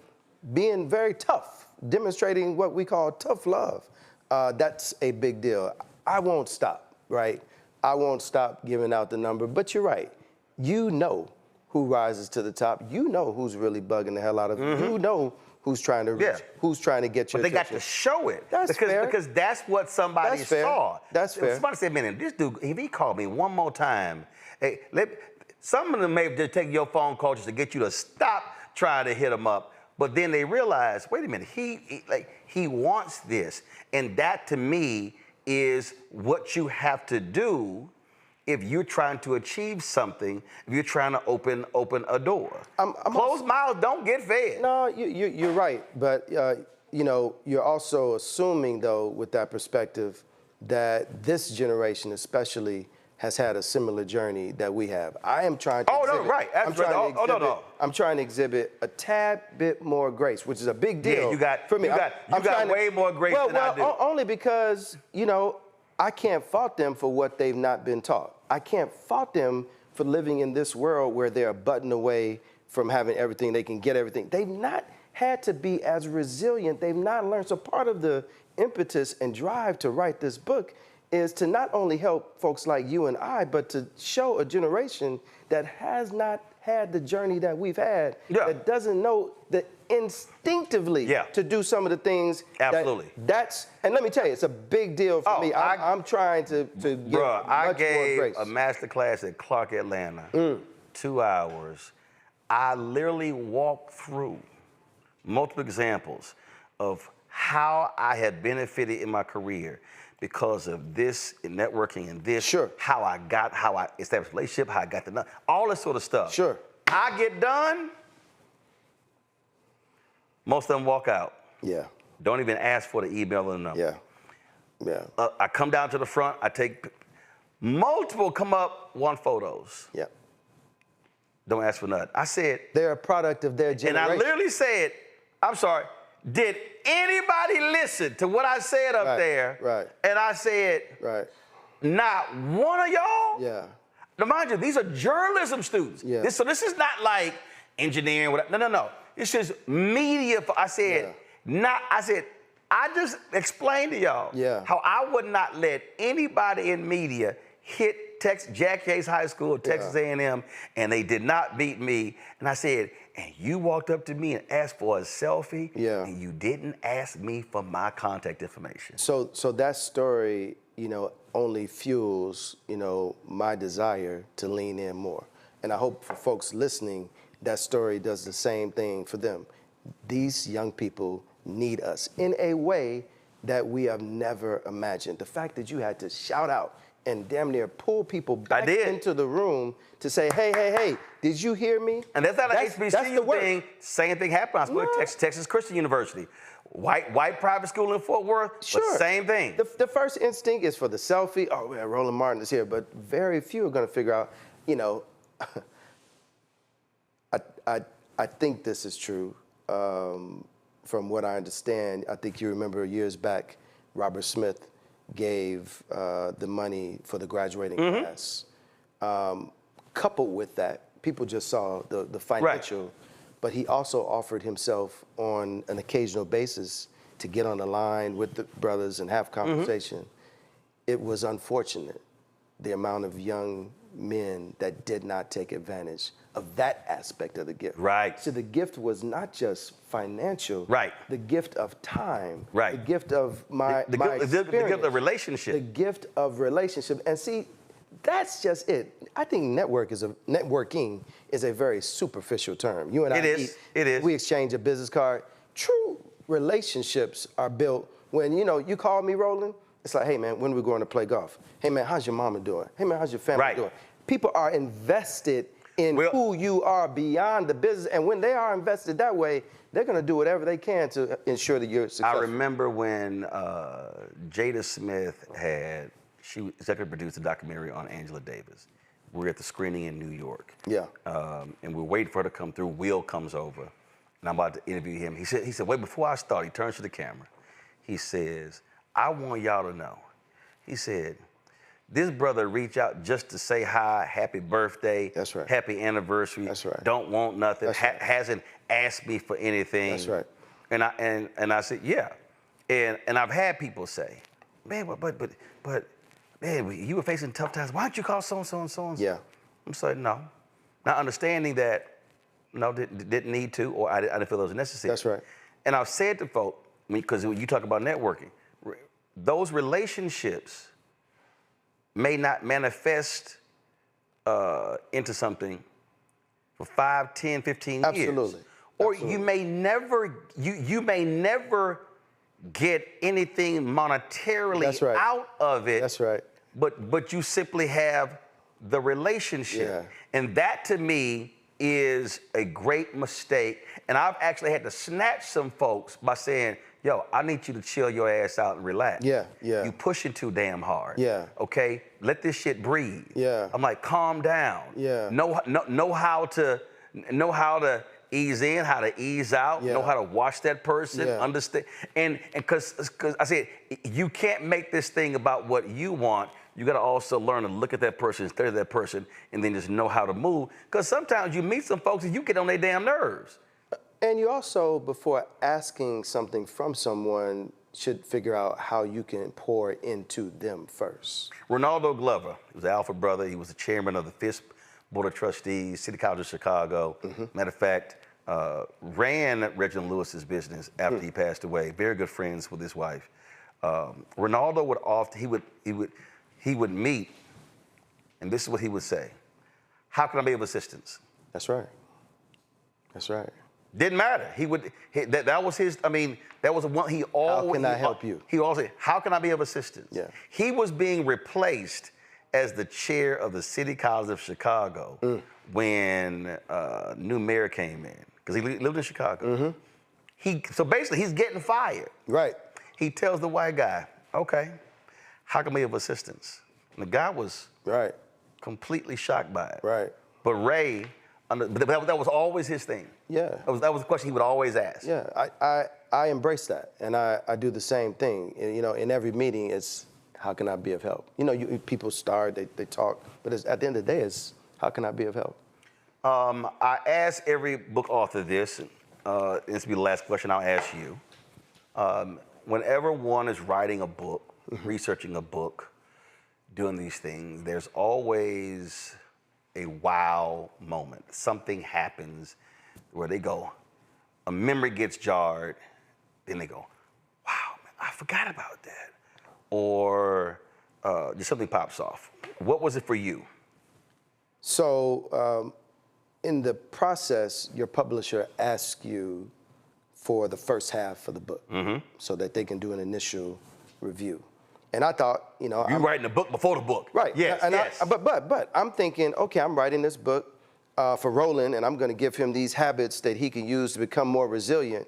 being very tough, demonstrating what we call tough love. That's a big deal. I won't stop, right? I won't stop giving out the number, but you're right. You know who rises to the top. You know who's really bugging the hell out of you. You know who's trying to reach, who's trying to get your But they attention. got to show it. That's fair. Because that's what somebody That's fair. saw. That's fair. Somebody said, man, this dude, if he called me one more time, hey, some of them may just take your phone call just to get you to stop trying to hit him up. But then they realize, wait a minute, he wants this. And that to me is what you have to do if you're trying to achieve something, if you're trying to open a door. Closed mouths don't get fed. No, you're right. But, you know, you're also assuming, though, with that perspective, that this generation especially has had a similar journey that we have. I am trying to I'm trying to exhibit a tad bit more grace, which is a big deal. Yeah, you got for me. You got way more grace than I do. Only because, you know, I can't fault them for what they've not been taught. I can't fault them for living in this world where they're a button away from having everything. They can get everything. They've not had to be as resilient. They've not learned. So part of the impetus and drive to write this book is to not only help folks like you and I, but to show a generation that has not had the journey that we've had, that doesn't know that instinctively to do some of the things. Absolutely. And let me tell you, it's a big deal for me. I'm trying to get much more I gave grace. a master class at Clark, Atlanta, 2 hours. I literally walked through multiple examples of how I had benefited in my career because of this networking and this, how I established a relationship, how I got to know, all this sort of stuff. Sure. I get done, most of them walk out. Yeah. Don't even ask for the email or the number. Yeah. Yeah. I come down to the front, I take, multiple come up, want photos. Yeah. Don't ask for nothing. I said. They're a product of their generation. And I literally said, I'm sorry, did anybody listen to what I said up there? Right. And I said, not one of y'all? Yeah. Now, mind you, these are journalism students. Yeah. So this is not like engineering, whatever. No. This is media. I said, I just explained to y'all how I would not let anybody in media hit Jack Yates High School, Texas A&M, and they did not beat me. And I said, and you walked up to me and asked for a selfie, and you didn't ask me for my contact information. So that story, you know, only fuels, you know, my desire to lean in more. And I hope for folks listening, that story does the same thing for them. These young people need us in a way that we have never imagined. The fact that you had to shout out and damn near pull people back into the room to say, hey, did you hear me? And that's not an HBCU thing. Same thing happened. I spoke at Texas Christian University. White private school in Fort Worth, but same thing. The first instinct is for the selfie. Oh, yeah, Roland Martin is here. But very few are going to figure out, you know, I think this is true. From what I understand, I think you remember years back, Robert Smith gave the money for the graduating class. Coupled with that, people just saw the financial, but he also offered himself on an occasional basis to get on the line with the brothers and have conversation. It was unfortunate, the amount of young men that did not take advantage of that aspect of the gift. Right. So the gift was not just financial. Right. The gift of time. Right. The gift of my the gift of relationship. The gift of relationship. And see, that's just it. I think networking is a very superficial term. You and It is. We exchange a business card. True relationships are built when, you call me, Roland. It's like, hey, man, when are we going to play golf? Hey, man, how's your mama doing? Hey, man, how's your family doing? People are invested in who you are beyond the business. And when they are invested that way, they're going to do whatever they can to ensure that you're successful. I remember when Jada Smith she executive produced a documentary on Angela Davis. We were at the screening in New York. Yeah. And we're waiting for her to come through. Will comes over, and I'm about to interview him. He said, wait, before I start, he turns to the camera. He says, I want y'all to know. He said, this brother reached out just to say hi, happy birthday, that's right, happy anniversary, that's right, don't want nothing, that's right, hasn't asked me for anything. That's right. And I said, yeah. And I've had people say, man, but man, you were facing tough times. Why don't you call so-and-so and so-and-so? Yeah. I'm saying, no. Not understanding that, no, didn't need to, or I didn't feel it was necessary. That's right. And I've said to folk, because when you talk about networking, those relationships may not manifest into something for 5, 10, 15 years. Absolutely. Or you may never get anything monetarily out of it. That's right. But you simply have the relationship. Yeah. And that to me is a great mistake. And I've actually had to snatch some folks by saying, yo, I need you to chill your ass out and relax. Yeah, yeah. You pushing too damn hard. Yeah. Okay? Let this shit breathe. Yeah. I'm like, calm down. Yeah. Know how to ease in, how to ease out, know how to watch that person, understand. And because I said, you can't make this thing about what you want. You got to also learn to look at that person, study that person, and then just know how to move. Because sometimes you meet some folks and you get on their damn nerves. And you also, before asking something from someone, should figure out how you can pour into them first. Ronaldo Glover, he was the alpha brother. He was the chairman of the FISP Board of Trustees, City College of Chicago. Matter of fact, ran Reginald Lewis's business after he passed away. Very good friends with his wife. Ronaldo would often, he would meet, and this is what he would say: how can I be of assistance? That's right. That's right. Didn't matter. That was his, that was one he always. How can I help you? He always said, how can I be of assistance? Yeah. He was being replaced as the chair of the City College of Chicago when new mayor came in, because he lived in Chicago. So basically, he's getting fired. Right. He tells the white guy, okay, how can I be of assistance? And the guy was completely shocked by it. Right. But Ray, that was always his thing. Yeah. That was the question he would always ask. Yeah, I embrace that, and I do the same thing. In every meeting, it's how can I be of help? People start, they talk, but at the end of the day, it's how can I be of help? I ask every book author this, and this will be the last question I'll ask you. Whenever one is writing a book, researching a book, doing these things, there's always a wow moment. Something happens where they go, a memory gets jarred, then they go, wow, man, I forgot about that. Or just something pops off. What was it for you? So in the process, your publisher asks you for the first half of the book so that they can do an initial review. And I thought, You're writing the book before the book. Right. Yes, and yes. But I'm thinking, okay, I'm writing this book for Roland, and I'm going to give him these habits that he can use to become more resilient.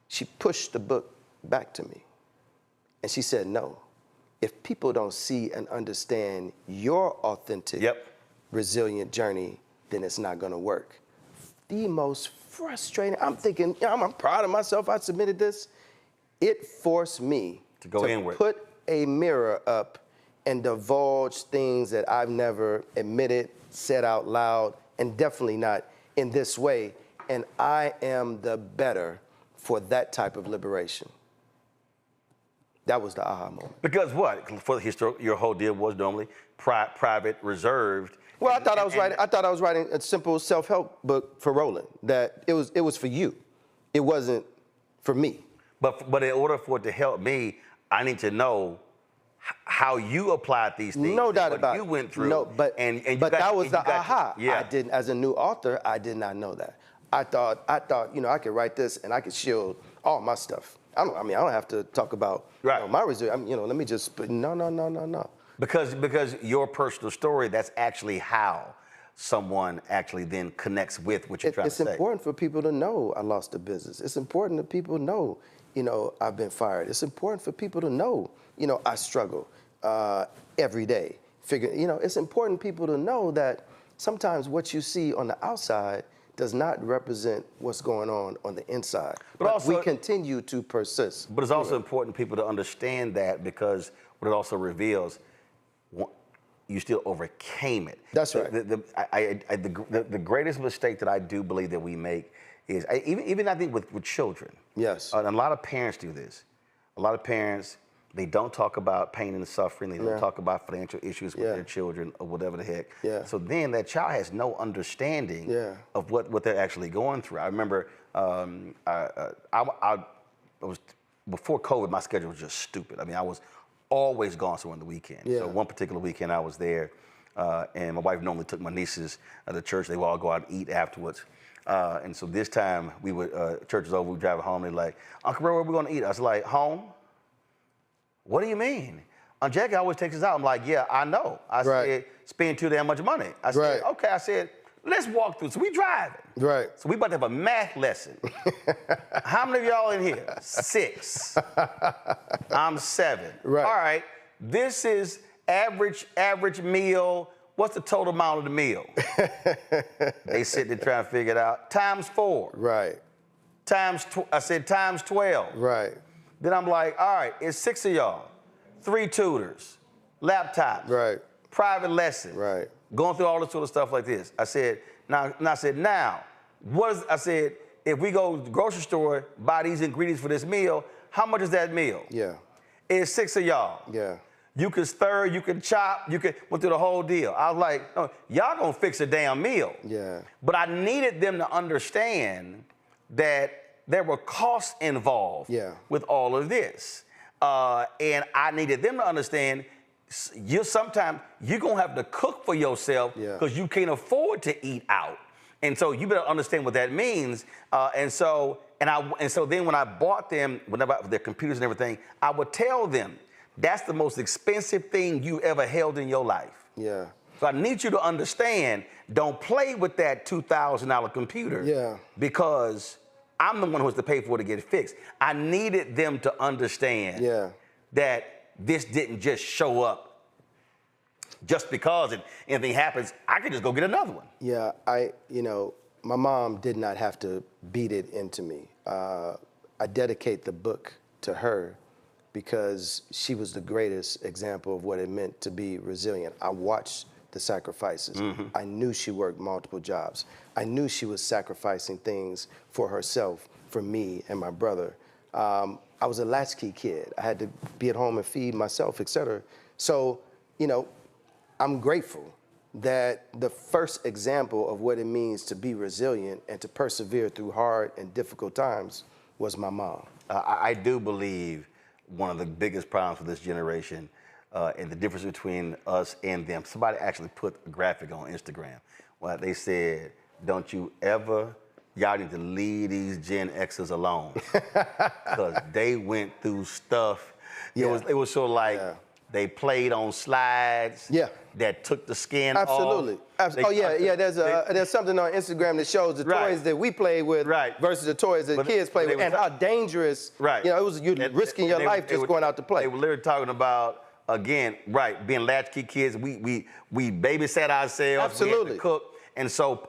She pushed the book back to me. And she said, no, if people don't see and understand your authentic, resilient journey, then it's not going to work. The most frustrating, I'm thinking, I'm proud of myself, I submitted this. It forced me To go inward. Put a mirror up and divulge things that I've never admitted, said out loud, and definitely not in this way. And I am the better for that type of liberation. That was the aha moment. Because what? For the your whole deal was normally private, reserved. Well, I thought I was writing a simple self-help book for Roland. That it was for you. It wasn't for me. But in order for it to help me, I need to know how you applied these things. No doubt about it. You went through. No, but that was the aha. Yeah. I didn't, as a new author, I did not know that. I thought, I could write this and I could shield all my stuff. I don't have to talk about my reserve. Let me just, no. Because your personal story, that's actually how someone actually then connects with what you're trying to say. It's important for people to know I lost a business. It's important that people know, I've been fired. It's important for people to know, I struggle every day. It's important people to know that sometimes what you see on the outside does not represent what's going on the inside. But also, we continue to persist. But it's also important people to understand that, because what it also reveals, you still overcame it. That's right. The greatest mistake that I do believe that we make is, even I think with children. Yes. A lot of parents do this. A lot of parents, they don't talk about pain and suffering. They don't talk about financial issues with their children or whatever the heck. Yeah. So then that child has no understanding of what they're actually going through. I remember I was, before COVID, my schedule was just stupid. I was always gone somewhere on the weekend. Yeah. So one particular weekend I was there, and my wife normally took my nieces to church. They would all go out and eat afterwards. And so this time we would, church was over, we were driving home. They're like, Uncle Ray, where are we gonna eat? I was like, home? What do you mean? Aunt Jackie always takes us out. I'm like, yeah, I know. I said, spend too damn much money. I said, okay. I said, let's walk through. So we driving. Right. So we about to have a math lesson. How many of y'all in here? 6. I'm 7. Right. All right. This is average meal. What's the total amount of the meal? They sit there trying to figure it out. Times 4. Right. I said times 12. Right. Then I'm like, all right, it's 6 of y'all, 3 tutors, laptops, right, private lessons, right, going through all this sort of stuff like this. I said, I said, if we go to the grocery store, buy these ingredients for this meal, how much is that meal? Yeah. It's 6 of y'all. Yeah. You can stir, you can chop, went through the whole deal. I was like, no, y'all gonna fix a damn meal. Yeah. But I needed them to understand that there were costs involved with all of this. And I needed them to understand sometimes you're gonna have to cook for yourself because you can't afford to eat out. And so you better understand what that means. And so then when I bought them, whenever their computers and everything, I would tell them, that's the most expensive thing you ever held in your life. Yeah. So I need you to understand, don't play with that $2,000 computer because I'm the one who has to pay for it to get it fixed. I needed them to understand that this didn't just show up just because anything happens, I could just go get another one. Yeah, my mom did not have to beat it into me. I dedicate the book to her because she was the greatest example of what it meant to be resilient. I watched the sacrifices. Mm-hmm. I knew she worked multiple jobs. I knew she was sacrificing things for herself, for me and my brother. I was a latchkey kid. I had to be at home and feed myself, et cetera. So, I'm grateful that the first example of what it means to be resilient and to persevere through hard and difficult times was my mom. I do believe one of the biggest problems for this generation and the difference between us and them, somebody actually put a graphic on Instagram. Well, they said, don't you ever, y'all need to leave these Gen Xers alone. Because they went through stuff. It was sort of like they played on slides that took the skin off. Absolutely. There's something on Instagram that shows the toys that we played with versus the toys that kids play with, and how dangerous, it was you risking your life just going out to play. They were literally talking about, again, being latchkey kids. We babysat ourselves. Absolutely. We had to cook. And so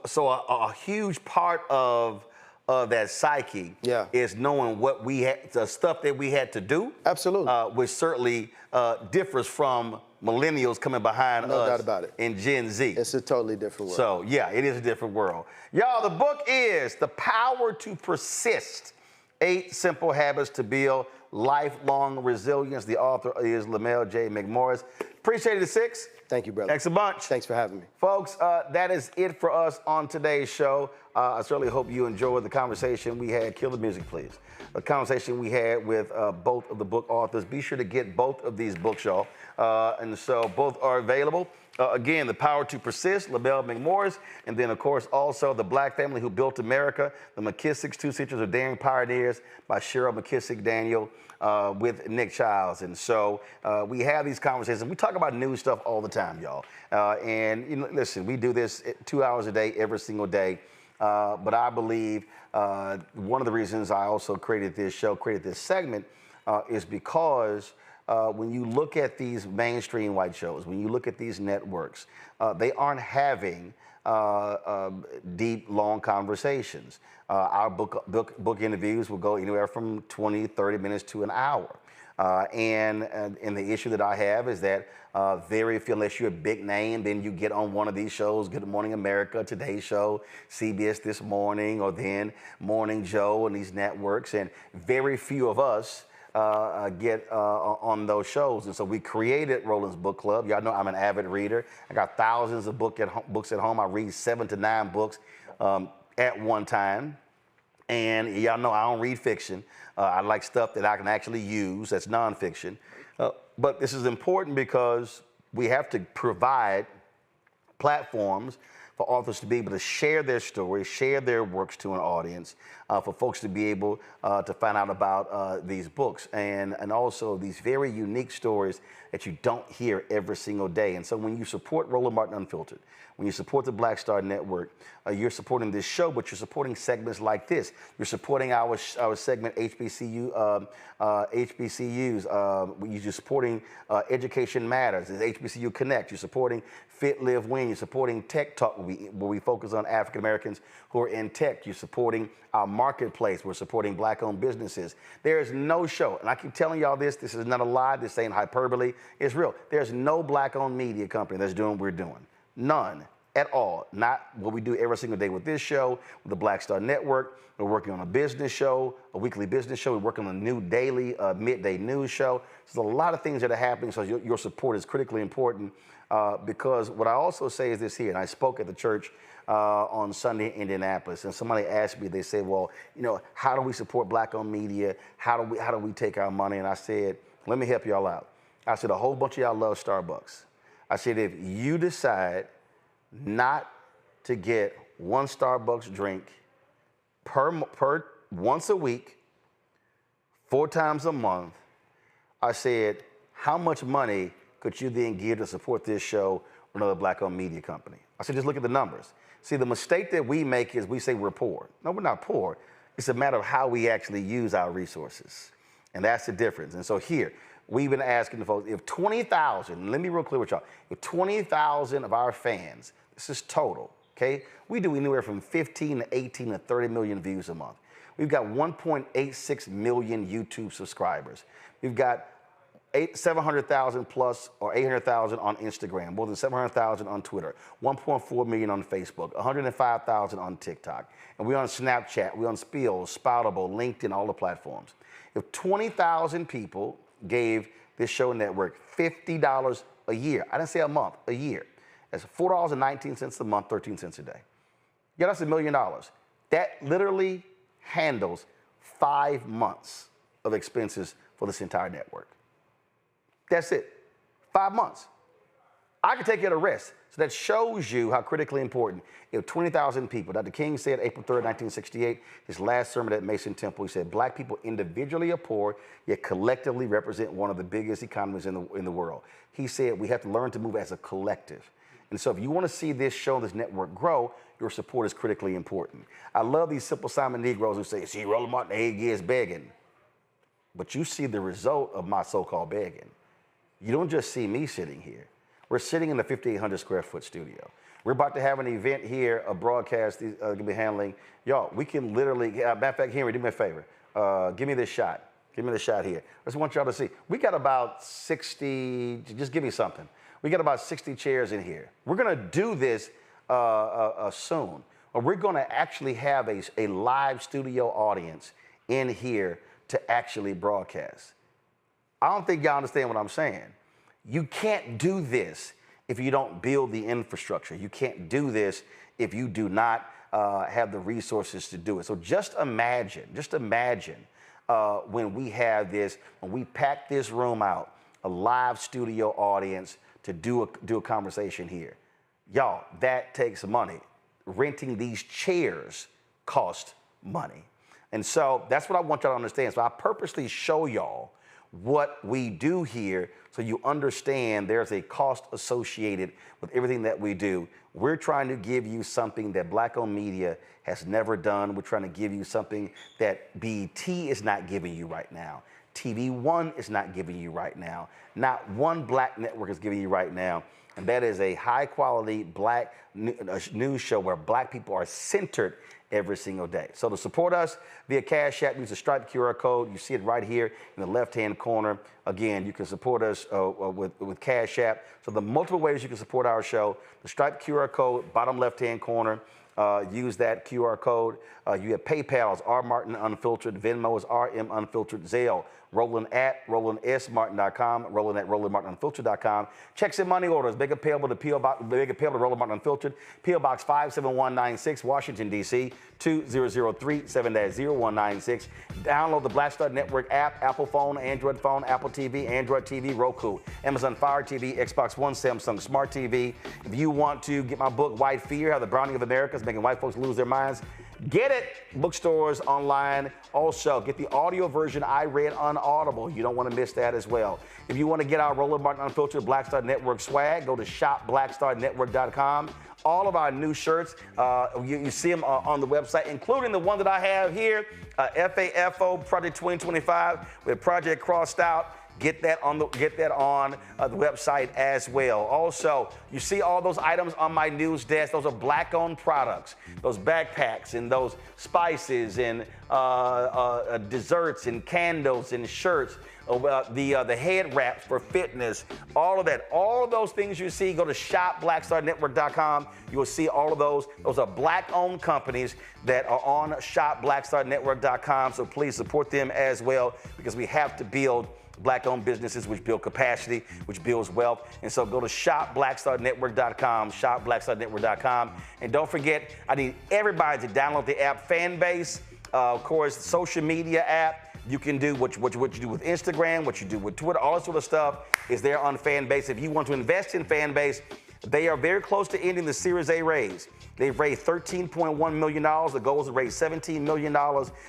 a huge part of of that psyche is knowing what we had, the stuff that we had to do. Absolutely. Which certainly differs from millennials coming behind us. No doubt about it. And Gen Z. It's a totally different world. So, yeah, it is a different world. Y'all, the book is The Power to Persist, 8 Simple Habits to Build Lifelong Resilience. The author is Lamell McMorris. Appreciate it, 6. Thank you, brother. Thanks a bunch. Thanks for having me. Folks, that is it for us on today's show. I certainly hope you enjoyed the conversation we had. Kill the music, please. A conversation we had with both of the book authors. Be sure to get both of these books, y'all. And so both are available. Again, The Power to Persist, Lamell McMorris, and then, of course, also The Black Family Who Built America, The McKissacks, 2 Centuries of Daring Pioneers by Cheryl McKissack Daniel with Nick Childs. And so we have these conversations. We talk about new stuff all the time, y'all. And you know, listen, we do this 2 hours a day, every single day. But I believe one of the reasons I also created this show, created this segment, is because when you look at these mainstream white shows, when you look at these networks, they aren't having deep, long conversations. Our book interviews will go anywhere from 20, 30 minutes to an hour. And the issue that I have is that very few, unless you're a big name, then you get on one of these shows, Good Morning America, Today Show, CBS This Morning, or then Morning Joe and these networks. And very few of us get on those shows. And so we created Roland's Book Club. Y'all know I'm an avid reader. I got thousands of books at home. I read 7 to 9 books at one time. And y'all know I don't read fiction. I like stuff that I can actually use that's nonfiction. But this is important because we have to provide platforms for authors to be able to share their stories, share their works to an audience, for folks to be able to find out about these books and also these very unique stories that you don't hear every single day. And so when you support Roland Martin Unfiltered, when you support the Black Star Network, you're supporting this show, but you're supporting segments like this. You're supporting our segment HBCUs. You're supporting Education Matters, HBCU Connect. You're supporting Fit, Live, Win. You're supporting Tech Talk, where we focus on African Americans who are in tech. You're supporting our marketplace. We're supporting Black-owned businesses. There is no show, and I keep telling y'all this. This is not a lie. This ain't hyperbole. It's real. There's no Black-owned media company that's doing what we're doing. None at all. Not what we do every single day with this show, with the Black Star Network. We're working on a business show, a weekly business show. We're working on a new daily midday news show. There's a lot of things that are happening, so your support is critically important because what I also say is this here, and I spoke at the church on Sunday in Indianapolis, and somebody asked me, they said, well, you know, how do we support Black-owned media? How do we take our money? And I said, let me help y'all out. I said, a whole bunch of y'all love Starbucks. I said, if you decide not to get one Starbucks drink per once a week, 4 times a month, I said, how much money could you then give to support this show or another Black-owned media company? I said, just look at the numbers. See, the mistake that we make is we say we're poor. No, we're not poor. It's a matter of how we actually use our resources. And that's the difference. And so here, we've been asking the folks, if 20,000, let me be real clear with y'all, if 20,000 of our fans, this is total, okay? We do anywhere from 15 to 18 to 30 million views a month. We've got 1.86 million YouTube subscribers. We've got 700,000 plus or 800,000 on Instagram, more than 700,000 on Twitter, 1.4 million on Facebook, 105,000 on TikTok. And we're on Snapchat, we're on Spill, Spoutable, LinkedIn, all the platforms. If 20,000 people gave this show network $50 a year, I didn't say a month, a year. That's $4.19 a month, 13 cents a day. Yeah, that's $1 million. That literally handles 5 months of expenses for this entire network. That's it, 5 months. I can take care of the rest. So that shows you how critically important. If 20,000 people, Dr. King said April 3rd, 1968, his last sermon at Mason Temple, he said, Black people individually are poor, yet collectively represent one of the biggest economies in the world. He said we have to learn to move as a collective. And so if you want to see this show, this network grow, your support is critically important. I love these Simple Simon Negroes who say, see, Roland Martin, 8 years begging. But you see the result of my so-called begging. You don't just see me sitting here. We're sitting in the 5,800 square foot studio. We're about to have an event here, a broadcast going to be handling. Y'all, we can literally, matter of fact, Henry, do me a favor. Give me this shot. Give me the shot here. I just want y'all to see. We got about 60, just give me something. We got about 60 chairs in here. We're going to do this soon. We're going to actually have a live studio audience in here to actually broadcast. I don't think y'all understand what I'm saying. You can't do this if you don't build the infrastructure. You can't do this if you do not have the resources to do it. So just imagine when we have this, when we pack this room out, a live studio audience to do a conversation here. Y'all, that takes money. Renting these chairs cost money. And so that's what I want y'all to understand. So I purposely show y'all what we do here so you understand there's a cost associated with everything that we do. We're trying to give you something that Black-owned media has never done. We're trying to give you something that BET is not giving you right now. TV One is not giving you right now. Not one Black network is giving you right now. And that is a high-quality Black news show where Black people are centered every single day. So to support us via Cash App, use the Stripe QR code. You see it right here in the left-hand corner. Again, you can support us with Cash App. So the multiple ways you can support our show, the Stripe QR code, bottom left-hand corner. Use that QR code. You have PayPal is R Martin Unfiltered, Venmo is RM Unfiltered, Zelle, Roland at RolandSMartin.com, Roland at RolandMartinUnfiltered.com. Checks and money orders, make it payable to Roland Martin Unfiltered, P.O. Box 57196, Washington, D.C. 20037-0196. Download the Black Star Network app, Apple phone, Android phone, Apple TV, Android TV, Roku, Amazon Fire TV, Xbox One, Samsung Smart TV. If you want to get my book, White Fear, How the Browning of America is Making White Folks Lose Their Minds, get it. Bookstores, online. Also, get the audio version I read on Audible. You don't want to miss that as well. If you want to get our Roland Martin Unfiltered Black Star Network swag, go to shopblackstarnetwork.com. All of our new shirts, you see them on the website, including the one that I have here, FAFO Project 2025 with Project Crossed Out. Get that on the website as well. Also, you see all those items on my news desk. Those are Black-owned products. Those backpacks and those spices and desserts and candles and shirts. The head wraps for fitness, all of that. All of those things you see, go to shopblackstarnetwork.com. You will see all of those. Those are Black-owned companies that are on shopblackstarnetwork.com. So please support them as well, because we have to build Black-owned businesses, which build capacity, which builds wealth. And so go to shopblackstarnetwork.com, shopblackstarnetwork.com. And don't forget, I need everybody to download the app Fanbase, of course, social media app. You can do what you do with Instagram, what you do with Twitter, all that sort of stuff is there on Fanbase. If you want to invest in Fanbase, they are very close to ending the Series A raise. They've raised $13.1 million. The goal is to raise $17 million.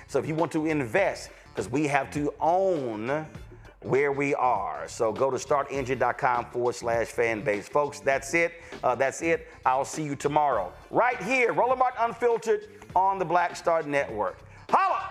So if you want to invest, because we have to own where we are. So go to startengine.com/fanbase. Folks, that's it. I'll see you tomorrow. Right here, Roland Martin Unfiltered on the Black Star Network. Holla!